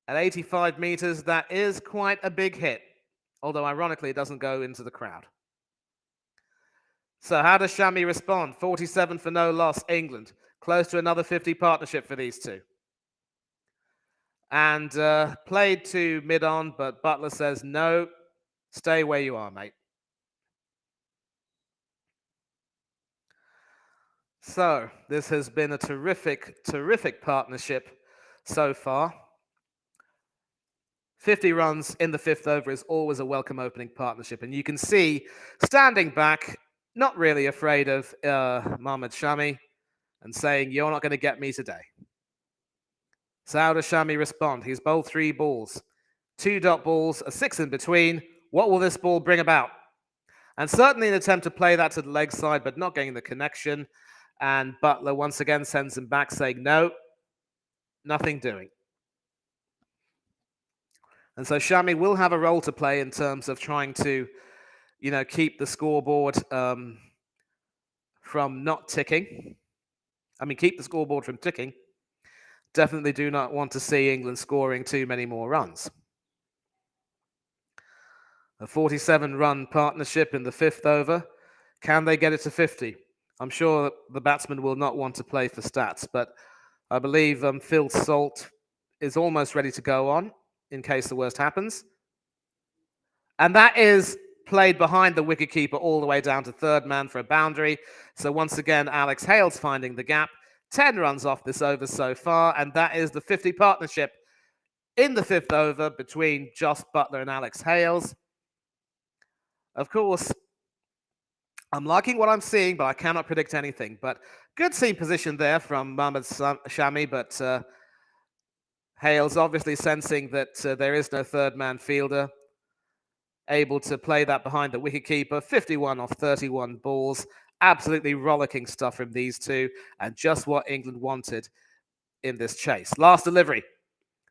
at 85 meters, that is quite a big hit. Although, ironically, it doesn't go into the crowd. So how does Shami respond? 47 for no loss, England. Close to another 50 partnership for these two. And played to mid-on, but Buttler says, no, stay where you are, mate. So this has been a terrific, terrific partnership so far. 50 runs in the 5th over is always a welcome opening partnership. And you can see, standing back, not really afraid of Mohammad Shami and saying, you're not going to get me today. So how does Shami respond? He's bowled 3 balls, 2 dot balls, a 6 in between. What will this ball bring about? And certainly an attempt to play that to the leg side, but not getting the connection. And Buttler once again sends him back saying, no, nothing doing. And so Shami will have a role to play in terms of trying to, keep the scoreboard from not ticking. Keep the scoreboard from ticking. Definitely do not want to see England scoring too many more runs. A 47-run partnership in the 5th over. Can they get it to 50? I'm sure the batsman will not want to play for stats, but I believe Phil Salt is almost ready to go on in case the worst happens. And that is played behind the wicketkeeper all the way down to 3rd man for a boundary. So once again, Alex Hales finding the gap. 10 runs off this over so far, and that is the 50 partnership in the 5th over between Jos Buttler and Alex Hales. Of course, I'm liking what I'm seeing, but I cannot predict anything. But good seam position there from Mohammad Shami, but Hales obviously sensing that there is no 3rd man fielder, able to play that behind the wicketkeeper. 51 off 31 balls. Absolutely rollicking stuff from these two, and just what England wanted in this chase. Last delivery,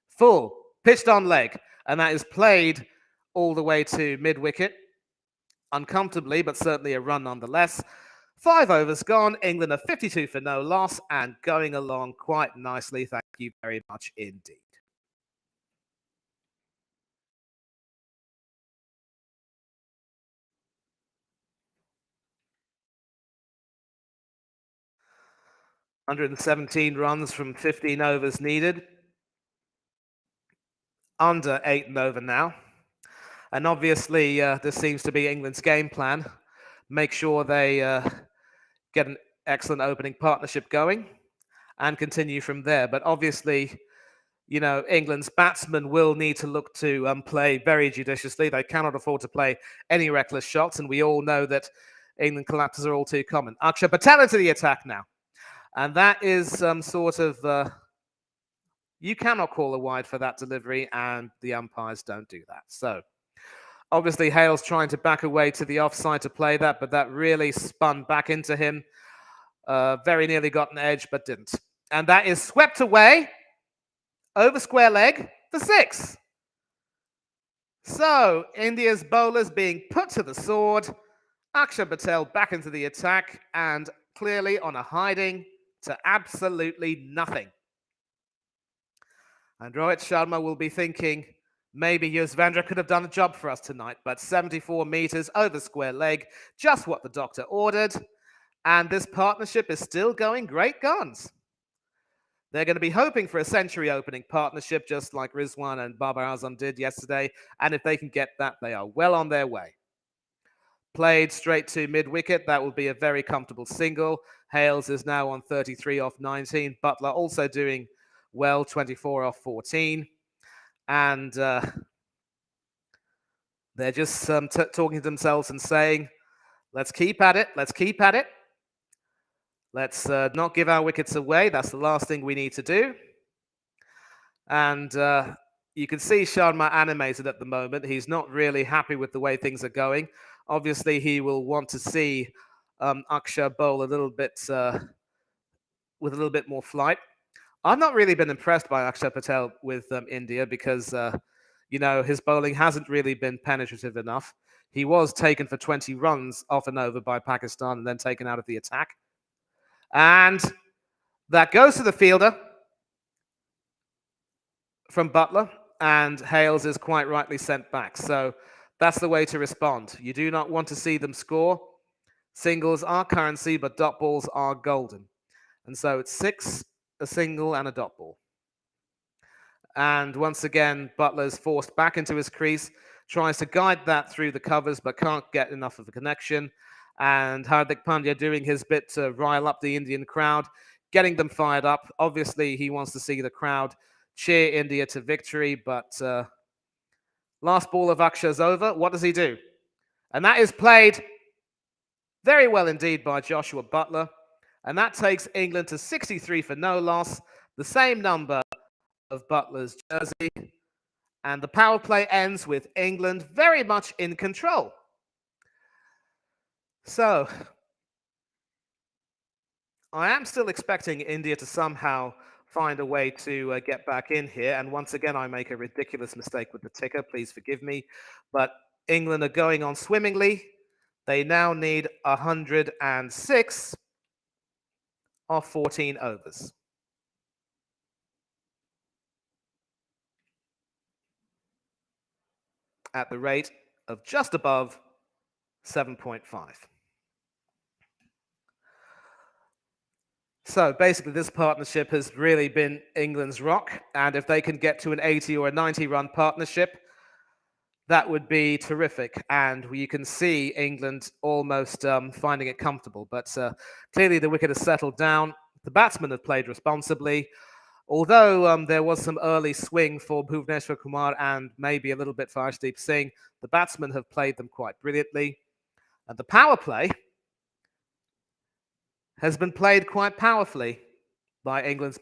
full, pitched on leg, and that is played all the way to mid-wicket. Uncomfortably, but certainly a run nonetheless. 5 overs gone. England are 52 for no loss and going along quite nicely. Thank you very much indeed. (117 runs from 15 overs needed. Under 8 an over now. And obviously, this seems to be England's game plan. Make sure they get an excellent opening partnership going and continue from there. But obviously, you know, England's batsmen will need to look to play very judiciously. They cannot afford to play any reckless shots, and we all know that England collapses are all too common. Akshar Patel into the attack now. And that is some sort of... you cannot call a wide for that delivery, and the umpires don't do that. So, obviously, Hale's trying to back away to the offside to play that, but that really spun back into him. Very nearly got an edge, but didn't. And that is swept away over square leg for 6. So, India's bowlers being put to the sword. Akshar Patel back into the attack and clearly on a hiding to absolutely nothing. And Rohit Sharma will be thinking, maybe Yuzvendra could have done the job for us tonight, but 74 meters over square leg, just what the doctor ordered. And this partnership is still going great guns. They're going to be hoping for a century opening partnership, just like Rizwan and Babar Azam did yesterday. And if they can get that, they are well on their way. Played straight to mid-wicket. That will be a very comfortable single. Hales is now on 33 off 19. Buttler also doing well, 24 off 14. And they're just talking to themselves and saying, let's keep at it. Let's keep at it. Let's not give our wickets away. That's the last thing we need to do. And you can see Sharma animated at the moment. He's not really happy with the way things are going. Obviously, he will want to see Akshar bowl a little bit with a little bit more flight. I've not really been impressed by Akshar Patel with India because, you know, his bowling hasn't really been penetrative enough. He was taken for 20 runs off and over by Pakistan and then taken out of the attack. And that goes to the fielder from Buttler, and Hales is quite rightly sent back. So that's the way to respond. You do not want to see them score. Singles are currency, but dot balls are golden. And so it's 6, a single, and a dot ball. And once again, Buttler's forced back into his crease, tries to guide that through the covers, but can't get enough of a connection. And Hardik Pandya doing his bit to rile up the Indian crowd, getting them fired up. Obviously, he wants to see the crowd cheer India to victory, but last ball of Akshar's over. What does he do? And that is played very well indeed by Joshua Buttler. And that takes England to 63 for no loss, the same number of Buttler's jersey. And the power play ends with England very much in control. So, I am still expecting India to somehow find a way to get back in here. And once again, I make a ridiculous mistake with the ticker. Please forgive me. But England are going on swimmingly. They now need 106 off 14 overs. At the rate of just above 7.5. So basically, this partnership has really been England's rock. And if they can get to an 80 or a 90-run partnership, that would be terrific. And you can see England almost finding it comfortable. But clearly, the wicket has settled down. The batsmen have played responsibly. Although there was some early swing for Bhuvneshwar Kumar and maybe a little bit for Arshdeep Singh, the batsmen have played them quite brilliantly. And the power play has been played quite powerfully by England's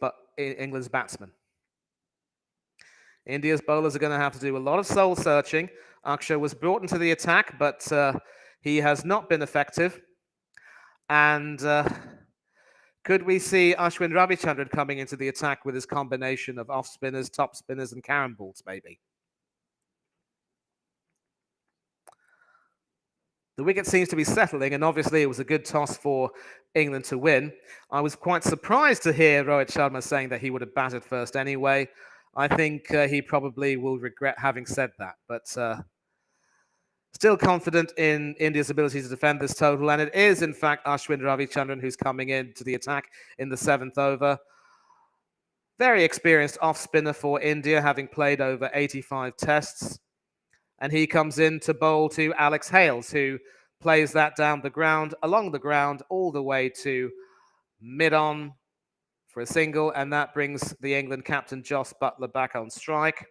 batsmen. India's bowlers are going to have to do a lot of soul searching. Akshar was brought into the attack, but he has not been effective. And could we see Ashwin Ravichandran coming into the attack with his combination of off spinners, top spinners, and carom balls, maybe? The wicket seems to be settling, and obviously it was a good toss for England to win. I was quite surprised to hear Rohit Sharma saying that he would have batted first anyway. I think he probably will regret having said that, but still confident in India's ability to defend this total, and it is, in fact, Ashwin Ravichandran who's coming in to the attack in the 7th over. Very experienced off-spinner for India, having played over 85 tests. And he comes in to bowl to Alex Hales, who plays that down the ground, along the ground, all the way to mid-on for a single, and that brings the England captain Jos Buttler back on strike.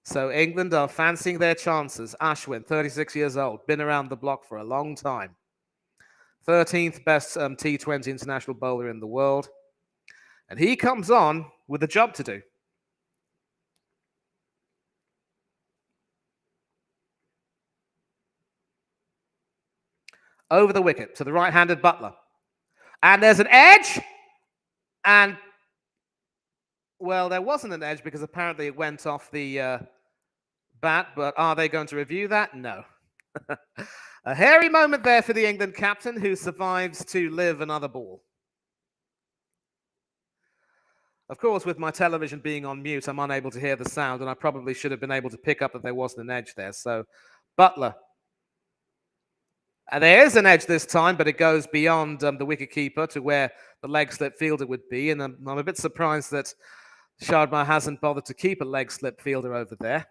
So England are fancying their chances. Ashwin, 36 years old, been around the block for a long time. 13th best T20 international bowler in the world. And he comes on with a job to do. Over the wicket to the right-handed Buttler. And there's an edge. And, well, there wasn't an edge because apparently it went off the bat, but are they going to review that? No. A hairy moment there for the England captain, who survives to live another ball. Of course, with my television being on mute, I'm unable to hear the sound, and I probably should have been able to pick up that there wasn't an edge there. So, Buttler. And there is an edge this time, but it goes beyond the wicketkeeper to where the leg slip fielder would be. And I'm a bit surprised that Sharma hasn't bothered to keep a leg slip fielder over there.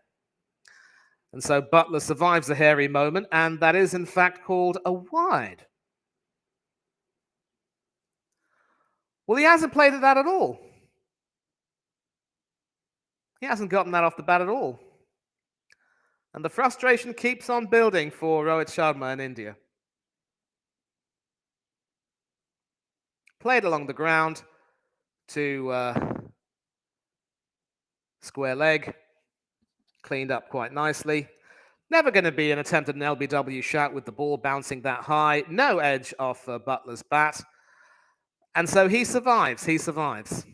And so Buttler survives the hairy moment, and that is in fact called a wide. Well, he hasn't played that at all. He hasn't gotten that off the bat at all. And the frustration keeps on building for Rohit Sharma in India. Played along the ground to square leg. Cleaned up quite nicely. Never going to be an attempt at an LBW shot with the ball bouncing that high. No edge off Buttler's bat. And so he survives. He survives.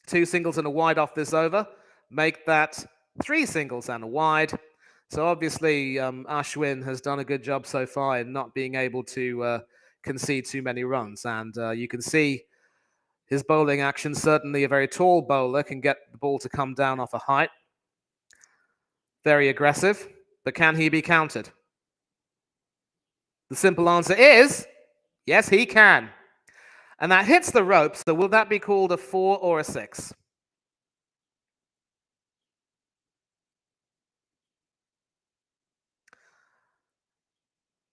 2 singles and a wide off this over. Make that 3 singles and a wide. So obviously Ashwin has done a good job so far in not being able to concede too many runs. And you can see his bowling action. Certainly a very tall bowler can get the ball to come down off a height. Very aggressive, but can he be countered? The simple answer is, yes, he can. And that hits the ropes, so will that be called a 4 or a 6?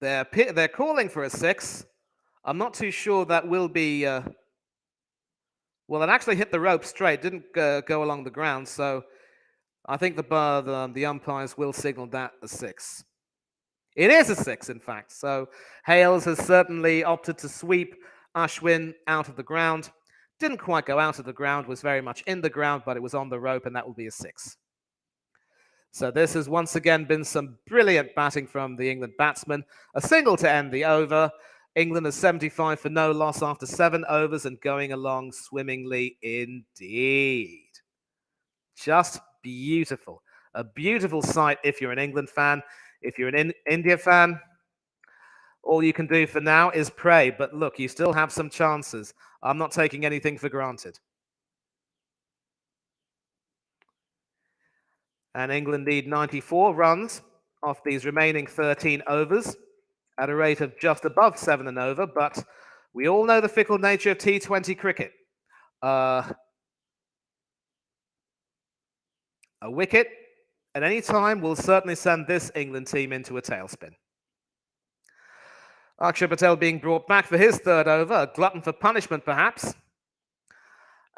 They're calling for a 6. I'm not too sure that will be... well, it actually hit the rope straight, didn't go along the ground, so I think the umpires will signal that a 6. It is a 6, in fact. So Hales has certainly opted to sweep Ashwin out of the ground. Didn't quite go out of the ground, was very much in the ground, but it was on the rope, and that will be a 6. So this has once again been some brilliant batting from the England batsmen. A single to end the over. England is 75 for no loss after 7 overs and going along swimmingly indeed. Just beautiful. A beautiful sight if you're an England fan. If you're an India fan, all you can do for now is pray. But look, you still have some chances. I'm not taking anything for granted. And England need 94 runs off these remaining 13 overs at a rate of just above 7 and over. But we all know the fickle nature of T20 cricket. A wicket at any time will certainly send this England team into a tailspin. Akshar Patel being brought back for his 3rd over, a glutton for punishment perhaps.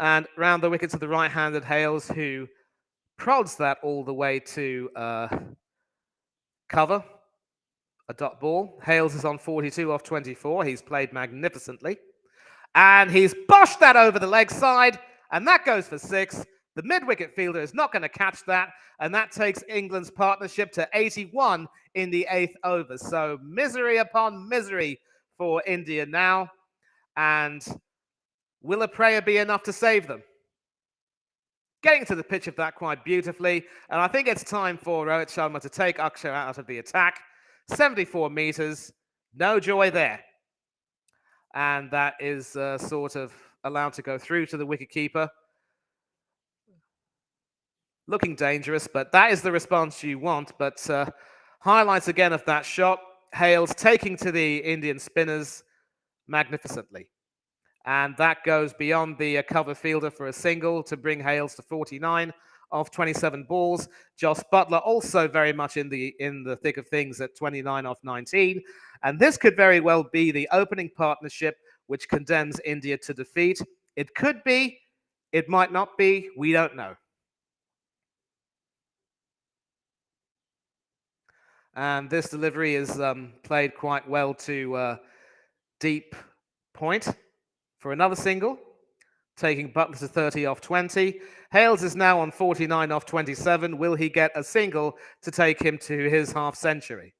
And round the wicket to the right-handed Hales, who prods that all the way to cover, a dot ball. Hales is on 42 off 24. He's played magnificently. And he's boshed that over the leg side, and that goes for 6. The mid-wicket fielder is not going to catch that, and that takes England's partnership to 81 in the 8th over. So misery upon misery for India now. And will a prayer be enough to save them? getting to the pitch of that quite beautifully. And I think it's time for Rohit Sharma to take Akshay out of the attack. 74 meters, no joy there. And that is sort of allowed to go through to the wicketkeeper. Looking dangerous, but that is the response you want. But highlights again of that shot. Hales taking to the Indian spinners magnificently. And that goes beyond the cover fielder for a single to bring Hales to 49 off 27 balls. Josh Buttler also very much in the thick of things at 29 off 19. And this could very well be the opening partnership which condemns India to defeat. It could be, it might not be, we don't know. And this delivery is played quite well to deep point for another single, taking Buttler to 30 off 20. Hales is now on 49 off 27. Will he get a single to take him to his half century?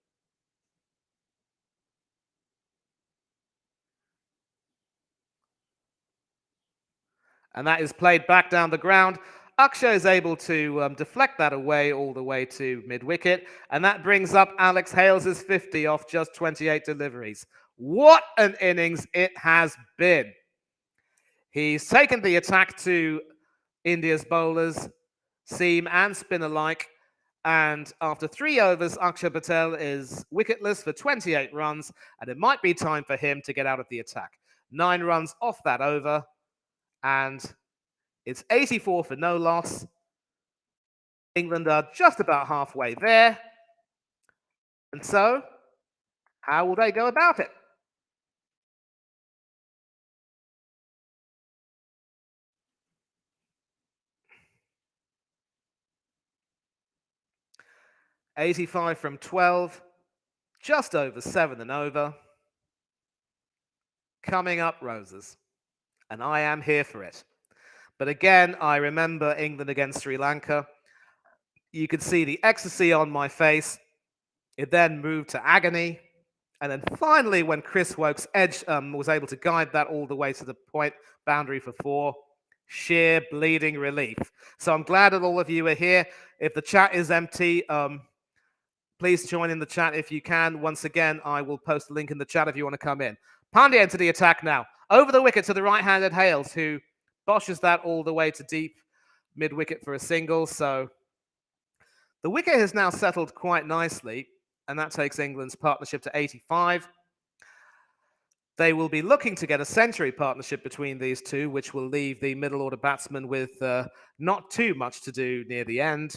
And that is played back down the ground. Akshay is able to deflect that away all the way to mid-wicket, and that brings up Alex Hales' 50 off just 28 deliveries. What an innings it has been. He's taken the attack to India's bowlers, seam and spin alike, and after 3 overs, Akshay Patel is wicketless for 28 runs, and it might be time for him to get out of the attack. 9 runs off that over, and it's 84 for no loss. England are just about halfway there. And so, how will they go about it? $85 from 12, just over 7 and over. Coming up, roses. And I am here for it. But again, I remember England against Sri Lanka. You could see the ecstasy on my face. It then moved to agony. And then finally, when Chris Woakes' edge was able to guide that all the way to the point boundary for 4, sheer bleeding relief. So I'm glad that all of you are here. If the chat is empty, please join in the chat if you can. Once again, I will post a link in the chat if you want to come in. Pandya into the attack now. Over the wicket to the right-handed Hales, who boshes that all the way to deep mid-wicket for a single. So the wicket has now settled quite nicely, and that takes England's partnership to 85. They will be looking to get a century partnership between these two, which will leave the middle-order batsmen with not too much to do near the end.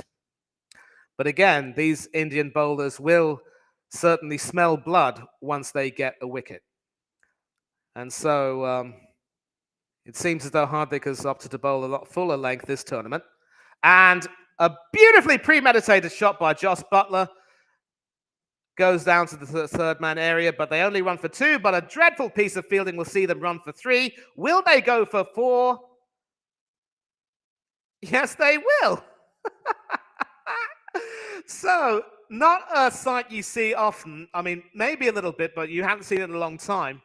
But again, these Indian bowlers will certainly smell blood once they get a wicket. And so it seems as though Hardik has opted to bowl a lot fuller length this tournament. And a beautifully premeditated shot by Josh Buttler goes down to the third man area, but they only run for 2, but a dreadful piece of fielding will see them run for 3. Will they go for 4? Yes, they will. So, not a sight you see often. I mean, maybe a little bit, but you haven't seen it in a long time.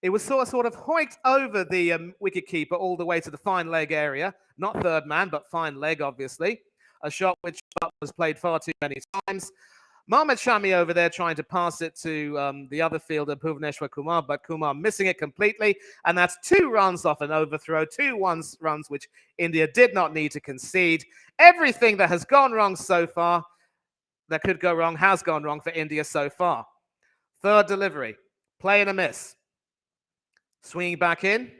It was sort of hoiked over the wicketkeeper all the way to the fine leg area. Not third man, but fine leg, obviously. A shot which was played far too many times. Mohammad Shami over there trying to pass it to the other fielder, Bhuvaneshwar Kumar, but Kumar missing it completely. And that's 2 runs off an overthrow, 2 runs which India did not need to concede. Everything that has gone wrong so far, that could go wrong, has gone wrong for India so far. Third delivery, play and a miss. Swinging back in,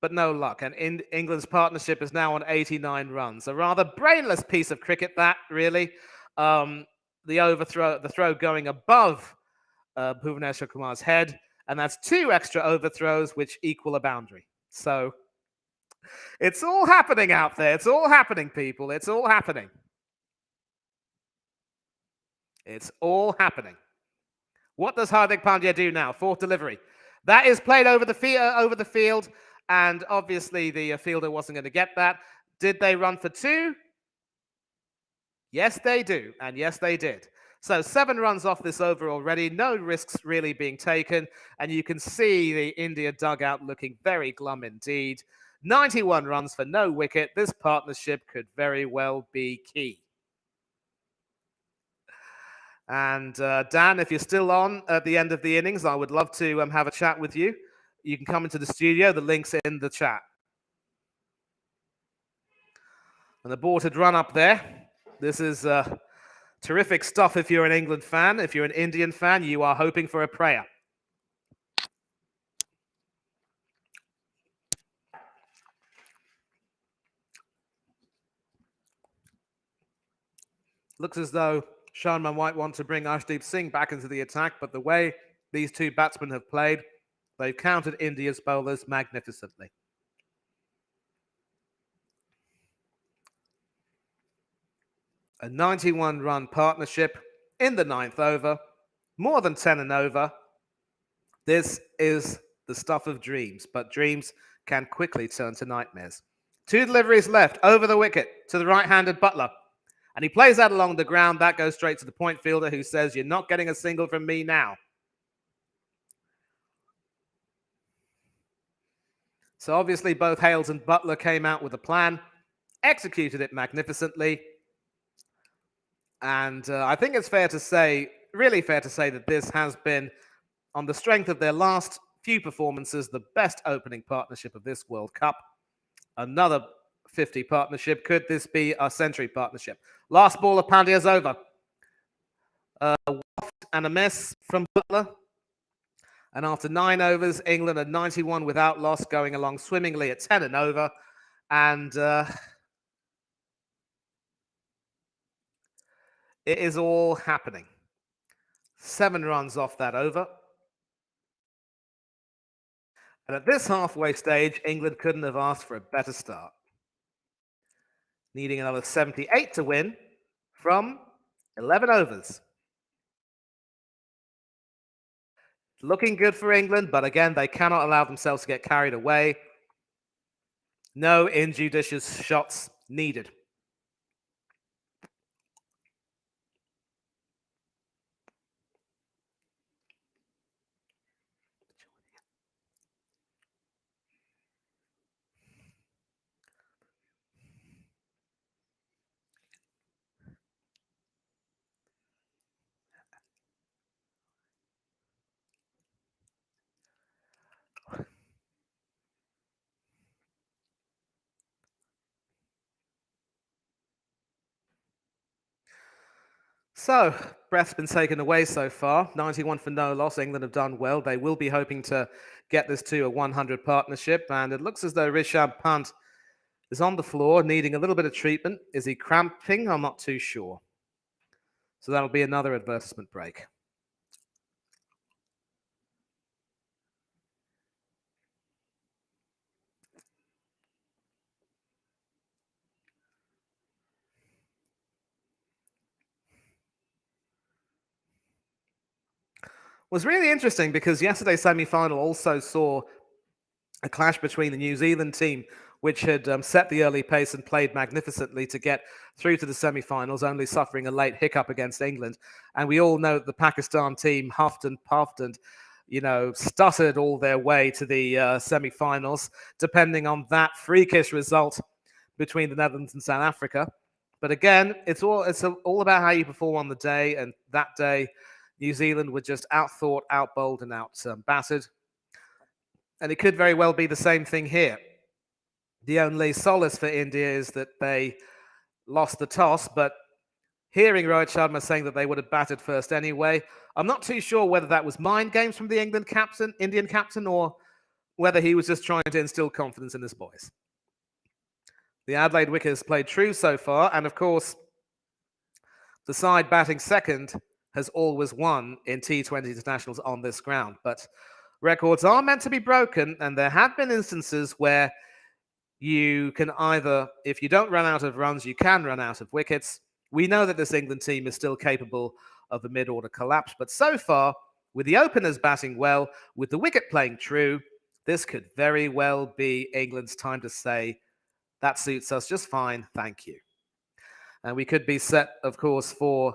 but no luck. And England's partnership is now on 89 runs. A rather brainless piece of cricket, that, really. The overthrow, the throw going above Bhuvaneshwar Kumar's head, and that's 2 extra overthrows which equal a boundary. So it's all happening out there. It's all happening, people. It's all happening. It's all happening. What does Hardik Pandya do now? 4th delivery. That is played over the field, and obviously the fielder wasn't going to get that. Did they run for 2? Yes, they do, and yes, they did. So 7 runs off this over already, no risks really being taken, and you can see the India dugout looking very glum indeed. 91 runs for no wicket. This partnership could very well be key. And Dan, if you're still on at the end of the innings, I would love to have a chat with you. You can come into the studio. The link's in the chat. And the ball had run up there. This is terrific stuff if you're an England fan. If you're an Indian fan, you are hoping for a prayer. Looks as though Sharma might want to bring Arshdeep Singh back into the attack, but the way these two batsmen have played, they've countered India's bowlers magnificently. A 91-run partnership in the 9th over, more than 10 and over. This is the stuff of dreams, but dreams can quickly turn to nightmares. 2 deliveries left, over the wicket to the right-handed Buttler. And he plays that along the ground. That goes straight to the point fielder, who says, "You're not getting a single from me now." So obviously both Hales and Buttler came out with a plan, executed it magnificently. And I think it's fair to say, really fair to say, that this has been, on the strength of their last few performances, the best opening partnership of this World Cup. Another 50 partnership. Could this be a century partnership? Last ball of Pandya's over. Waft and a miss from Buttler. And after 9 overs, England at 91 without loss, going along swimmingly at 10 and over. And it is all happening. 7 runs off that over. And at this halfway stage, England couldn't have asked for a better start. Needing another 78 to win from 11 overs. Looking good for England, but again, they cannot allow themselves to get carried away. No injudicious shots needed. So, breath's been taken away so far. 91 for no loss. England have done well. They will be hoping to get this to a 100 partnership. And it looks as though Rishabh Pant is on the floor, needing a little bit of treatment. Is he cramping? I'm not too sure. So that'll be another advertisement break. Was really interesting because yesterday's semi-final also saw a clash between the New Zealand team, which had set the early pace and played magnificently to get through to the semi-finals, only suffering a late hiccup against England. And we all know that the Pakistan team huffed and puffed and, stuttered all their way to the semi-finals, depending on that freakish result between the Netherlands and South Africa. But again, it's all about how you perform on the day, and that day, New Zealand were just outthought, outbowled, and outbattered. And it could very well be the same thing here. The only solace for India is that they lost the toss, but hearing Rohit Sharma saying that they would have batted first anyway, I'm not too sure whether that was mind games from the Indian captain, or whether he was just trying to instill confidence in his boys. The Adelaide wicket has played true so far, and of course, the side batting second has always won in T20 internationals on this ground. But records are meant to be broken, and there have been instances where you can either, if you don't run out of runs, you can run out of wickets. We know that this England team is still capable of a mid-order collapse, but so far, with the openers batting well, with the wicket playing true, this could very well be England's time to say, that suits us just fine, thank you. And we could be set, of course, for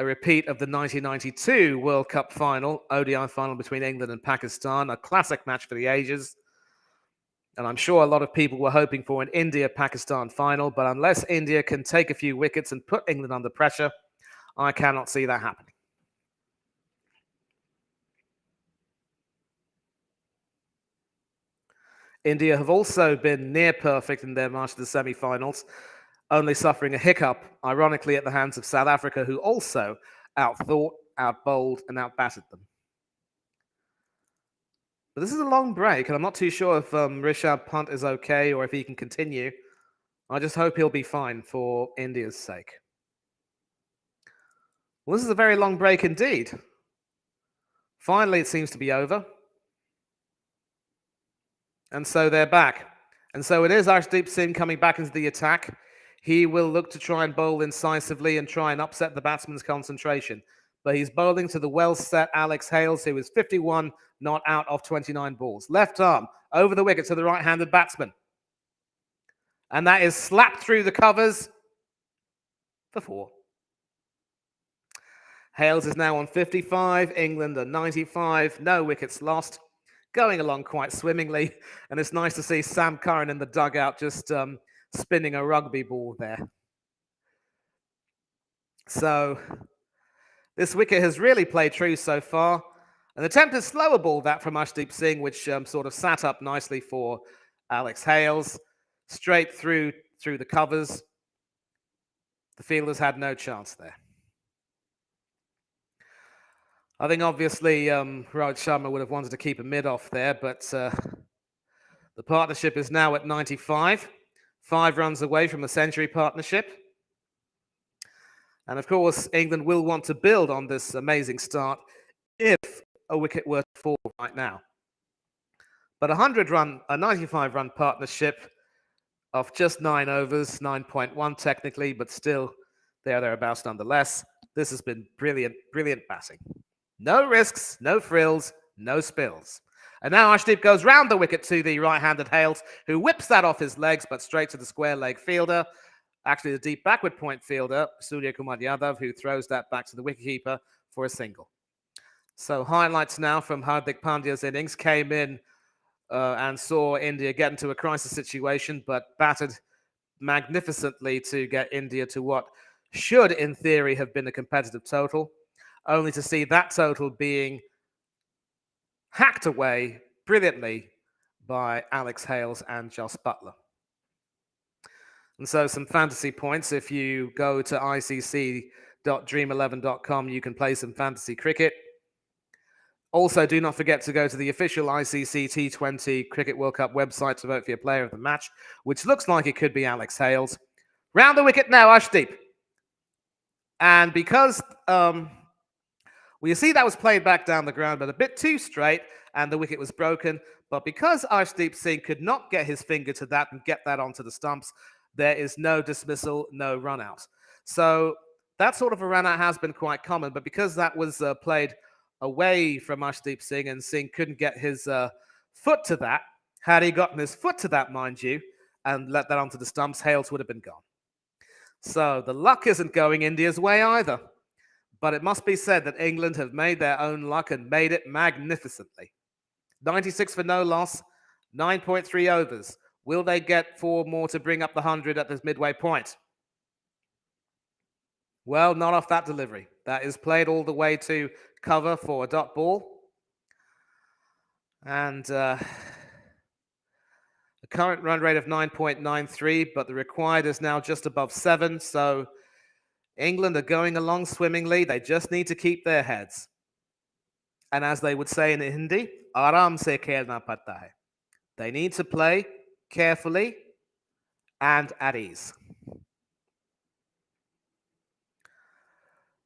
a repeat of the 1992 World Cup final, ODI final between England and Pakistan, a classic match for the ages. And I'm sure a lot of people were hoping for an India-Pakistan final, but unless India can take a few wickets and put England under pressure, I cannot see that happening. India have also been near perfect in their march to the semi-finals, only suffering a hiccup, ironically, at the hands of South Africa, who also outthought, outbowled, and outbatted them. But this is a long break, and I'm not too sure if Rishabh Pant is okay or if he can continue. I just hope he'll be fine for India's sake. Well, this is a very long break indeed. Finally, it seems to be over. And so they're back. And so it is Arshdeep Singh coming back into the attack. He will look to try and bowl incisively and try and upset the batsman's concentration. But he's bowling to the well-set Alex Hales, who is 51 not out of 29 balls. Left arm over the wicket to the right-handed batsman. And that is slapped through the covers for 4. Hales is now on 55, England are 95, no wickets lost, going along quite swimmingly, and it's nice to see Sam Curran in the dugout just spinning a rugby ball there. So this wicket has really played true so far. An attempted slower ball that from Arshdeep Singh, which sort of sat up nicely for Alex Hales, straight through the covers. The fielders had no chance there. I think obviously Rohit Sharma would have wanted to keep a mid off there, but the partnership is now at 95, 5 runs away from a century partnership. And of course, England will want to build on this amazing start if a wicket were to fall right now. But a 95-run partnership of just 9 overs, 9.1 technically, but still thereabouts nonetheless. This has been brilliant, brilliant batting. No risks, no frills, no spills. And now Arshdeep goes round the wicket to the right-handed Hales, who whips that off his legs, but straight to the square leg fielder. Actually, the deep backward point fielder, Surya Kumar Yadav, who throws that back to the wicketkeeper for a single. So highlights now from Hardik Pandya's innings. Came in and saw India get into a crisis situation, but batted magnificently to get India to what should, in theory, have been a competitive total, only to see that total being hacked away brilliantly by Alex Hales and Jos Buttler. And so some fantasy points. If you go to ICCT20, you can play some fantasy cricket. Also, do not forget to go to the official ICCT20 Cricket World Cup website to vote for your player of the match, which looks like it could be Alex Hales. Round the wicket now, Arshdeep. And because, you see that was played back down the ground, but a bit too straight, and the wicket was broken. But because Arshdeep Singh could not get his finger to that and get that onto the stumps, there is no dismissal, no run out. So that sort of a run out has been quite common, but because that was played away from Arshdeep Singh, and Singh couldn't get his foot to that. Had he gotten his foot to that, mind you, and let that onto the stumps, Hales would have been gone. So the luck isn't going India's way either. But it must be said that England have made their own luck and made it magnificently. 96 for no loss, 9.3 overs. Will they get 4 more to bring up the 100 at this midway point? Well, not off that delivery. That is played all the way to cover for a dot ball. And the current run rate of 9.93, but the required is now just above 7. So England are going along swimmingly. They just need to keep their heads. And as they would say in Hindi, aaram se khelna padta hai. They need to play carefully and at ease.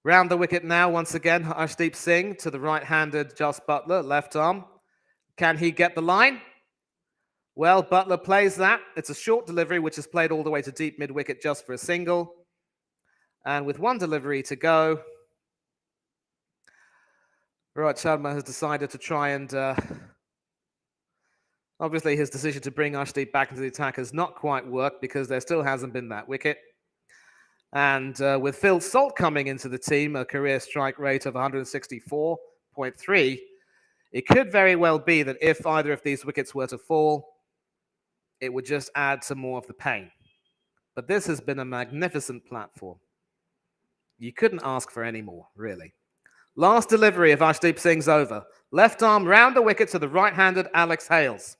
Round the wicket now, once again, Arshdeep Singh to the right-handed Jos Buttler, left arm. Can he get the line? Well, Buttler plays that. It's a short delivery, which is played all the way to deep mid-wicket just for a single. And with 1 delivery to go, Rohit Sharma has decided to try and... obviously, his decision to bring Arshdeep back into the attack has not quite worked because there still hasn't been that wicket. And with Phil Salt coming into the team, a career strike rate of 164.3, it could very well be that if either of these wickets were to fall, it would just add some more of the pain. But this has been a magnificent platform. You couldn't ask for any more, really. Last delivery of Arshdeep Singh's over. Left arm round the wicket to the right-handed Alex Hales.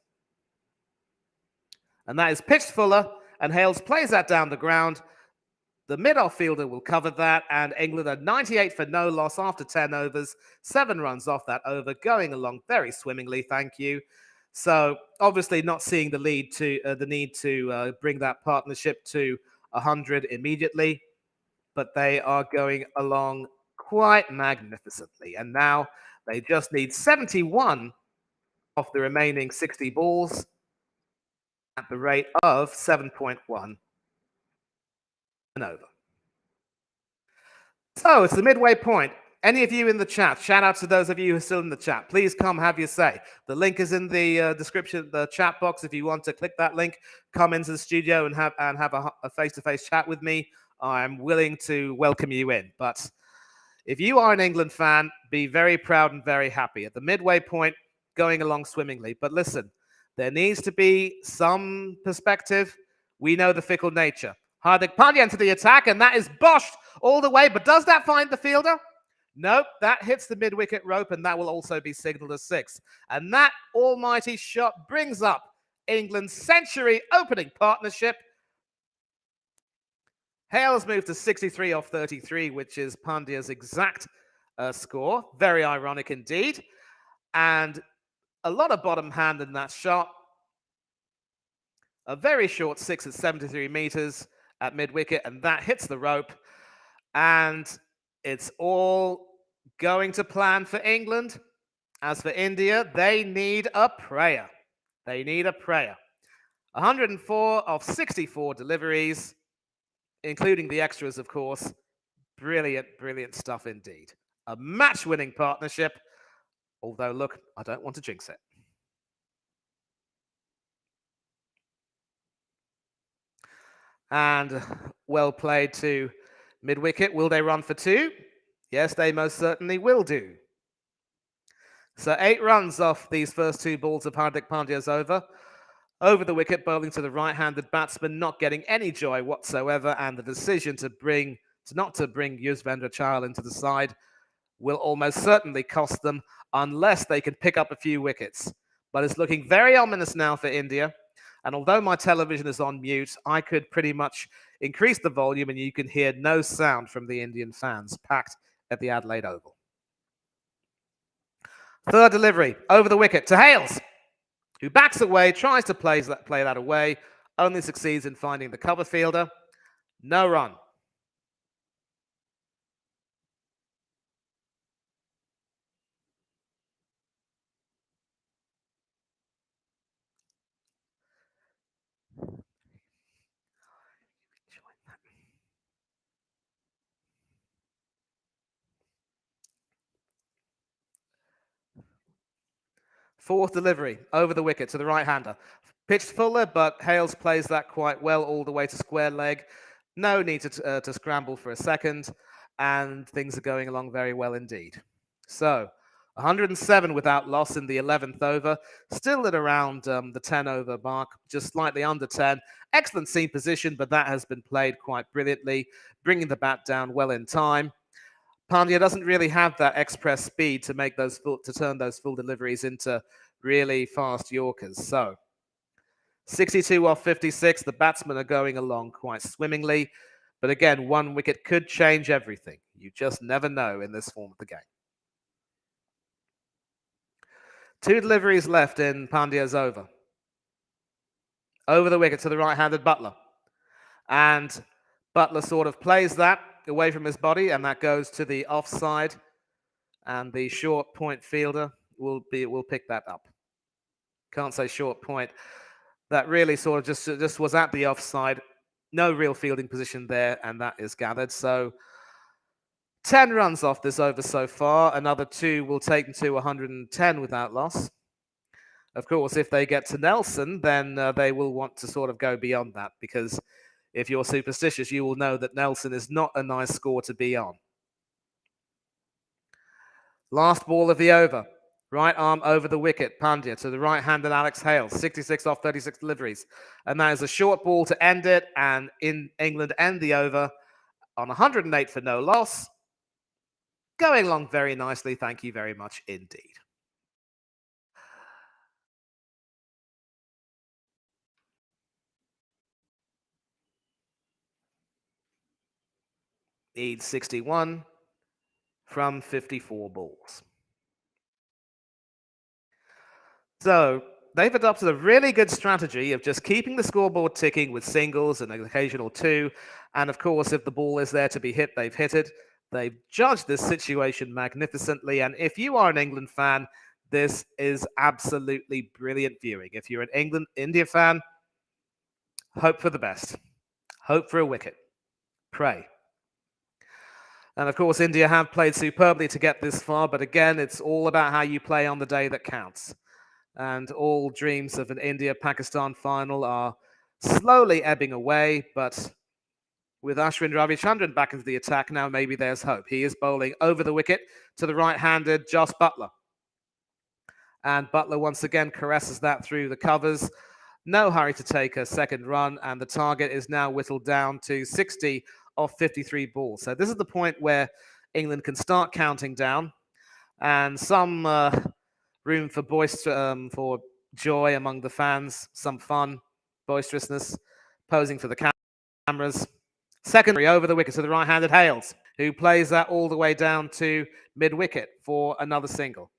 And that is pitched fuller, and Hales plays that down the ground. The mid-off fielder will cover that, and England are 98 for no loss after 10 overs. 7 runs off that over, going along very swimmingly, thank you. So obviously not seeing the need to bring that partnership to 100 immediately, but they are going along quite magnificently. And now they just need 71 off the remaining 60 balls at the rate of 7.1 and over. So it's the midway point. Any of you in the chat, shout out to those of you who are still in the chat. Please come have your say. The link is in the description, the chat box. If you want to click that link, come into the studio and have a face-to-face chat with me. I'm willing to welcome you in. But if you are an England fan, be very proud and very happy. At the midway point, going along swimmingly. But listen, there needs to be some perspective. We know the fickle nature. Hardik Pandya into the attack, and that is boshed all the way. But does that find the fielder? Nope, that hits the mid-wicket rope, and that will also be signalled as 6. And that almighty shot brings up England's century opening partnership. Hales moved to 63 off 33, which is Pandya's exact score. Very ironic indeed. And a lot of bottom hand in that shot. A very short 6 at 73 meters at mid-wicket, and that hits the rope. And it's all going to plan for England. As for India, they need a prayer. They need a prayer. 104 of 64 deliveries, including the extras, of course. Brilliant, brilliant stuff indeed. A match-winning partnership. Although, look, I don't want to jinx it. And well played to mid-wicket. Will they run for 2? Yes, they most certainly will do. So 8 runs off these first 2 balls of Hardik Pandya's over. Over the wicket, bowling to the right-handed batsman, not getting any joy whatsoever, and the decision not to bring Yuzvendra Chahal into the side will almost certainly cost them unless they can pick up a few wickets. But it's looking very ominous now for India. And although my television is on mute, I could pretty much increase the volume and you can hear no sound from the Indian fans packed at the Adelaide Oval. Third delivery, over the wicket to Hales, who backs away, tries to play that away, only succeeds in finding the cover fielder. No run. Fourth delivery, over the wicket to the right-hander. Pitched fuller, but Hales plays that quite well all the way to square leg. No need to scramble for a second, and things are going along very well indeed. So, 107 without loss in the 11th over, still at around the 10-over mark, just slightly under 10. Excellent seam position, but that has been played quite brilliantly, bringing the bat down well in time. Pandya doesn't really have that express speed to make to turn those full deliveries into really fast Yorkers. So 62 off 56, the batsmen are going along quite swimmingly. But again, 1 wicket could change everything. You just never know in this form of the game. 2 deliveries left in Pandya's over. Over the wicket to the right-handed Buttler. And Buttler sort of plays that away from his body, and that goes to the offside, and the short point fielder will pick that up. Can't say short point. That really sort of just was at the offside. No real fielding position there, and that is gathered. So 10 runs off this over so far. Another 2 will take them to 110 without loss. Of course, if they get to Nelson, then they will want to sort of go beyond that, because if you're superstitious, you will know that Nelson is not a nice score to be on. Last ball of the over. Right arm over the wicket, Pandya to the right-handed Alex Hales, 66 off 36 deliveries. And that is a short ball to end it, and in England end the over on 108 for no loss. Going along very nicely, thank you very much indeed. Need 61 from 54 balls. So they've adopted a really good strategy of just keeping the scoreboard ticking with singles and an occasional two. And of course, if the ball is there to be hit, they've hit it. They've judged this situation magnificently. And if you are an England fan, this is absolutely brilliant viewing. If you're an India fan, hope for the best. Hope for a wicket. Pray. And of course, India have played superbly to get this far. But again, it's all about how you play on the day that counts. And all dreams of an India-Pakistan final are slowly ebbing away, but with Ashwin Ravichandran back into the attack now, maybe there's hope. He is bowling over the wicket to the right-handed Jos Buttler. And Buttler once again caresses that through the covers. No hurry to take a second run, and the target is now whittled down to 60 off 53 balls. So this is the point where England can start counting down, and some room for joy among the fans, some fun, boisterousness, posing for the cameras. Secondary over the wicket to the right-handed Hales, who plays that all the way down to mid-wicket for another single.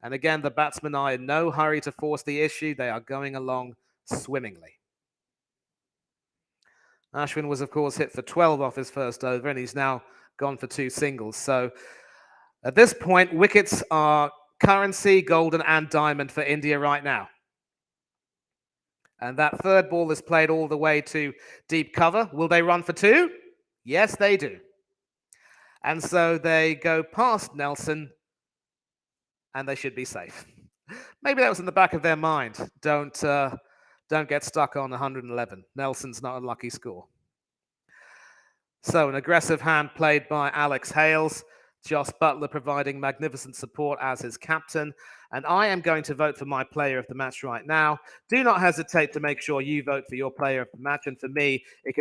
And again, the batsmen are in no hurry to force the issue. They are going along swimmingly. Ashwin was, of course, hit for 12 off his first over, and he's now gone for 2 singles. So at this point, wickets are currency, golden and diamond for India right now. And that third ball is played all the way to deep cover. Will they run for 2? Yes, they do. And so they go past Nelson, and they should be safe. Maybe that was in the back of their mind. Don't get stuck on 111. Nelson's not a lucky score. So an aggressive hand played by Alex Hales. Jos Buttler providing magnificent support as his captain. And I am going to vote for my player of the match right now. Do not hesitate to make sure you vote for your player of the match. And for me, there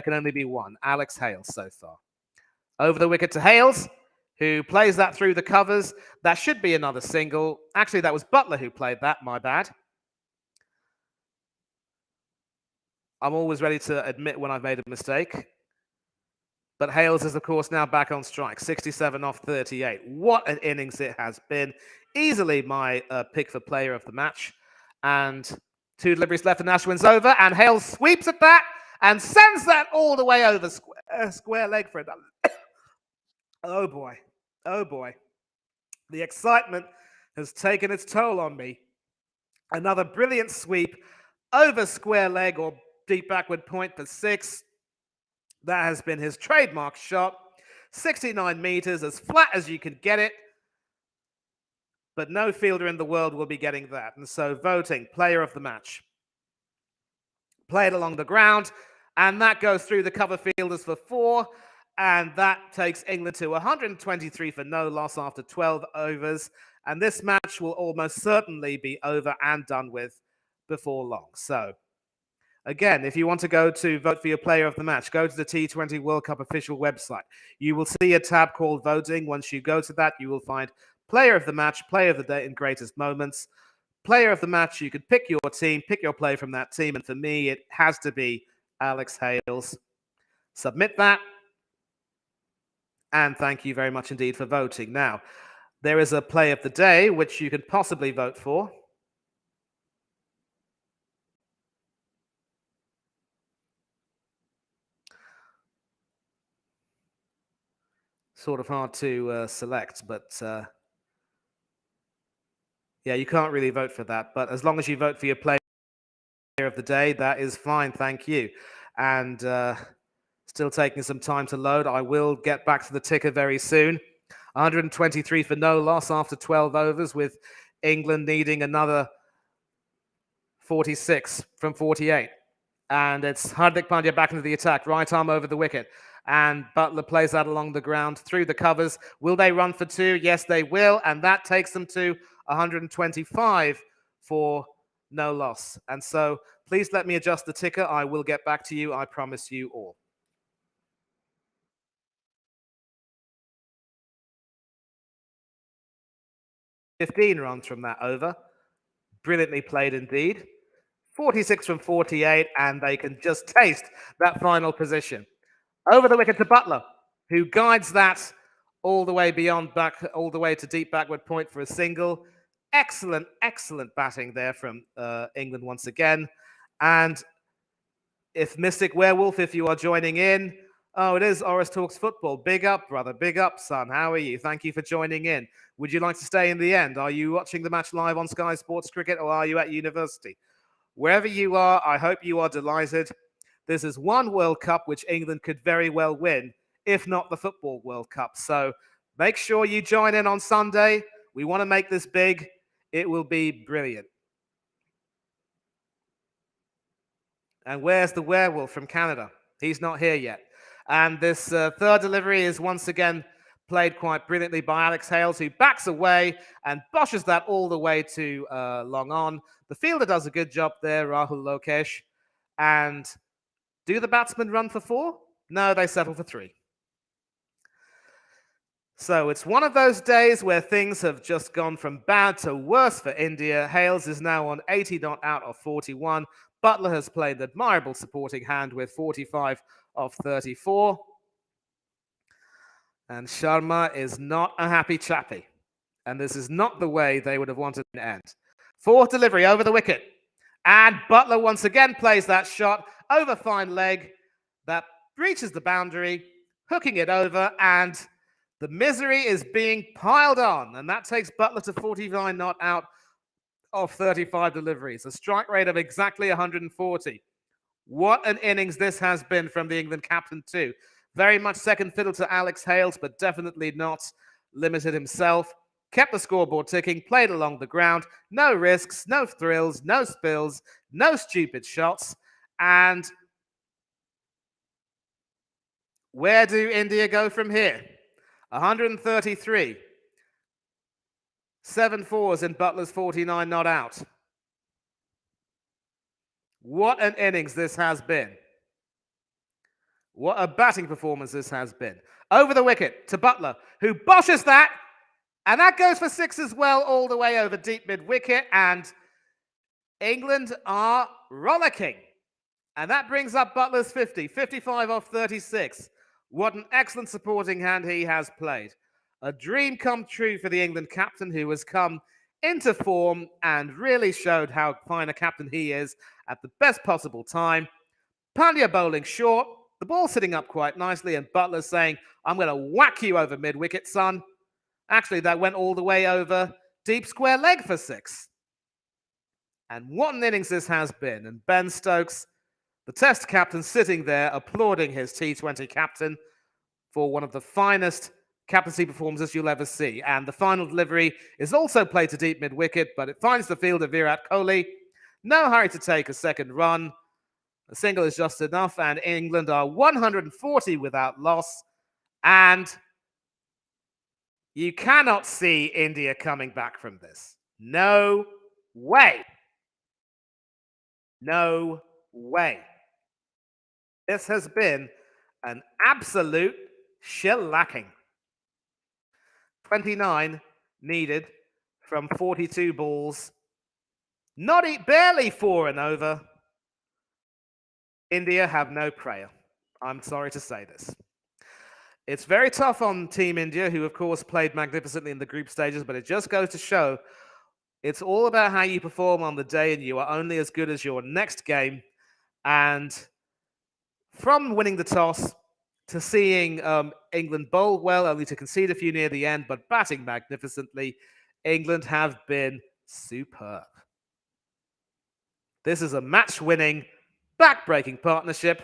can only be one, Alex Hales so far. Over the wicket to Hales, who plays that through the covers. That should be another single. Actually, that was Buttler who played that, my bad. I'm always ready to admit when I've made a mistake. But Hales is, of course, now back on strike. 67 off 38. What an innings it has been. Easily my pick for player of the match. And 2 deliveries left and Ashwin's over. And Hales sweeps at that and sends that all the way over square leg for it. Oh, boy. Oh, boy. The excitement has taken its toll on me. Another brilliant sweep over square leg or deep backward point for 6. That has been his trademark shot. 69 meters, as flat as you could get it. But no fielder in the world will be getting that. And so voting, player of the match. Played along the ground, and that goes through the cover fielders for 4. And that takes England to 123 for no loss after 12 overs. And this match will almost certainly be over and done with before long. So again, if you want to go to vote for your player of the match, go to the T20 World Cup official website. You will see a tab called voting. Once you go to that, you will find player of the match, player of the day and greatest moments. Player of the match, you could pick your team, pick your player from that team. And for me, it has to be Alex Hales. Submit that. And thank you very much indeed for voting. Now, there is a play of the day which you could possibly vote for. Sort of hard to select, but yeah, you can't really vote for that. But as long as you vote for your player of the day, that is fine. Thank you. And still taking some time to load. I will get back to the ticker very soon. 123 for no loss after 12 overs, with England needing another 46 from 48. And it's Hardik Pandya back into the attack. Right arm over the wicket. And Buttler plays that along the ground through the covers. Will they run for 2? Yes, they will. And that takes them to 125 for no loss. And so please let me adjust the ticker. I will get back to you. I promise you all. "15 runs from that over. Brilliantly played indeed. 46 from 48, and they can just taste that final position. Over the wicket to Buttler, who guides that all the way beyond back, all the way to deep backward point for a single. Excellent, excellent batting there from England once again. And if Mystic Werewolf, if you are joining in, oh, it is Oris Talks Football. Big up, brother. Big up, son. How are you? Thank you for joining in. Would you like to stay in the end? Are you watching the match live on Sky Sports Cricket, or are you at university? Wherever you are, I hope you are delighted. This is one World Cup which England could very well win, if not the Football World Cup. So make sure you join in on Sunday. We want to make this big. It will be brilliant. And where's the werewolf from Canada? He's not here yet. And this third delivery is once again played quite brilliantly by Alex Hales, who backs away and boshes that all the way to long on. The fielder does a good job there, Rahul Lokesh. And do the batsmen run for 4? No, they settle for 3. So it's one of those days where things have just gone from bad to worse for India. Hales is now on 80 not out of 41. Buttler has played an admirable supporting hand with 45 of 34. And Sharma is not a happy chappy. And this is not the way they would have wanted to end. Fourth delivery over the wicket. And Buttler once again plays that shot over fine leg that breaches the boundary, hooking it over, and the misery is being piled on. And that takes Buttler to 49 not out of 35 deliveries, a strike rate of exactly 140. What an innings this has been from the England captain too. Very much second fiddle to Alex Hales, but definitely not limited himself. Kept the scoreboard ticking, played along the ground. No risks, no thrills, no spills, no stupid shots. And where do India go from here? 133. 7 fours in Buttler's 49 not out. What an innings this has been. What a batting performance this has been. Over the wicket to Buttler, who boshes that. And that goes for 6 as well, all the way over deep mid-wicket. And England are rollicking. And that brings up Buttler's 50, 55 off 36. What an excellent supporting hand he has played. A dream come true for the England captain, who has come into form and really showed how fine a captain he is at the best possible time. Pandya bowling short, the ball sitting up quite nicely, and Buttler saying, I'm going to whack you over mid-wicket, son. Actually, that went all the way over deep square leg for 6. And what an innings this has been. And Ben Stokes, the Test captain, sitting there applauding his T20 captain for one of the finest captaincy performances you'll ever see. And the final delivery is also played to deep mid-wicket, but it finds the fielder Virat Kohli. No hurry to take a second run. A single is just enough, and England are 140 without loss. And you cannot see India coming back from this. No way. No way. This has been an absolute shellacking. 29 needed from 42 balls. Barely 4 and over. India have no prayer. I'm sorry to say this. It's very tough on Team India, who of course played magnificently in the group stages, but it just goes to show it's all about how you perform on the day, and you are only as good as your next game. And from winning the toss to seeing England bowl well, only to concede a few near the end, but batting magnificently, England have been superb. This is a match-winning, back-breaking partnership,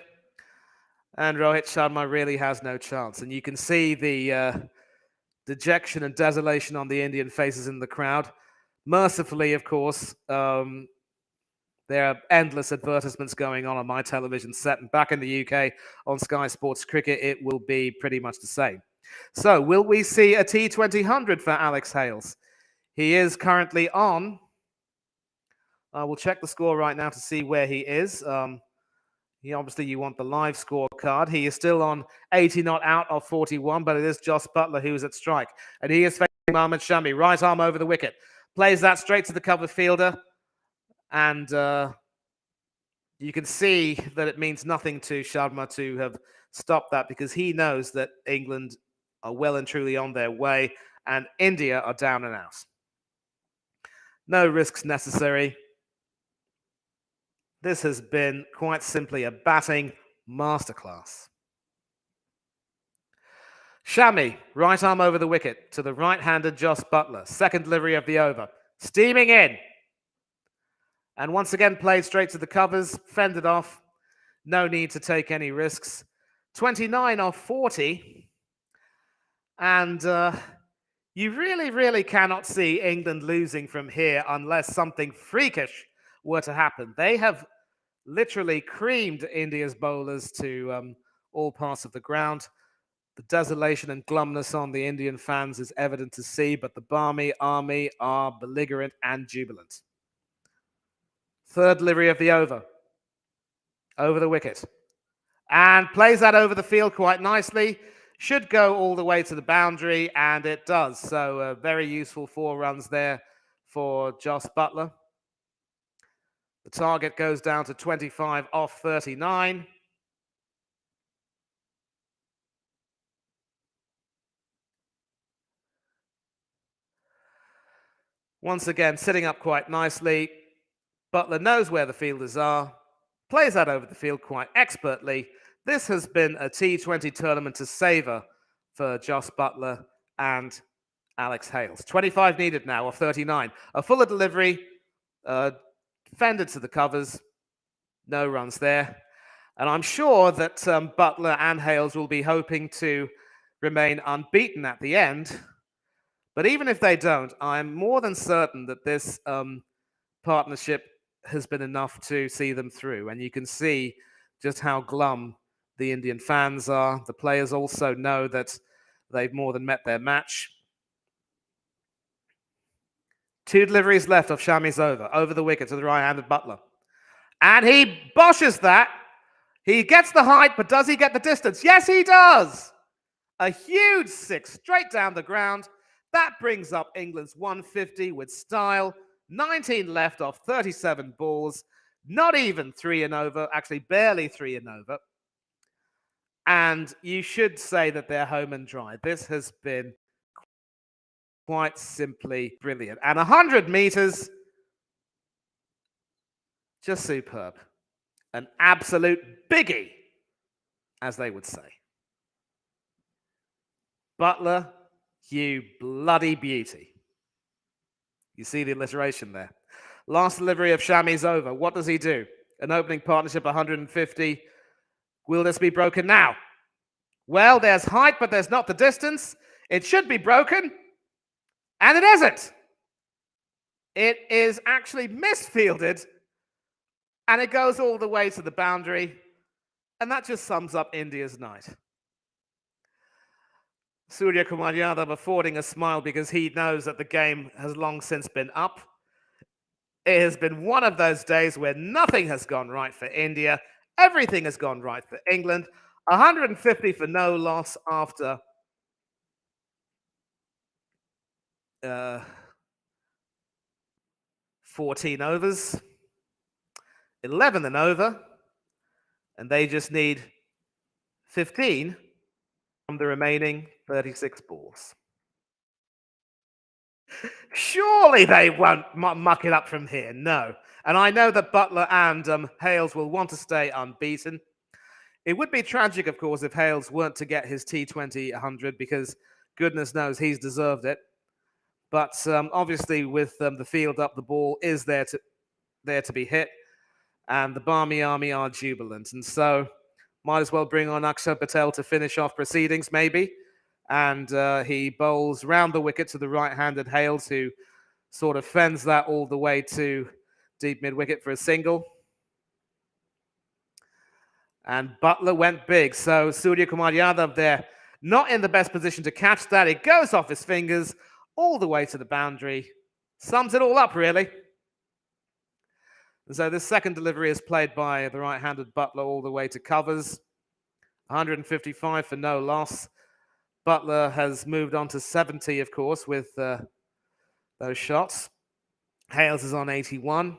and Rohit Sharma really has no chance. And you can see the dejection and desolation on the Indian faces in the crowd. Mercifully, of course, there are endless advertisements going on my television set, and back in the UK on Sky Sports Cricket, it will be pretty much the same. So, will we see a T20 100 for Alex Hales? He is currently on. I will check the score right now to see where he is. Obviously, you want the live scorecard. He is still on 80 not out of 41, but it is Jos Buttler who is at strike. And he is facing Mohammad Shami. Right arm over the wicket. Plays that straight to the cover fielder. And you can see that it means nothing to Sharma to have stopped that, because he knows that England are well and truly on their way and India are down and out. No risks necessary. This has been quite simply a batting masterclass. Shami, right arm over the wicket to the right-handed Jos Buttler. Second delivery of the over. Steaming in. And once again played straight to the covers, fended off. No need to take any risks. 29 off 40. And you really cannot see England losing from here unless something freakish were to happen. They have literally creamed India's bowlers to all parts of the ground. The desolation and glumness on the Indian fans is evident to see, but the Barmy army are belligerent and jubilant. Third delivery of the over the wicket, and plays that over the field quite nicely. Should go all the way to the boundary, and it does. So very useful 4 runs there for Jos Buttler. The target goes down to 25 off 39. Once again, sitting up quite nicely. Buttler knows where the fielders are, plays that over the field quite expertly. This has been a T20 tournament to savour for Jos Buttler and Alex Hales. 25 needed now off 39. A fuller delivery, fended to the covers, no runs there. And I'm sure that Buttler and Hales will be hoping to remain unbeaten at the end. But even if they don't, I'm more than certain that this partnership has been enough to see them through. And you can see just how glum the Indian fans are. The players also know that they've more than met their match. 2 deliveries left of Shami's over the wicket to the right-handed Buttler. And he boshes that. He gets the height, but does he get the distance? Yes, he does. A huge 6 straight down the ground. That brings up England's 150 with style. 19 left off 37 balls. Not even 3 and over, actually barely 3 and over. And you should say that they're home and dry. This has been quite simply brilliant. And 100 meters, just superb. An absolute biggie, as they would say. Buttler, you bloody beauty. You see the alliteration there. Last delivery of Shami's over. What does he do? An opening partnership, 150. Will this be broken now? Well, there's height, but there's not the distance. It should be broken. And it isn't. It is actually misfielded. And it goes all the way to the boundary. And that just sums up India's night. Surya Kumar Yadav affording a smile because he knows that the game has long since been up. It has been one of those days where nothing has gone right for India. Everything has gone right for England. 150 for no loss after 14 overs. 11 and over. And they just need 15 from the remaining 36 balls. Surely they won't muck it up from here. No. And I know that Buttler and Hales will want to stay unbeaten. It would be tragic, of course, if Hales weren't to get his T20 100, because goodness knows he's deserved it. But obviously with the field up, the ball is there to be hit. And the Barmy Army are jubilant. And so might as well bring on Akshar Patel to finish off proceedings, maybe. And he bowls round the wicket to the right-handed Hales, who sort of fends that all the way to deep mid-wicket for a single. And Buttler went big. So Surya Kumar Yadav there, not in the best position to catch that. It goes off his fingers all the way to the boundary. Sums it all up, really. And so this second delivery is played by the right-handed Buttler all the way to covers. 155 for no loss. Buttler has moved on to 70, of course, with those shots. Hales is on 81.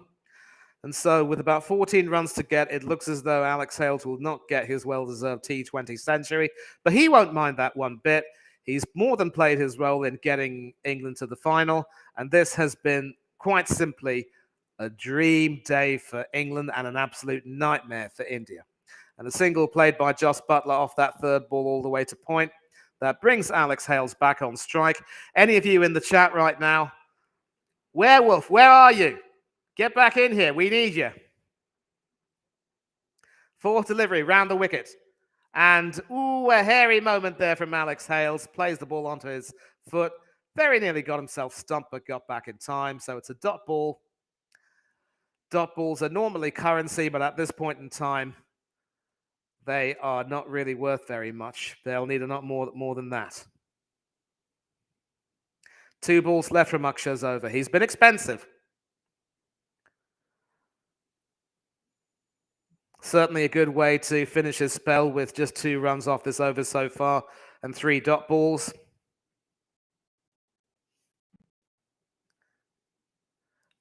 And so with about 14 runs to get, it looks as though Alex Hales will not get his well-deserved T20 century, but he won't mind that one bit. He's more than played his role in getting England to the final, and this has been quite simply a dream day for England and an absolute nightmare for India. And a single played by Jos Buttler off that third ball all the way to point. That brings Alex Hales back on strike. Any of you in the chat right now, Werewolf, where are you? Get back in here. We need you. Fourth delivery, round the wicket. And, a hairy moment there from Alex Hales. Plays the ball onto his foot. Very nearly got himself stumped, but got back in time. So it's a dot ball. Dot balls are normally currency, but at this point in time, they are not really worth very much. They'll need a lot more than that. 2 balls left from Akshar's over. He's been expensive. Certainly a good way to finish his spell with just 2 runs off this over so far and 3 dot balls.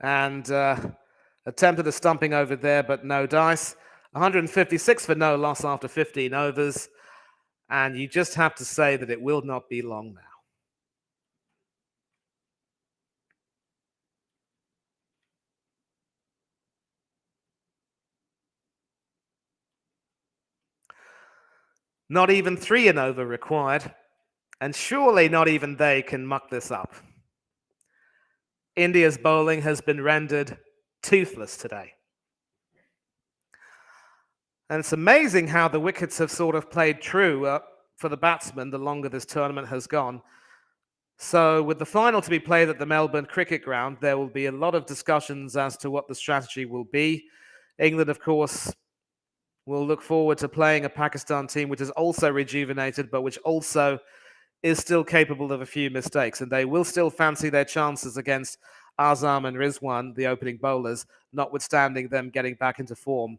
And attempted a stumping over there, but no dice. 156 for no loss after 15 overs. And you just have to say that it will not be long now. Not even 3 an over required, and surely not even they can muck this up. India's bowling has been rendered toothless today. And it's amazing how the wickets have sort of played true for the batsmen the longer this tournament has gone. So with the final to be played at the Melbourne Cricket Ground, there will be a lot of discussions as to what the strategy will be. England, of course, will look forward to playing a Pakistan team which is also rejuvenated, but which also is still capable of a few mistakes. And they will still fancy their chances against Azam and Rizwan, the opening bowlers, notwithstanding them getting back into form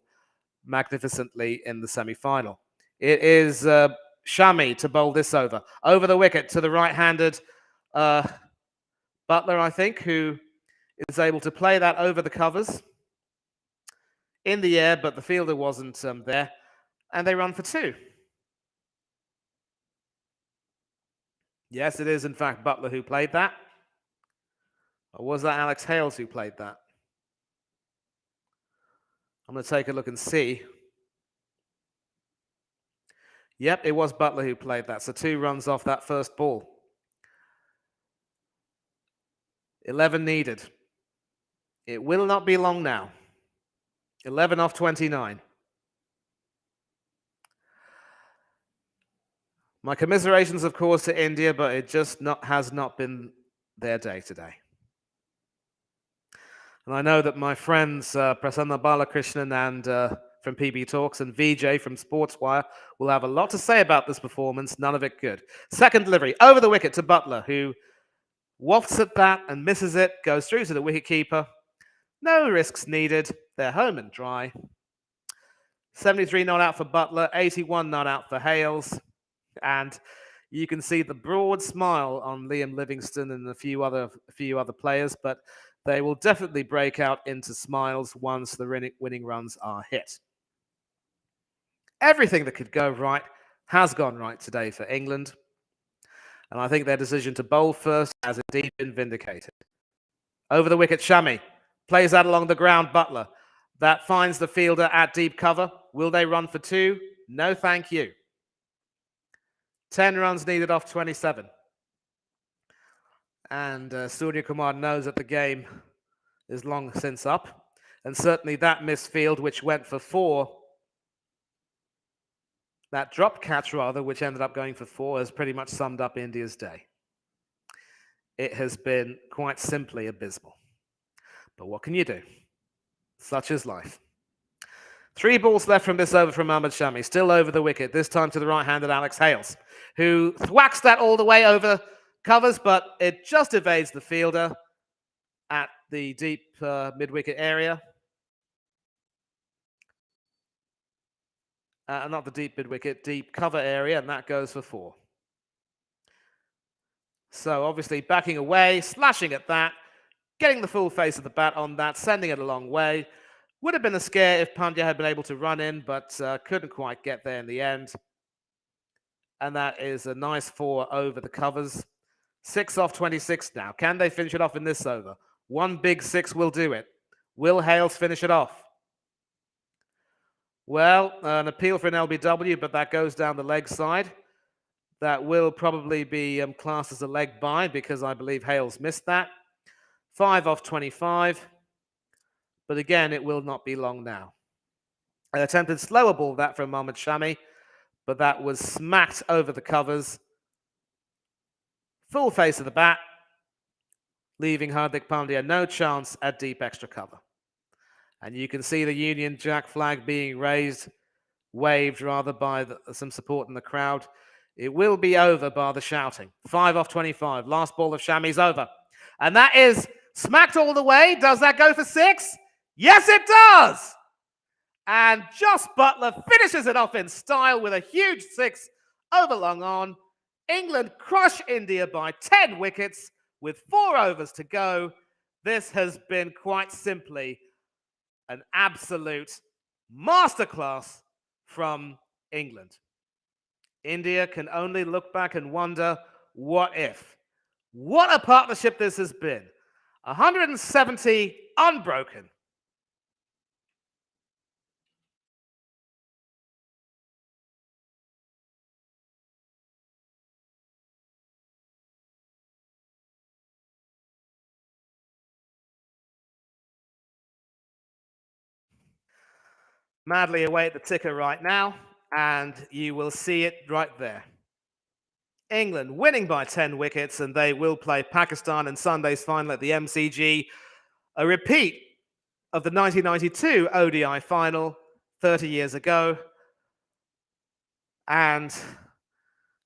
magnificently in the semi-final. It is Shami to bowl this over. Over the wicket to the right-handed Buttler, I think, who is able to play that over the covers in the air, but the fielder wasn't there, and they run for 2. Yes, it is in fact Buttler who played that. Or was that Alex Hales who played that? I'm going to take a look and see. Yep, it was Buttler who played that. So 2 runs off that first ball. 11 needed. It will not be long now. 11 off 29. My commiserations, of course, to India, but it just has not been their day today. And I know that my friends Prasanna Balakrishnan and from PB Talks and VJ from Sportswire will have a lot to say about this performance. None of it good. Second delivery over the wicket to Buttler, who wafts at that and misses it, goes through to the wicketkeeper. No risks needed. They're home and dry. 73 not out for Buttler, 81 not out for Hales. And you can see the broad smile on Liam Livingstone and a few other players, but they will definitely break out into smiles once the winning runs are hit. Everything that could go right has gone right today for England. And I think their decision to bowl first has indeed been vindicated. Over the wicket, Shami plays that along the ground, Buttler. That finds the fielder at deep cover. Will they run for 2? No, thank you. 10 runs needed off 27. And Surya Kumar knows that the game is long since up. And certainly that misfield, which went for 4, that drop catch rather, which ended up going for 4, has pretty much summed up India's day. It has been quite simply abysmal. But what can you do? Such is life. 3 balls left from this over from Ahmed Shami, still over the wicket, this time to the right-handed Alex Hales, who thwacks that all the way over covers, but it just evades the fielder. at the deep mid-wicket area. Not the deep mid-wicket, deep cover area, and that goes for 4. So obviously backing away, slashing at that, getting the full face of the bat on that, sending it a long way. Would have been a scare if Pandya had been able to run in, but couldn't quite get there in the end. And that is a nice 4 over the covers. 6 off 26 now. Can they finish it off in this over? One big 6 will do it. Will Hales finish it off? Well, an appeal for an LBW, but that goes down the leg side. That will probably be classed as a leg by because I believe Hales missed that. 5 off 25. But again, it will not be long now. An attempted slower ball that from Mohammad Shami, but that was smacked over the covers. Full face of the bat, leaving Hardik Pandya no chance at deep extra cover. And you can see the Union Jack flag being raised, waved rather by some support in the crowd. It will be over bar the shouting. 5 off 25. Last ball of Shami's over. And that is smacked all the way. Does that go for 6? Yes, it does! And Jos Buttler finishes it off in style with a huge 6 over long on. England crush India by 10 wickets with 4 overs to go. This has been quite simply an absolute masterclass from England. India can only look back and wonder, what if? What a partnership this has been. 170 unbroken. Madly away at the ticker right now, and you will see it right there. England winning by 10 wickets, and they will play Pakistan in Sunday's final at the MCG, a repeat of the 1992 ODI final 30 years ago. And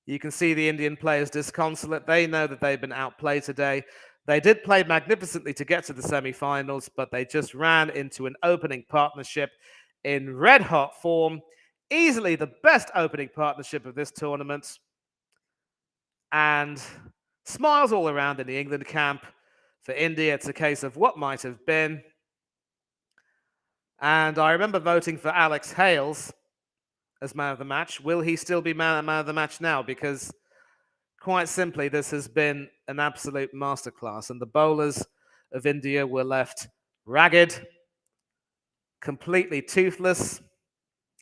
you can see the Indian players disconsolate. They know that they've been outplayed today. They did play magnificently to get to the semi-finals, but they just ran into an opening partnership in red-hot form. Easily the best opening partnership of this tournament. And smiles all around in the England camp. For India, it's a case of what might have been. And I remember voting for Alex Hales as man of the match. Will he still be man of the match now? Because quite simply, this has been an absolute masterclass. And the bowlers of India were left ragged, completely toothless,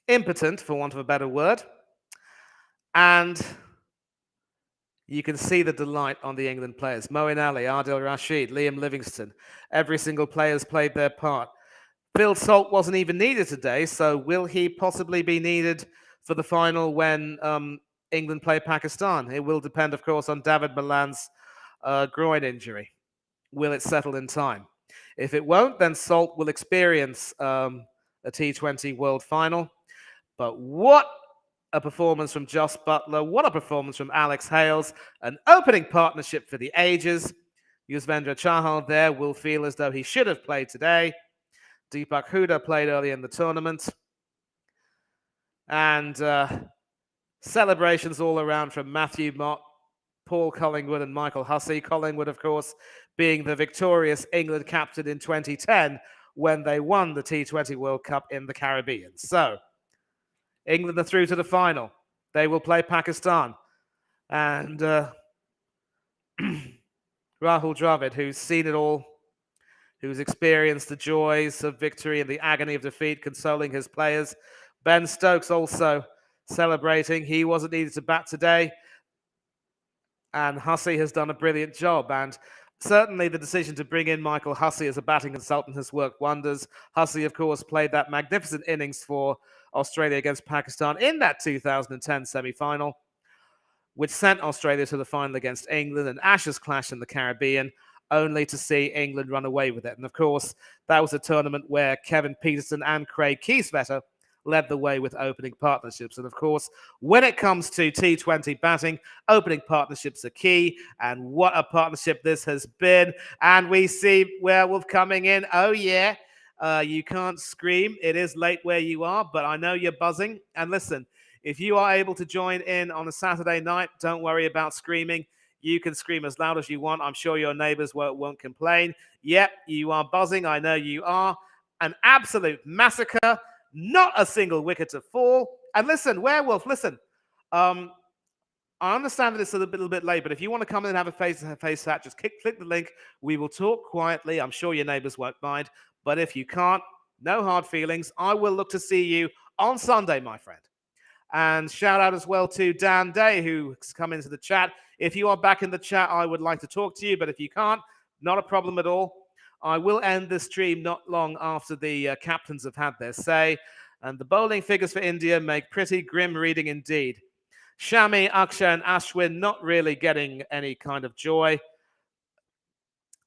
impotent, for want of a better word. And you can see the delight on the England players. Moeen Ali, Adil Rashid, Liam Livingstone. Every single player has played their part. Phil Salt wasn't even needed today, so will he possibly be needed for the final when England play Pakistan? It will depend, of course, on David Malan's groin injury. Will it settle in time? If it won't, then Salt will experience a T20 World Final. But what a performance from Jos Buttler. What a performance from Alex Hales. An opening partnership for the ages. Yuzvendra Chahal there will feel as though he should have played today. Deepak Hooda played early in the tournament. And celebrations all around from Matthew Mott, Paul Collingwood and Michael Hussey. Collingwood, of course, being the victorious England captain in 2010 when they won the T20 World Cup in the Caribbean. So, England are through to the final. They will play Pakistan. And Rahul Dravid, who's seen it all, who's experienced the joys of victory and the agony of defeat, consoling his players. Ben Stokes also celebrating. He wasn't needed to bat today. And Hussey has done a brilliant job. And certainly the decision to bring in Michael Hussey as a batting consultant has worked wonders. Hussey, of course, played that magnificent innings for Australia against Pakistan in that 2010 semi-final, which sent Australia to the final against England, an Ashes clash in the Caribbean, only to see England run away with it. And of course, that was a tournament where Kevin Peterson and Craig Kieswetter led the way with opening partnerships. And of course, when it comes to T20 batting, opening partnerships are key. And what a partnership this has been. And we see Werewolf coming in. Oh, yeah. You can't scream. It is late where you are, but I know you're buzzing. And listen, if you are able to join in on a Saturday night, don't worry about screaming. You can scream as loud as you want. I'm sure your neighbors won't complain. Yep, you are buzzing. I know you are. An absolute massacre. Not a single wicket to fall. And listen, Werewolf, listen. I understand that it's a little bit late, but if you want to come in and have a face-to-face chat, just click the link. We will talk quietly. I'm sure your neighbors won't mind. But if you can't, no hard feelings. I will look to see you on Sunday, my friend. And shout out as well to Dan Day, who's come into the chat. If you are back in the chat, I would like to talk to you. But if you can't, not a problem at all. I will end the stream not long after the captains have had their say. And the bowling figures for India make pretty grim reading indeed. Shami, Akshay, and Ashwin not really getting any kind of joy.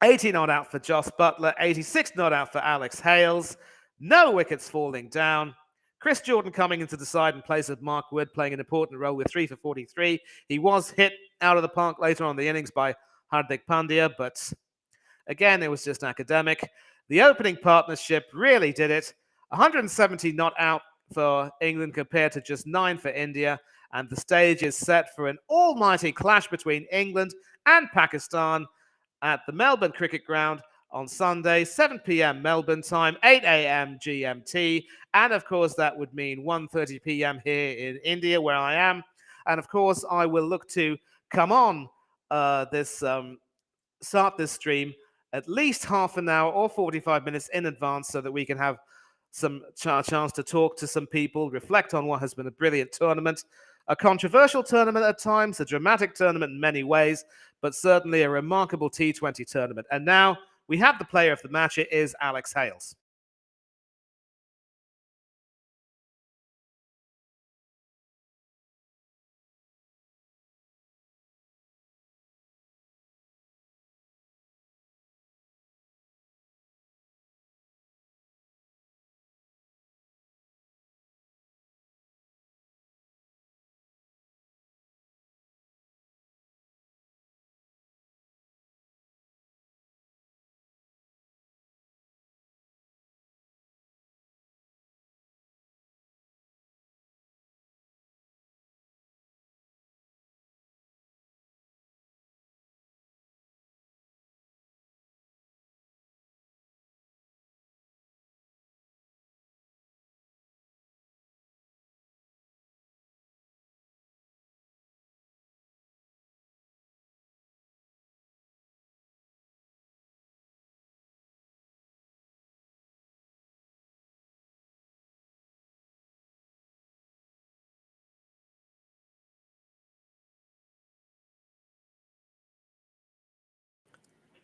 80 not out for Joss Buttler, 86 not out for Alex Hales. No wickets falling down. Chris Jordan coming into the side in place of Mark Wood, playing an important role with 3 for 43. He was hit out of the park later on in the innings by Hardik Pandya, but again, it was just academic. The opening partnership really did it. 170 not out for England compared to just 9 for India. And the stage is set for an almighty clash between England and Pakistan at the Melbourne Cricket Ground on Sunday, 7 p.m. Melbourne time, 8 a.m. GMT. And of course, that would mean 1:30 p.m. here in India, where I am. And of course, I will look to come on start this stream at least half an hour or 45 minutes in advance so that we can have some chance to talk to some people, reflect on what has been a brilliant tournament, a controversial tournament at times, a dramatic tournament in many ways, but certainly a remarkable T20 tournament. And now we have the player of the match. It is Alex Hales.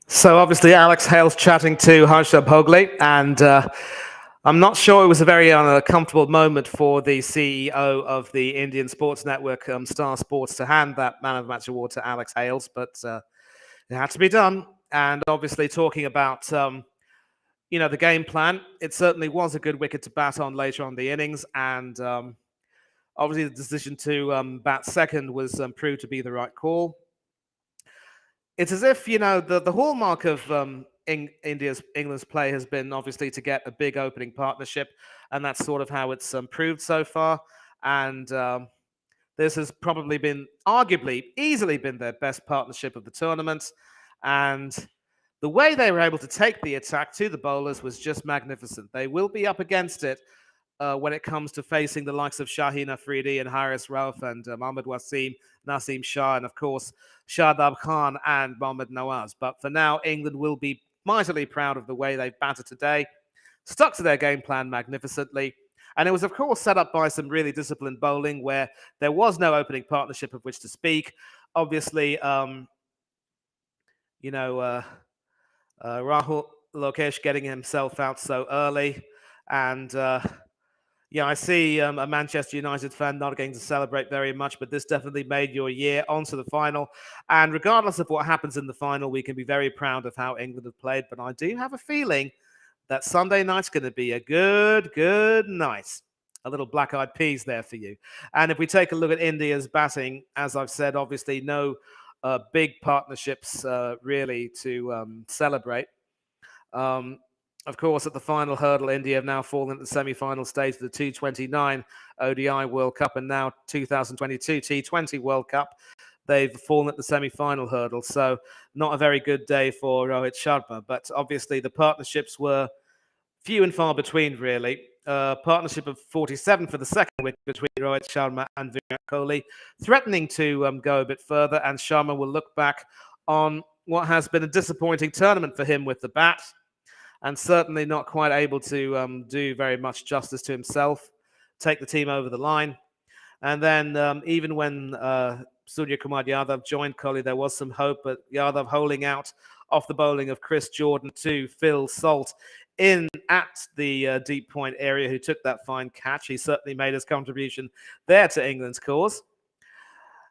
So obviously Alex Hales chatting to Harshab Bhogle, and I'm not sure it was a very uncomfortable moment for the CEO of the Indian Sports Network, Star Sports, to hand that Man of the Match award to Alex Hales, but it had to be done. And obviously talking about the game plan, it certainly was a good wicket to bat on later on the innings, and obviously the decision to bat second was proved to be the right call. It's as if, the hallmark of England's play has been obviously to get a big opening partnership, and that's sort of how it's proved so far. And this has probably been, arguably, easily been their best partnership of the tournament. And the way they were able to take the attack to the bowlers was just magnificent. They will be up against it when it comes to facing the likes of Shaheen Afridi and Haris Rauf and Mohammad Wasim, Naseem Shah, and of course Shadab Khan and Mohammad Nawaz. But for now, England will be mightily proud of the way they've batted today, stuck to their game plan magnificently. And it was, of course, set up by some really disciplined bowling where there was no opening partnership of which to speak. Obviously, Rahul Lokesh getting himself out so early. And I see a Manchester United fan not going to celebrate very much, but this definitely made your year onto the final. And regardless of what happens in the final, we can be very proud of how England have played. But I do have a feeling that Sunday night's going to be a good night. a little black-eyed peas there for you. And if we take a look at India's batting, as I've said, obviously no big partnerships really to celebrate. Of course, at the final hurdle, India have now fallen at the semi-final stage of the 229 ODI World Cup and now 2022 T20 World Cup. They've fallen at the semi-final hurdle, so not a very good day for Rohit Sharma. But obviously, the partnerships were few and far between, really. Partnership of 47 for the second wicket between Rohit Sharma and Virat Kohli, threatening to go a bit further, and Sharma will look back on what has been a disappointing tournament for him with the bat, and certainly not quite able to do very much justice to himself, take the team over the line. And then even when Surya Kumar Yadav joined Kohli, there was some hope, but Yadav holding out off the bowling of Chris Jordan to Phil Salt in at the deep point area, who took that fine catch. He certainly made his contribution there to England's cause.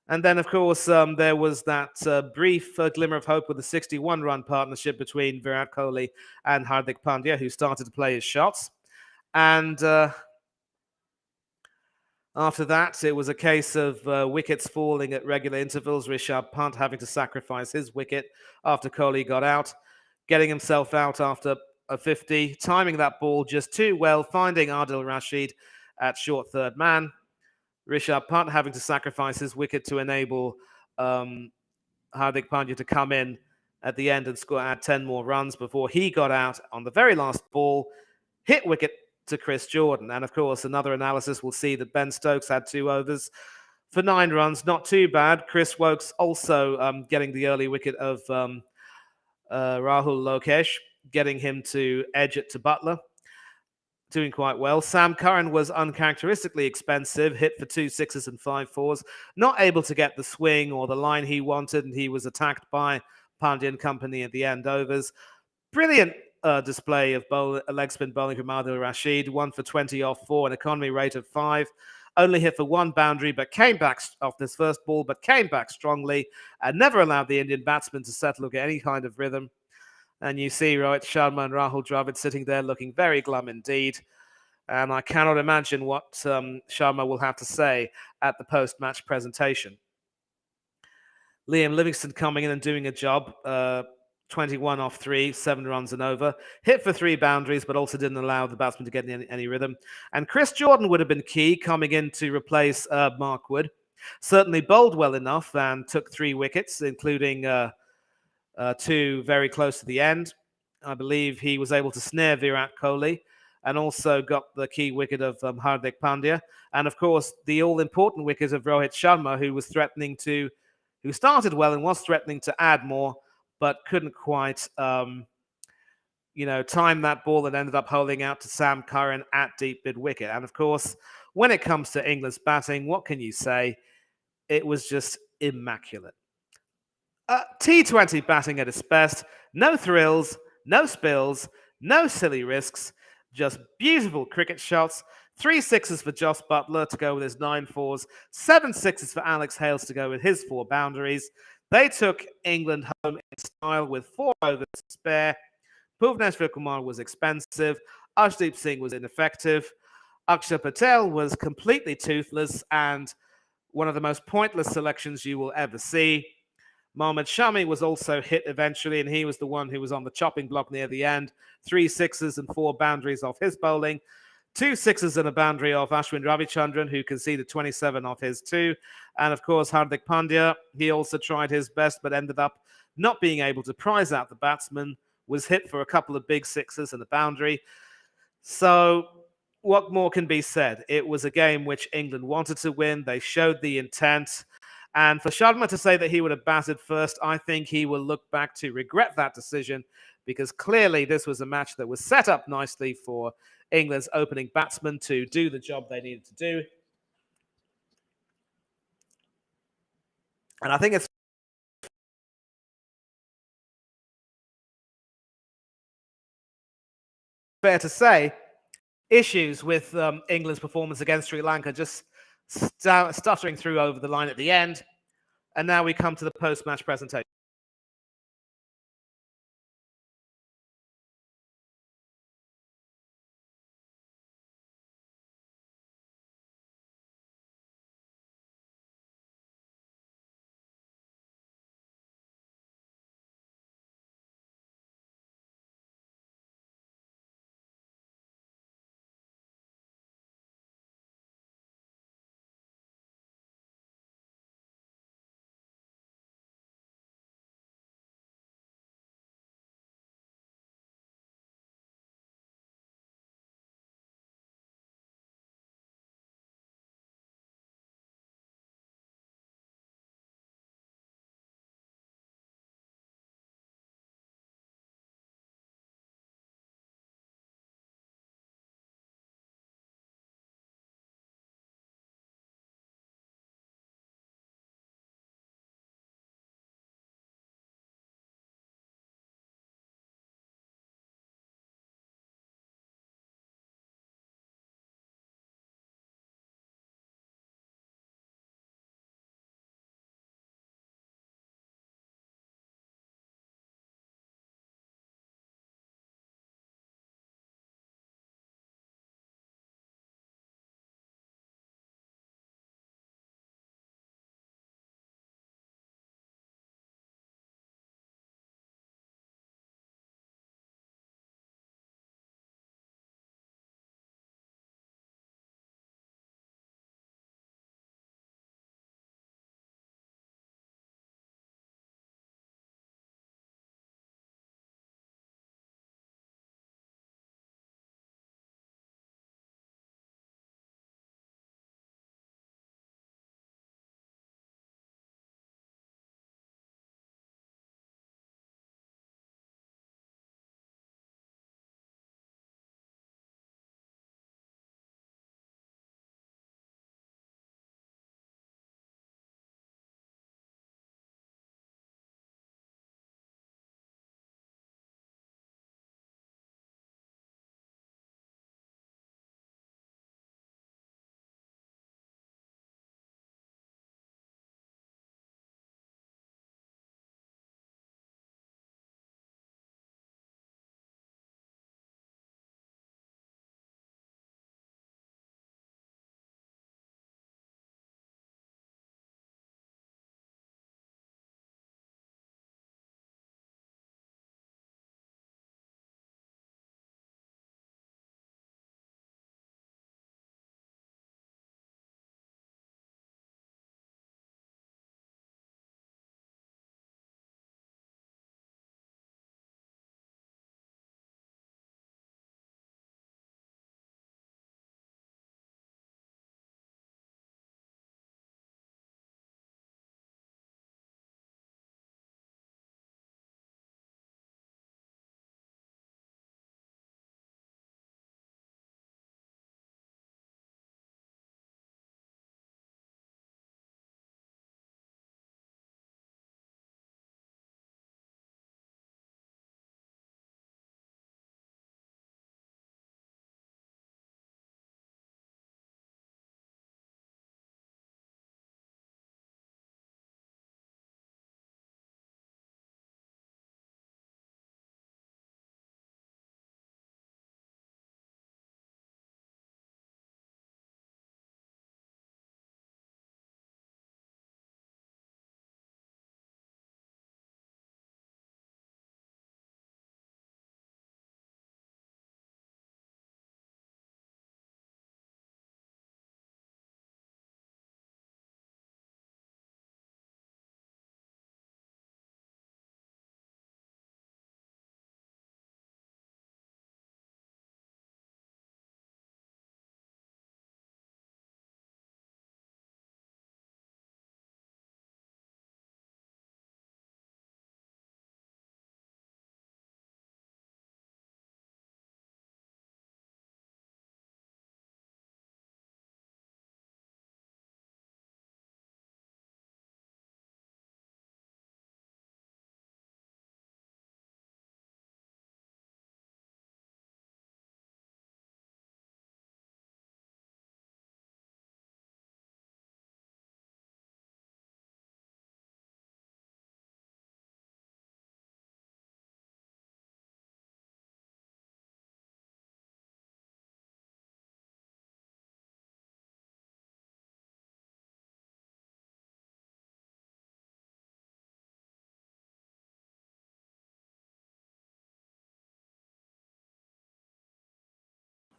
And then, of course, there was that brief glimmer of hope with the 61-run partnership between Virat Kohli and Hardik Pandya, who started to play his shots. And after that, it was a case of wickets falling at regular intervals. Rishabh Pant having to sacrifice his wicket after Kohli got out, getting himself out after a 50, timing that ball just too well, finding Adil Rashid at short third man. Rishabh Pant having to sacrifice his wicket to enable Hardik Pandya to come in at the end and add 10 more runs before he got out on the very last ball, hit wicket to Chris Jordan. And of course, another analysis will see that Ben Stokes had 2 overs for 9 runs. Not too bad. Chris Woakes also getting the early wicket of Rahul Lokesh, getting him to edge it to Buttler. Doing quite well. Sam Curran was uncharacteristically expensive, hit for 2 sixes and 5 fours, not able to get the swing or the line he wanted, and he was attacked by Pandya and company at the end overs. Brilliant display of leg spin bowling from Adil Rashid, 1 for 20 off 4, an economy rate of 5. Only hit for 1 boundary, but came back off this first ball, but came back strongly and never allowed the Indian batsman to settle or get any kind of rhythm. And you see Rohit Sharma and Rahul Dravid sitting there looking very glum indeed. And I cannot imagine what Sharma will have to say at the post-match presentation. Liam Livingston coming in and doing a job. 21 off 3, 7 runs and over. Hit for 3 boundaries, but also didn't allow the batsman to get any rhythm. And Chris Jordan would have been key coming in to replace Mark Wood. Certainly bowled well enough and took 3 wickets, including 2 very close to the end. I believe he was able to snare Virat Kohli and also got the key wicket of Hardik Pandya. And of course, the all-important wicket of Rohit Sharma, who started well and was threatening to add more, but couldn't quite, time that ball and ended up holding out to Sam Curran at deep mid-wicket. And of course, when it comes to England's batting, what can you say? It was just immaculate. T20 batting at its best. No thrills, no spills, no silly risks, just beautiful cricket shots. 3 sixes for Jos Buttler to go with his 9 fours, 7 sixes for Alex Hales to go with his 4 boundaries. They took England home in style with 4 overs to spare. Bhuvneshwar Kumar was expensive. Arshdeep Singh was ineffective. Akshar Patel was completely toothless and one of the most pointless selections you will ever see. Mohammad Shami was also hit eventually, and he was the one who was on the chopping block near the end. 3 sixes and 4 boundaries off his bowling. 2 sixes and a boundary off Ashwin Ravichandran, who conceded 27 off his 2. And of course, Hardik Pandya, he also tried his best, but ended up not being able to prize out the batsman, was hit for a couple of big sixes and a boundary. So what more can be said? It was a game which England wanted to win. They showed the intent. And for Sharma to say that he would have batted first, I think he will look back to regret that decision, because clearly this was a match that was set up nicely for England's opening batsmen to do the job they needed to do. And I think it's fair to say issues with England's performance against Sri Lanka, just stuttering through over the line at the end. And now we come to the post-match presentation.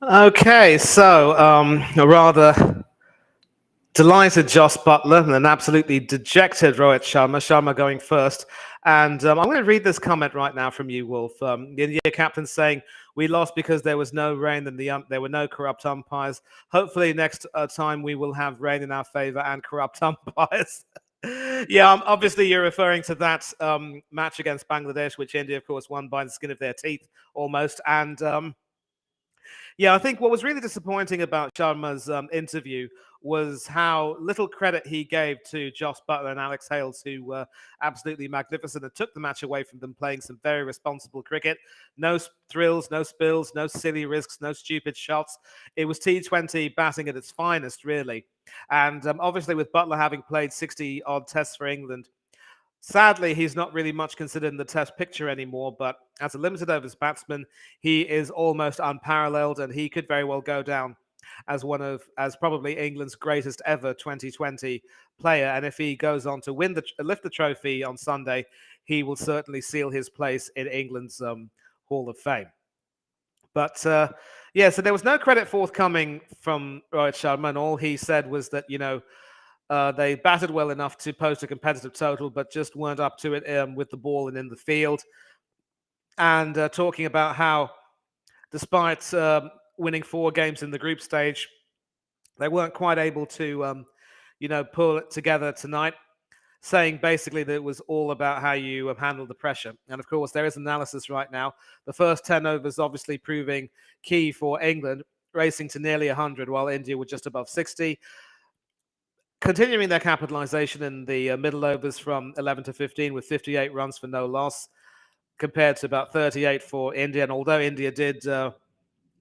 Okay, so a rather delighted Joss Buttler and an absolutely dejected Rohit Sharma. Sharma going first. And I'm going to read this comment right now from you, Wolf. The India captain saying, "We lost because there was no rain and there were no corrupt umpires. Hopefully next time we will have rain in our favour and corrupt umpires." Yeah, obviously you're referring to that match against Bangladesh, which India, of course, won by the skin of their teeth almost. And yeah, I think what was really disappointing about Sharma's interview was how little credit he gave to Joss Buttler and Alex Hales, who were absolutely magnificent and took the match away from them, playing some very responsible cricket. No thrills, no spills, no silly risks, no stupid shots. It was T20 batting at its finest, really. And obviously, with Buttler having played 60 odd tests for England, sadly, he's not really much considered in the test picture anymore, but as a limited overs batsman, he is almost unparalleled, and he could very well go down as probably England's greatest ever 2020 player. And if he goes on to lift the trophy on Sunday, he will certainly seal his place in England's Hall of Fame. But yeah, so there was no credit forthcoming from Rohit Sharma, and all he said was that, they batted well enough to post a competitive total, but just weren't up to it with the ball and in the field. And talking about how, despite winning 4 games in the group stage, they weren't quite able to, pull it together tonight, saying basically that it was all about how you handle the pressure. And of course, there is analysis right now. The first 10 overs obviously proving key for England, racing to nearly 100, while India were just above 60. Continuing their capitalization in the middle overs from 11 to 15 with 58 runs for no loss, compared to about 38 for India. And although India did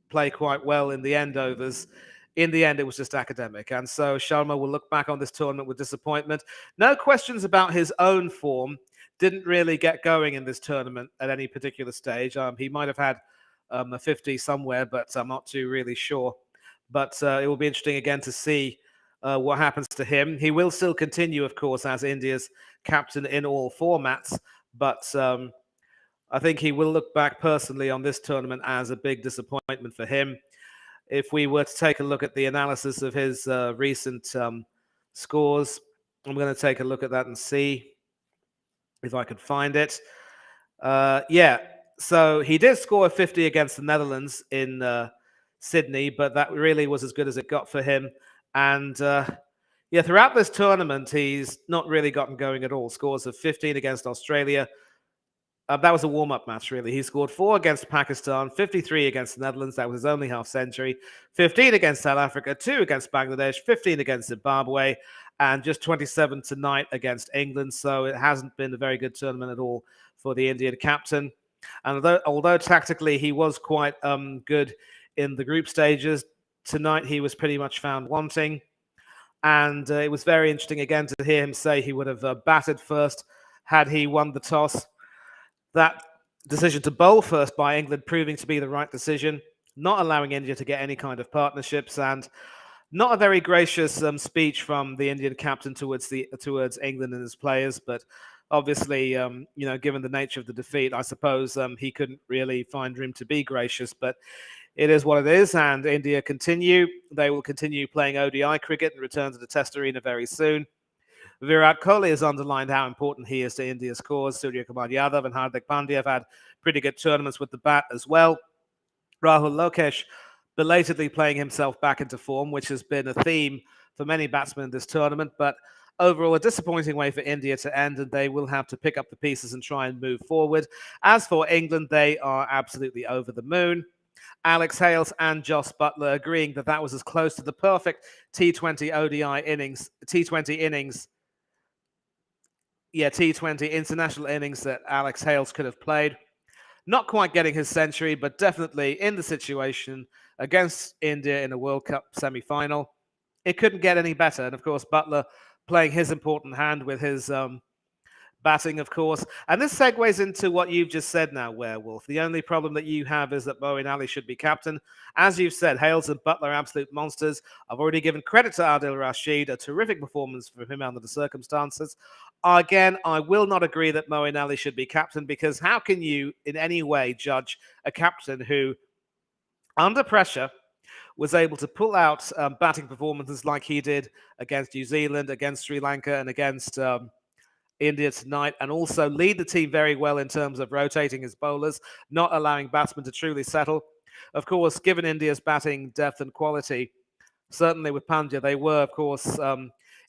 play quite well in the end overs, in the end it was just academic. And so Sharma will look back on this tournament with disappointment. No questions about his own form. Didn't really get going in this tournament at any particular stage. He might have had a 50 somewhere, but I'm not too really sure. But it will be interesting again to see what happens to him. He will still continue, of course, as India's captain in all formats, but I think he will look back personally on this tournament as a big disappointment for him. If we were to take a look at the analysis of his recent scores, I'm going to take a look at that and see if I can find it. Yeah, so he did score a 50 against the Netherlands in Sydney, but that really was as good as it got for him. And yeah, throughout this tournament, he's not really gotten going at all. Scores of 15 against Australia. That was a warm-up match, really. He scored 4 against Pakistan, 53 against the Netherlands. That was his only half-century. 15 against South Africa, 2 against Bangladesh, 15 against Zimbabwe, and just 27 tonight against England. So it hasn't been a very good tournament at all for the Indian captain. And although tactically he was quite good in the group stages, tonight he was pretty much found wanting. And it was very interesting again to hear him say he would have batted first had he won the toss. That decision to bowl first by England proving to be the right decision, not allowing India to get any kind of partnerships, and not a very gracious speech from the Indian captain towards England and his players. But obviously, given the nature of the defeat, I suppose he couldn't really find room to be gracious. But it is what it is, and India continue. They will continue playing ODI cricket and return to the Test arena very soon. Virat Kohli has underlined how important he is to India's cause. Surya Kumar Yadav and Hardik Pandya have had pretty good tournaments with the bat as well. Rahul Lokesh belatedly playing himself back into form, which has been a theme for many batsmen in this tournament. But overall, a disappointing way for India to end, and they will have to pick up the pieces and try and move forward. As for England, they are absolutely over the moon. Alex Hales and Joss Buttler agreeing that that was as close to the perfect T20 ODI innings, T20 innings. Yeah, T20 international innings that Alex Hales could have played. Not quite getting his century, but definitely in the situation against India in a World Cup semi-final. It couldn't get any better. And of course, Buttler playing his important hand with his batting, of course. And this segues into what you've just said now, Werewolf. The only problem that you have is that Moeen Ali should be captain. As you've said, Hales and Buttler are absolute monsters. I've already given credit to Adil Rashid, a terrific performance from him under the circumstances. Again, I will not agree that Moeen Ali should be captain, because how can you in any way judge a captain who, under pressure, was able to pull out batting performances like he did against New Zealand, against Sri Lanka, and against India tonight, and also lead the team very well in terms of rotating his bowlers, not allowing batsmen to truly settle. Of course, given India's batting depth and quality, certainly with Pandya, they were, of course,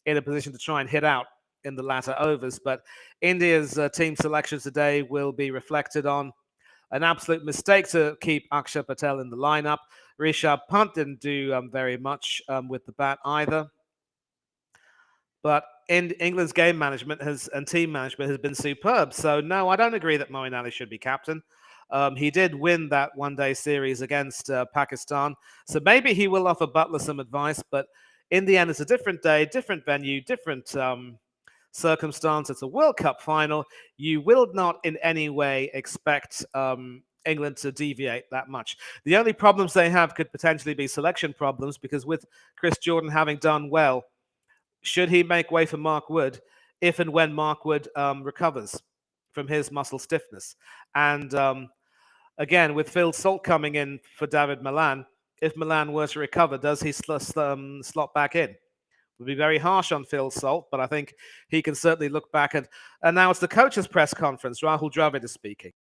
in a position to try and hit out in the latter overs. But India's team selection today will be reflected on. An absolute mistake to keep Akshar Patel in the lineup. Rishabh Pant didn't do very much with the bat either. But England's game management and team management has been superb. So no, I don't agree that Moeen Ali should be captain. He did win that one-day series against Pakistan, so maybe he will offer Buttler some advice. But in the end, it's a different day, different venue, different circumstance. It's a World Cup final. You will not in any way expect England to deviate that much. The only problems they have could potentially be selection problems, because with Chris Jordan having done well, should he make way for Mark Wood if and when Mark Wood recovers from his muscle stiffness? And again, with Phil Salt coming in for David Malan, if Malan were to recover, does he slot back in? Would be very harsh on Phil Salt, but I think he can certainly look back at. And now it's the coach's press conference. Rahul Dravid is speaking.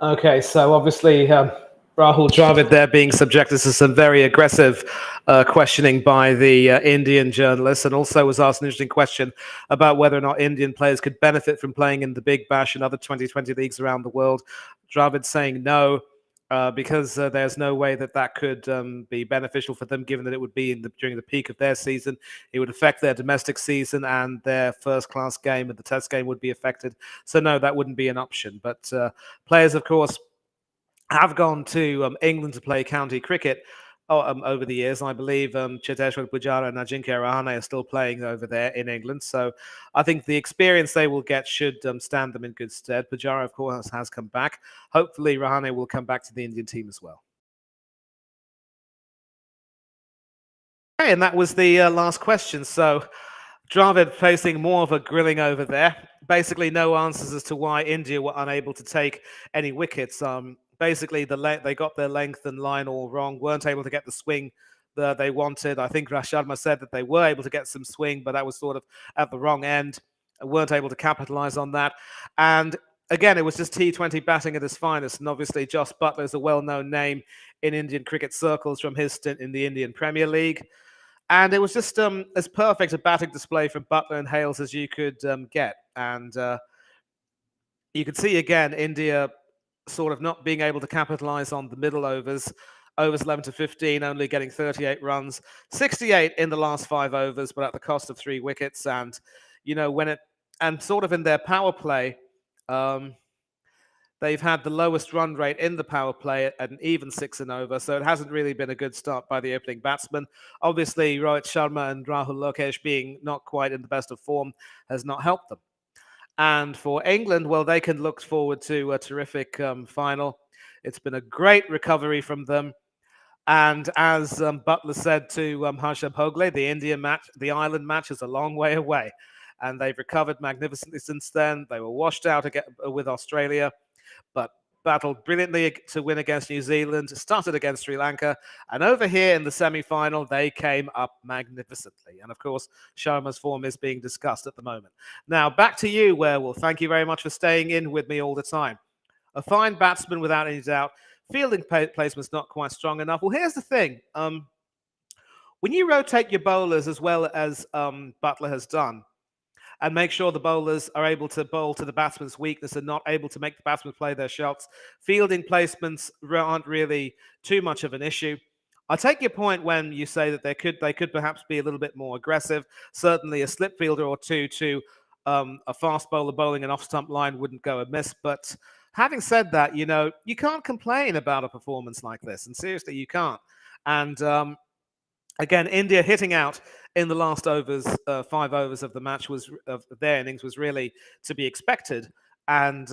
Okay, so obviously Rahul Dravid there being subjected to some very aggressive questioning by the Indian journalists, and also was asked an interesting question about whether or not Indian players could benefit from playing in the Big Bash and other 2020 leagues around the world. Dravid saying no, because there's no way that that could be beneficial for them, given that it would be during the peak of their season. It would affect their domestic season, and their first-class game and the Test game would be affected. So no, that wouldn't be an option. But players, of course, have gone to England to play county cricket over the years. I believe Cheteshwar Pujara and Ajinkya Rahane are still playing over there in England. So I think the experience they will get should stand them in good stead. Pujara, of course, has come back. Hopefully, Rahane will come back to the Indian team as well. Okay, and that was the last question. So Dravid facing more of a grilling over there. Basically, no answers as to why India were unable to take any wickets. Basically, they got their length and line all wrong, weren't able to get the swing that they wanted. I think Sharma said that they were able to get some swing, but that was sort of at the wrong end, weren't able to capitalize on that. And again, it was just T20 batting at its finest. And obviously, Jos Buttler is a well-known name in Indian cricket circles from his stint in the Indian Premier League. And it was just as perfect a batting display from Buttler and Hales as you could get. And you could see again India sort of not being able to capitalize on the middle overs 11 to 15, only getting 38 runs, 68 in the last 5 overs, but at the cost of 3 wickets. And, you know, and sort of in their power play, they've had the lowest run rate in the power play at an even 6 and over, so it hasn't really been a good start by the opening batsman. Obviously, Rohit Sharma and Rahul Lokesh being not quite in the best of form has not helped them. And for England, well, they can look forward to a terrific final. It's been a great recovery from them. And as Buttler said to Harshab Bhogle, the Indian match, the Ireland match is a long way away. And they've recovered magnificently since then. They were washed out again with Australia, but battled brilliantly to win against New Zealand, started against Sri Lanka, and over here in the semi-final, they came up magnificently. And of course, Sharma's form is being discussed at the moment. Now, back to you, Werewolf. Thank you very much for staying in with me all the time. A fine batsman, without any doubt. Fielding placement's not quite strong enough. Well, here's the thing. When you rotate your bowlers as well as Buttler has done, and make sure the bowlers are able to bowl to the batsman's weakness and not able to make the batsmen play their shots, fielding placements aren't really too much of an issue. I take your point when you say that they could perhaps be a little bit more aggressive. Certainly a slip fielder or two to a fast bowler bowling an off-stump line wouldn't go amiss. But having said that, you know, you can't complain about a performance like this. And seriously, you can't. And again, India hitting out in the last overs, 5 overs of the match of their innings was really to be expected. And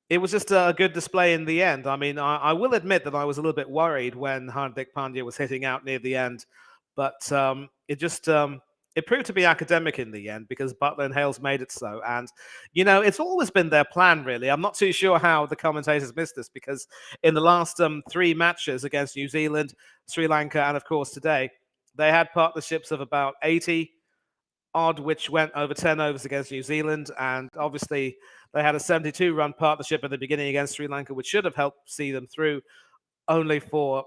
it was just a good display in the end. I mean, I will admit that I was a little bit worried when Hardik Pandya was hitting out near the end, but it proved to be academic in the end because Buttler and Hales made it so. And, you know, it's always been their plan, really. I'm not too sure how the commentators missed this because in the last 3 matches against New Zealand, Sri Lanka, and of course today, they had partnerships of about 80 odd, which went over 10 overs against New Zealand. And obviously, they had a 72-run partnership at the beginning against Sri Lanka, which should have helped see them through, only for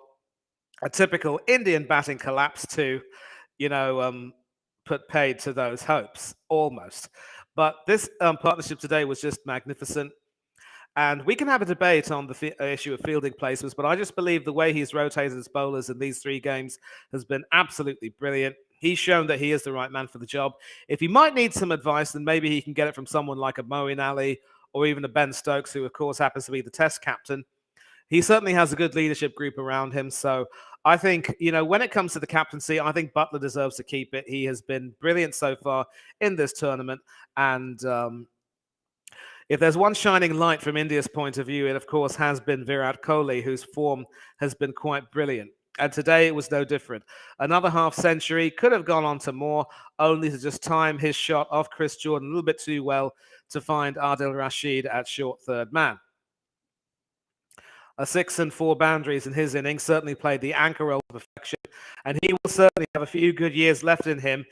a typical Indian batting collapse to, you know, put paid to those hopes, almost. But this partnership today was just magnificent. And we can have a debate on the issue of fielding placements, but I just believe the way he's rotated his bowlers in these 3 games has been absolutely brilliant. He's shown that he is the right man for the job. If he might need some advice, then maybe he can get it from someone like a Moeen Ali or even a Ben Stokes, who, of course, happens to be the Test captain. He certainly has a good leadership group around him. So I think, you know, when it comes to the captaincy, I think Buttler deserves to keep it. He has been brilliant so far in this tournament. And if there's one shining light from India's point of view, it, of course, has been Virat Kohli, whose form has been quite brilliant. And today it was no different. Another half century, could have gone on to more, only to just time his shot off Chris Jordan a little bit too well to find Adil Rashid at short third man. A 6 and 4 boundaries in his innings certainly played the anchor role of perfection, and he will certainly have a few good years left in him,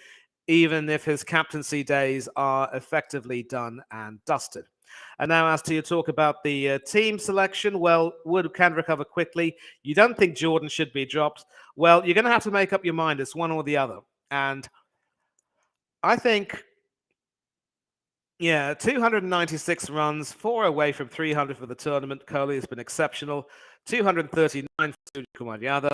even if his captaincy days are effectively done and dusted. And now, as to your talk about the team selection, well, Wood can recover quickly. You don't think Jordan should be dropped. Well, you're going to have to make up your mind. It's one or the other. And I think, yeah, 296 runs, 4 away from 300 for the tournament. Kohli has been exceptional. 239 for Surya Kumar Yadav.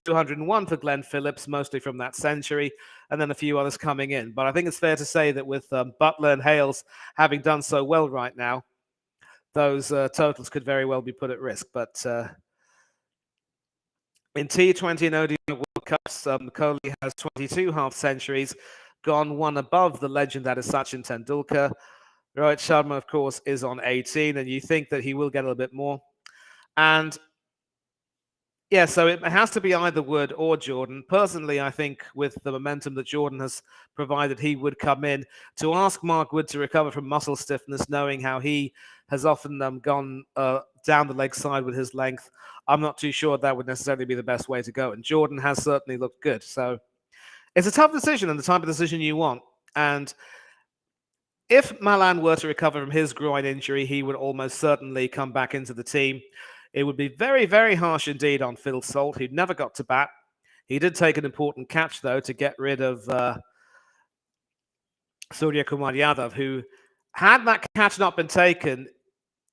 201 for Glenn Phillips, mostly from that century, and then a few others coming in. But I think it's fair to say that with Buttler and Hales having done so well right now, those totals could very well be put at risk. But in T20 and ODI World Cups, Kohli has 22 half centuries, gone one above the legend that is Sachin Tendulkar. Rohit Sharma, of course, is on 18, and you think that he will get a little bit more. And yeah, so it has to be either Wood or Jordan. Personally, I think with the momentum that Jordan has provided, he would come in. To ask Mark Wood to recover from muscle stiffness, knowing how he has often gone down the leg side with his length, I'm not too sure that would necessarily be the best way to go. And Jordan has certainly looked good. So it's a tough decision and the type of decision you want. And if Malan were to recover from his groin injury, he would almost certainly come back into the team. It would be very, very harsh indeed on Phil Salt, who never got to bat. He did take an important catch, though, to get rid of Surya Kumar Yadav, who, had that catch not been taken,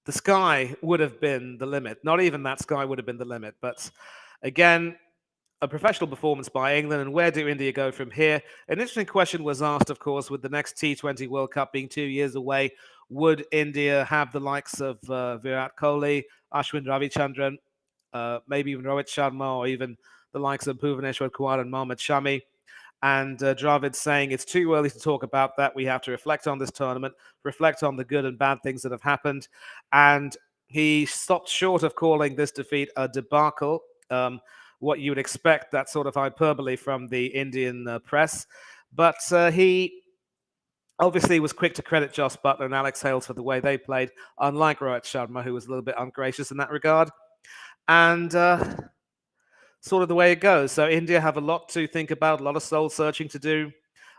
the sky would have been the limit. Not even that sky would have been the limit. But again, a professional performance by England, and where do India go from here? An interesting question was asked, of course, with the next T20 World Cup being 2 years away. Would India have the likes of Virat Kohli, Ashwin Ravichandran, maybe even Rohit Sharma, or even the likes of Bhuvaneshwar Kumar and Mohammad Shami? And Dravid saying it's too early to talk about that. We have to reflect on this tournament, reflect on the good and bad things that have happened. And he stopped short of calling this defeat a debacle. What you would expect, that sort of hyperbole from the Indian press. But he obviously was quick to credit Jos Buttler and Alex Hales for the way they played, unlike Rohit Sharma, who was a little bit ungracious in that regard. And sort of the way it goes. So India have a lot to think about, a lot of soul searching to do,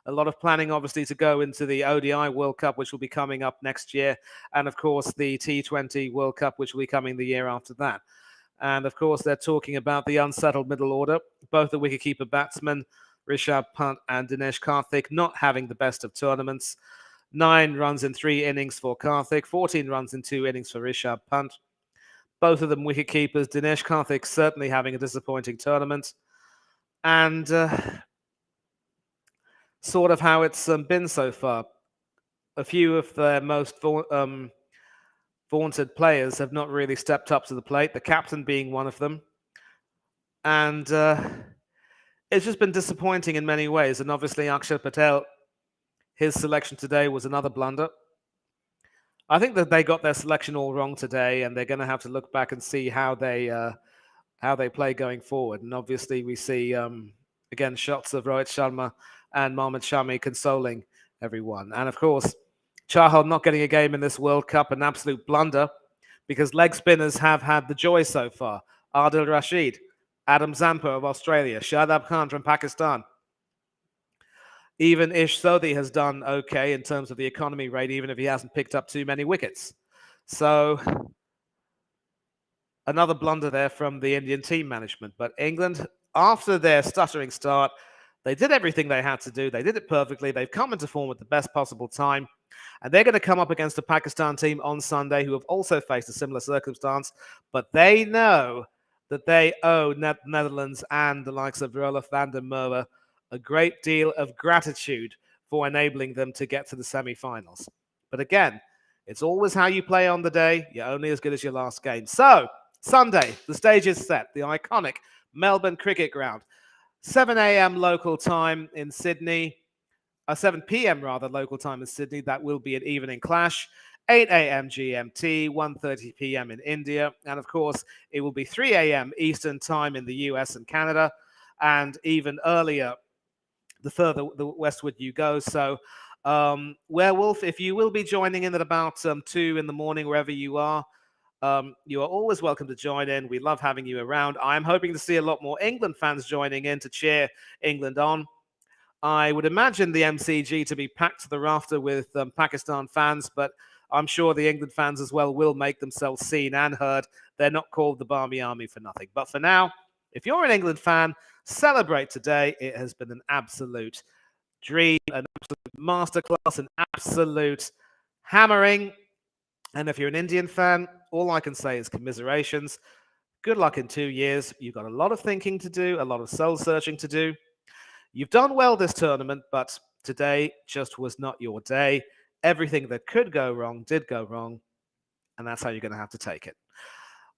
a lot of planning, obviously, to go into the ODI World Cup, which will be coming up next year. And, of course, the T20 World Cup, which will be coming the year after that. And, of course, they're talking about the unsettled middle order, both the wicketkeeper batsmen, Rishabh Pant and Dinesh Karthik, not having the best of tournaments. 9 runs in 3 innings for Karthik, 14 runs in 2 innings for Rishabh Pant. Both of them wicketkeepers. Dinesh Karthik certainly having a disappointing tournament. And sort of how it's been so far. A few of their most vaunted players have not really stepped up to the plate, the captain being one of them. And it's just been disappointing in many ways. And obviously, Akshar Patel, his selection today was another blunder. I think that they got their selection all wrong today, and they're going to have to look back and see how they play going forward. And obviously, we see, again, shots of Rohit Sharma and Mohammad Shami consoling everyone. And of course, Chahal not getting a game in this World Cup, an absolute blunder, because leg spinners have had the joy so far. Adil Rashid, Adam Zampa of Australia, Shadab Khan from Pakistan. Even Ish Sodhi has done okay in terms of the economy rate, even if he hasn't picked up too many wickets. So another blunder there from the Indian team management. But England, after their stuttering start, they did everything they had to do. They did it perfectly. They've come into form at the best possible time. And they're going to come up against a Pakistan team on Sunday who have also faced a similar circumstance. But they know that they owe Netherlands and the likes of Roelof van der Merwe a great deal of gratitude for enabling them to get to the semi-finals. But again, it's always how you play on the day. You're only as good as your last game. So, Sunday, the stage is set. The iconic Melbourne Cricket Ground. 7 a.m. local time in Sydney. 7 p.m. rather, local time in Sydney. That will be an evening clash. 8 a.m. GMT, 1:30 p.m. in India. And of course, it will be 3 a.m. Eastern time in the US and Canada. And even earlier, the further the westward you go. So, Werewolf, if you will be joining in at about 2 in the morning, wherever you are always welcome to join in. We love having you around. I'm hoping to see a lot more England fans joining in to cheer England on. I would imagine the MCG to be packed to the rafter with Pakistan fans, but I'm sure the England fans as well will make themselves seen and heard. They're not called the Barmy Army for nothing. But for now, if you're an England fan, celebrate today. It has been an absolute dream, an absolute masterclass, an absolute hammering. And if you're an Indian fan, all I can say is commiserations. Good luck in 2 years. You've got a lot of thinking to do, a lot of soul searching to do. You've done well this tournament, but today just was not your day. Everything that could go wrong did go wrong, and that's how you're going to have to take it.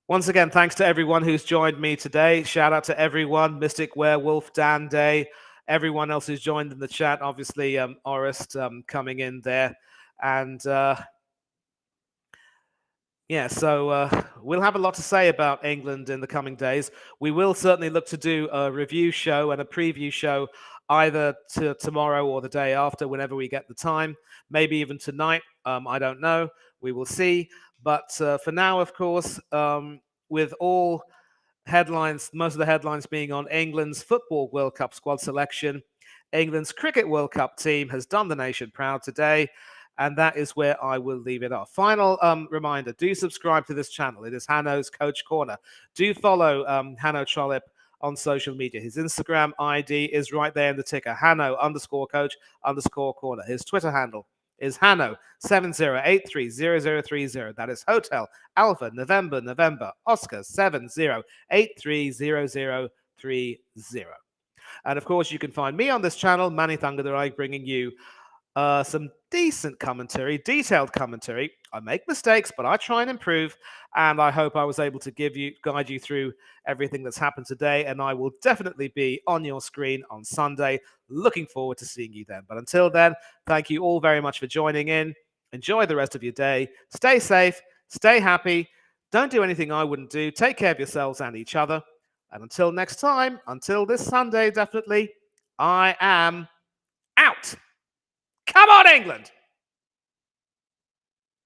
Once again, thanks to everyone who's joined me today. Shout out to everyone, Mystic Werewolf, Dan Day, everyone else who's joined in the chat. Obviously, Orest coming in there. And yeah, so we'll have a lot to say about England in the coming days. We will certainly look to do a review show and a preview show either tomorrow or the day after, whenever we get the time. Maybe even tonight. I don't know. We will see. But for now, of course, with all headlines, most of the headlines being on England's Football World Cup squad selection, England's Cricket World Cup team has done the nation proud today. And that is where I will leave it off. Final reminder, do subscribe to this channel. It is Hanno's Coach Corner. Do follow Hanno Trollope on social media. His Instagram ID is right there in the ticker, Hanno_Coach_Corner. His Twitter handle is Hanno70830030. That is Hotel Alpha November Oscar 70830030. And of course, you can find me on this channel, Manny Thangadurai, bringing you some decent commentary, detailed commentary. I make mistakes, but I try and improve. And I hope I was able to guide you through everything that's happened today. And I will definitely be on your screen on Sunday. Looking forward to seeing you then. But until then, thank you all very much for joining in. Enjoy the rest of your day. Stay safe. Stay happy. Don't do anything I wouldn't do. Take care of yourselves and each other. And until next time, until this Sunday, definitely, I am out. Come on, England!